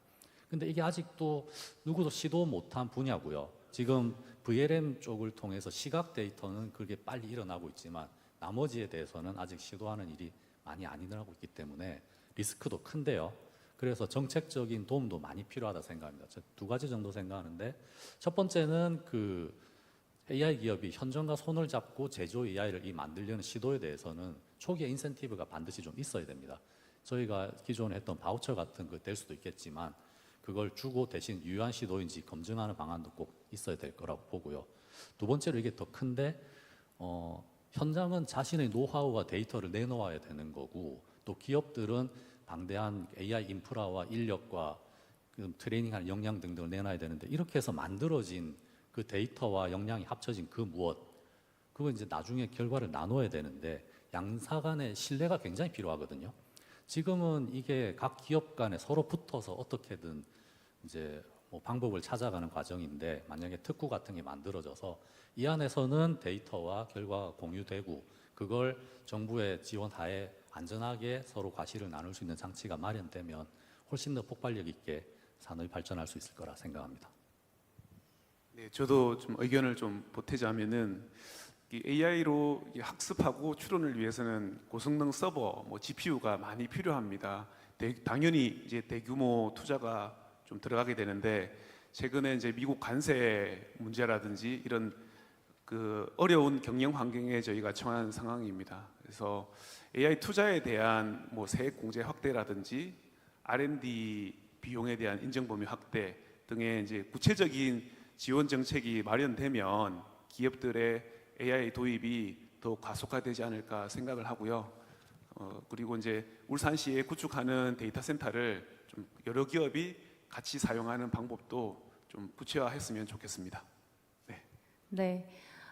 근데 이게 아직도 누구도 시도 못한 분야고요. 지금 VLM 쪽을 통해서 시각 데이터는 그게 빨리 일어나고 있지만 나머지에 대해서는 아직 시도하는 일이 많이 안 일어나고 있기 때문에 리스크도 큰데요. 그래서 정책적인 도움도 많이 필요하다 생각합니다. 두 가지 정도 생각하는데, 첫 번째는 그 AI 기업이 현장과 손을 잡고 제조 AI를 만들려는 시도에 대해서는 초기에 인센티브가 반드시 좀 있어야 됩니다. 저희가 기존에 했던 바우처 같은 거 될 수도 있겠지만 그걸 주고 대신 유효한 시도인지 검증하는 방안도 꼭 있어야 될 거라고 보고요. 두 번째로 이게 더 큰데, 현장은 자신의 노하우와 데이터를 내놓아야 되는 거고, 또 기업들은 방대한 AI 인프라와 인력과 트레이닝하는 역량 등등을 내놔야 되는데, 이렇게 해서 만들어진 그 데이터와 역량이 합쳐진 그 무엇, 그거 이제 나중에 결과를 나눠야 되는데 양사 간의 신뢰가 굉장히 필요하거든요. 지금은 이게 각 기업 간에 서로 붙어서 어떻게든 이제 뭐 방법을 찾아가는 과정인데, 만약에 특구 같은 게 만들어져서 이 안에서는 데이터와 결과가 공유되고 그걸 정부의 지원 하에 안전하게 서로 과실을 나눌 수 있는 장치가 마련되면 훨씬 더 폭발력 있게 산업이 발전할 수 있을 거라 생각합니다. 네, 저도 좀 의견을 좀 보태자면은 이 AI로 학습하고 추론을 위해서는 고성능 서버, 뭐 GPU가 많이 필요합니다. 당연히 이제 대규모 투자가 좀 들어가게 되는데, 최근에 이제 미국 관세 문제라든지 이런 그 어려운 경영 환경에 저희가 처한 상황입니다. 그래서 AI 투자에 대한 뭐 세액 공제 확대라든지 R&D 비용에 대한 인정 범위 확대 등의 이제 구체적인 지원 정책이 마련되면 기업들의 AI 도입이 더 가속화되지 않을까 생각을 하고요. 그리고 이제 울산시에 구축하는 데이터 센터를 좀 여러 기업이 같이 사용하는 방법도 좀 구체화했으면 좋겠습니다. 네.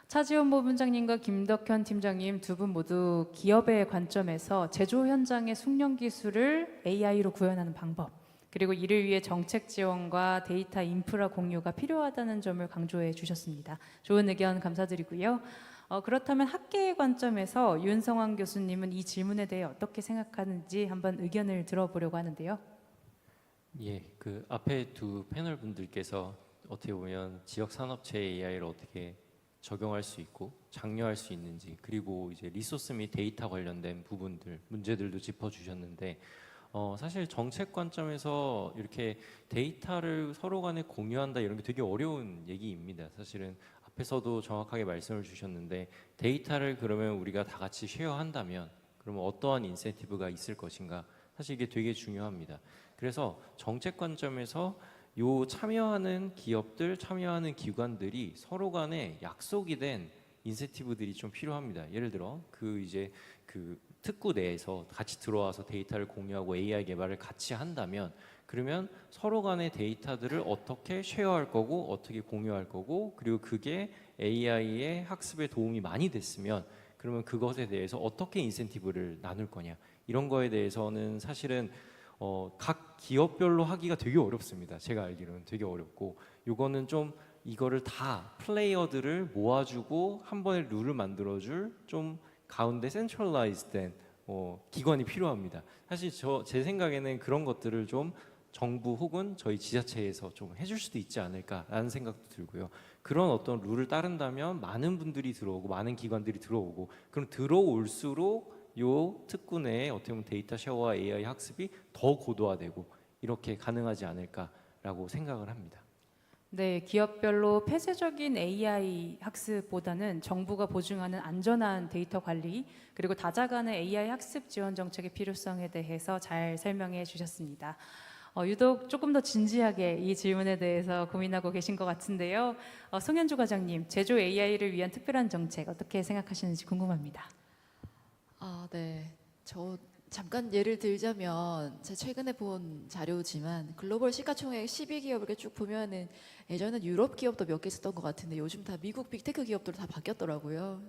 차지원 본부장님과 김덕현 팀장님 두 분 모두 기업의 관점에서 제조 현장의 숙련 기술을 AI로 구현하는 방법, 그리고 이를 위해 정책 지원과 데이터 인프라 공유가 필요하다는 점을 강조해 주셨습니다. 좋은 의견 감사드리고요. 그렇다면 학계의 관점에서 윤성환 교수님은 이 질문에 대해 어떻게 생각하는지 한번 의견을 들어보려고 하는데요. 예, 그 앞에 두 패널 분들께서 어떻게 보면 지역 산업체 AI를 어떻게 적용할 수 있고 장려할 수 있는지, 그리고 이제 리소스 및 데이터 관련된 부분들, 문제들도 짚어주셨는데, 사실 정책 관점에서 이렇게 데이터를 서로 간에 공유한다 이런 게 되게 어려운 얘기입니다. 사실은 앞에서도 정확하게 말씀을 주셨는데, 데이터를 그러면 우리가 다 같이 쉐어한다면 그러면 어떠한 인센티브가 있을 것인가, 사실 이게 되게 중요합니다. 그래서 정책 관점에서 요 참여하는 기업들, 참여하는 기관들이 서로 간에 약속이 된 인센티브들이 좀 필요합니다. 예를 들어 이제 그 특구 내에서 같이 들어와서 데이터를 공유하고 AI 개발을 같이 한다면, 그러면 서로 간의 데이터들을 어떻게 쉐어할 거고 어떻게 공유할 거고, 그리고 그게 AI의 학습에 도움이 많이 됐으면 그러면 그것에 대해서 어떻게 인센티브를 나눌 거냐, 이런 거에 대해서는 사실은 각 기업별로 하기가 되게 어렵습니다. 제가 알기로는 되게 어렵고, 요거는 좀 이거를 다 플레이어들을 모아주고 한 번에 룰을 만들어줄 좀 가운데 센트럴라이즈된 기관이 필요합니다. 사실 제 생각에는 그런 것들을 좀 정부 혹은 저희 지자체에서 좀 해줄 수도 있지 않을까라는 생각도 들고요. 그런 어떤 룰을 따른다면 많은 분들이 들어오고 많은 기관들이 들어오고, 그럼 들어올수록 요 특구 내에 어떻게 보면 데이터 쉐어와 AI 학습이 더 고도화되고 이렇게 가능하지 않을까라고 생각을 합니다. 네, 기업별로 폐쇄적인 AI 학습보다는 정부가 보증하는 안전한 데이터 관리, 그리고 다자간의 AI 학습 지원 정책의 필요성에 대해서 잘 설명해 주셨습니다. 유독 조금 더 진지하게 이 질문에 대해서 고민하고 계신 것 같은데요. 송현주 과장님, 제조 AI를 위한 특별한 정책 어떻게 생각하시는지 궁금합니다. 네. 저 잠깐 예를 들자면 제가 최근에 본 자료지만 글로벌 시가총액 12기업을 이렇게 쭉 보면은 예전엔 유럽 기업도 몇 개 있었던 것 같은데 요즘 다 미국 빅테크 기업들로 다 바뀌었더라고요.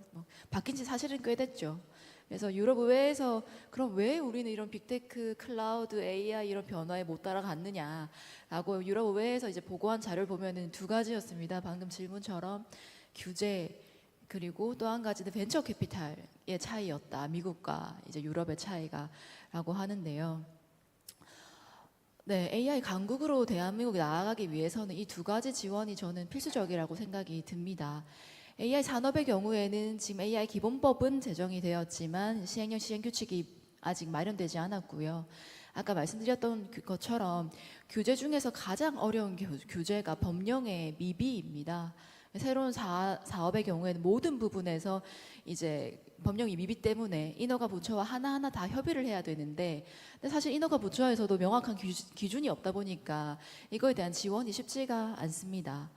바뀐 지 사실은 꽤 됐죠. 그래서 유럽 의회에서 그럼 왜 우리는 이런 빅테크, 클라우드, AI 이런 변화에 못 따라갔느냐라고 유럽 의회에서 이제 보고한 자료를 보면은 두 가지였습니다. 방금 질문처럼 규제, 그리고 또 한 가지는 벤처 캐피탈의 차이였다. 미국과 이제 유럽의 차이가라고 하는데요. 네, AI 강국으로 대한민국이 나아가기 위해서는 이 두 가지 지원이 저는 필수적이라고 생각이 듭니다. AI 산업의 경우에는 지금 AI 기본법은 제정이 되었지만 시행령 시행규칙이 아직 마련되지 않았고요. 아까 말씀드렸던 것처럼 규제 중에서 가장 어려운 규제가 법령의 미비입니다. 새로운 사업의 경우에는 모든 부분에서 이제 법령이 미비 때문에 인허가 부처와 하나하나 다 협의를 해야 되는데, 근데 사실 인허가 부처에서도 명확한 기준이 없다 보니까 이거에 대한 지원이 쉽지가 않습니다.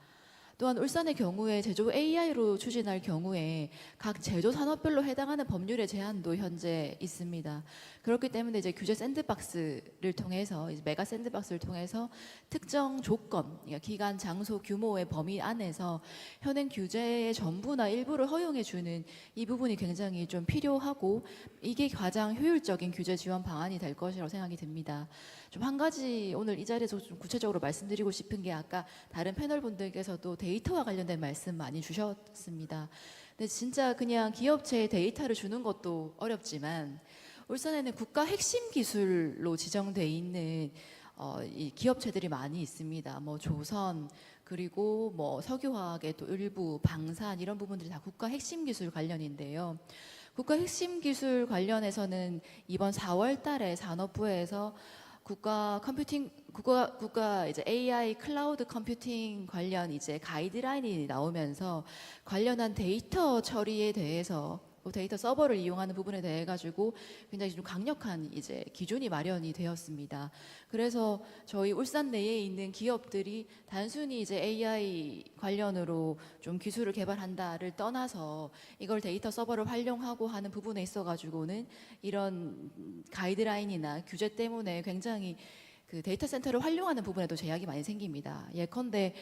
또한 울산의 경우에 제조 AI로 추진할 경우에 각 제조 산업별로 해당하는 법률의 제한도 현재 있습니다. 그렇기 때문에 이제 규제 샌드박스를 통해서, 이제 메가 샌드박스를 통해서 특정 조건, 그러니까 기간, 장소, 규모의 범위 안에서 현행 규제의 전부나 일부를 허용해주는 이 부분이 굉장히 좀 필요하고, 이게 가장 효율적인 규제 지원 방안이 될 것이라고 생각이 듭니다. 좀 한 가지 오늘 이 자리에서 좀 구체적으로 말씀드리고 싶은 게, 아까 다른 패널 분들께서도 데이터와 관련된 말씀 많이 주셨습니다. 근데 진짜 그냥 기업체에 데이터를 주는 것도 어렵지만 울산에는 국가 핵심 기술로 지정돼 있는 이 기업체들이 많이 있습니다. 뭐 조선, 그리고 뭐 석유화학의 또 일부, 방산, 이런 부분들이 다 국가 핵심 기술 관련인데요. 국가 핵심 기술 관련해서는 이번 4월달에 산업부에서 국가 이제 AI 클라우드 컴퓨팅 관련 이제 가이드라인이 나오면서 관련한 데이터 처리에 대해서 데이터 서버를 이용하는 부분에 대해 가지고 굉장히 좀 강력한 이제 기준이 마련이 되었습니다. 그래서 저희 울산 내에 있는 기업들이 단순히 이제 AI 관련으로 좀 기술을 개발한다를 떠나서 이걸 데이터 서버를 활용하고 하는 부분에 있어 가지고는 이런 가이드라인이나 규제 때문에 굉장히 그 데이터 센터를 활용하는 부분에도 제약이 많이 생깁니다. 예컨대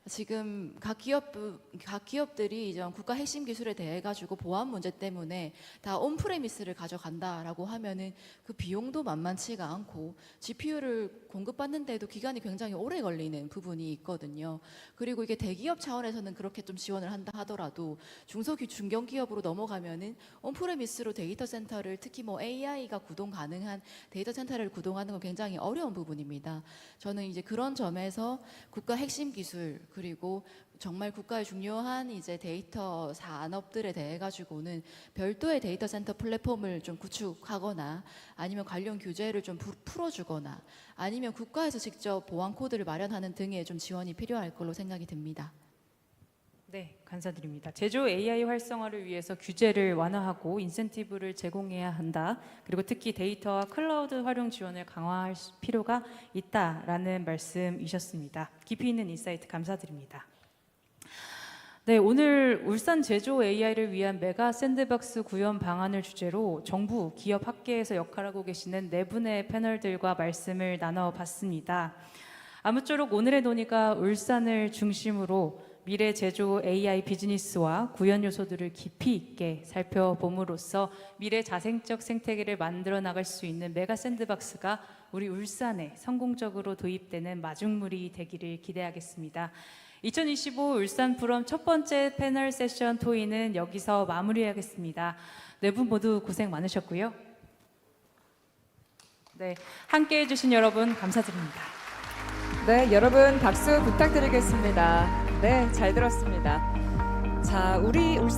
지금 각 기업들이 이제 국가 핵심 기술에 대해 가지고 보안 문제 때문에 다 온프레미스를 가져간다라고 하면은 그 비용도 만만치가 않고 GPU를 공급받는데도 기간이 굉장히 오래 걸리는 부분이 있거든요. 그리고 이게 대기업 차원에서는 그렇게 좀 지원을 한다 하더라도 중견기업으로 넘어가면은 온프레미스로 데이터 센터를 특히 뭐 AI가 구동 가능한 데이터 센터를 구동하는 건 굉장히 어려운 부분입니다. 저는 이제 그런 점에서 국가 핵심 기술 그리고 정말 국가의 중요한 이제 데이터 산업들에 대해 가지고는 별도의 데이터 센터 플랫폼을 좀 구축하거나 아니면 관련 규제를 좀 풀어주거나 아니면 국가에서 직접 보안 코드를 마련하는 등의 좀 지원이 필요할 걸로 생각이 듭니다. 네, 감사드립니다. 제조 AI 활성화를 위해서 규제를 완화하고 인센티브를 제공해야 한다. 그리고 특히 데이터와 클라우드 활용 지원을 강화할 필요가 있다라는 말씀이셨습니다. 깊이 있는 인사이트 감사드립니다. 네, 오늘 울산 제조 AI를 위한 메가 샌드박스 구현 방안을 주제로 정부, 기업, 학계에서 역할하고 계시는 네 분의 패널들과 말씀을 나눠봤습니다. 아무쪼록 오늘의 논의가 울산을 중심으로 미래 제조 AI 비즈니스와 구현 요소들을 깊이 있게 살펴봄으로써 미래 자생적 생태계를 만들어 나갈 수 있는 메가 샌드박스가 우리 울산에 성공적으로 도입되는 마중물이 되기를 기대하겠습니다. 2025 울산 포럼 첫 번째 패널 세션 토의는 여기서 마무리하겠습니다. 네 분 모두 고생 많으셨고요. 네, 함께해 주신 여러분 감사드립니다. 네, 여러분 박수 부탁드리겠습니다. 네, 잘 들었습니다. 자, 우리 울산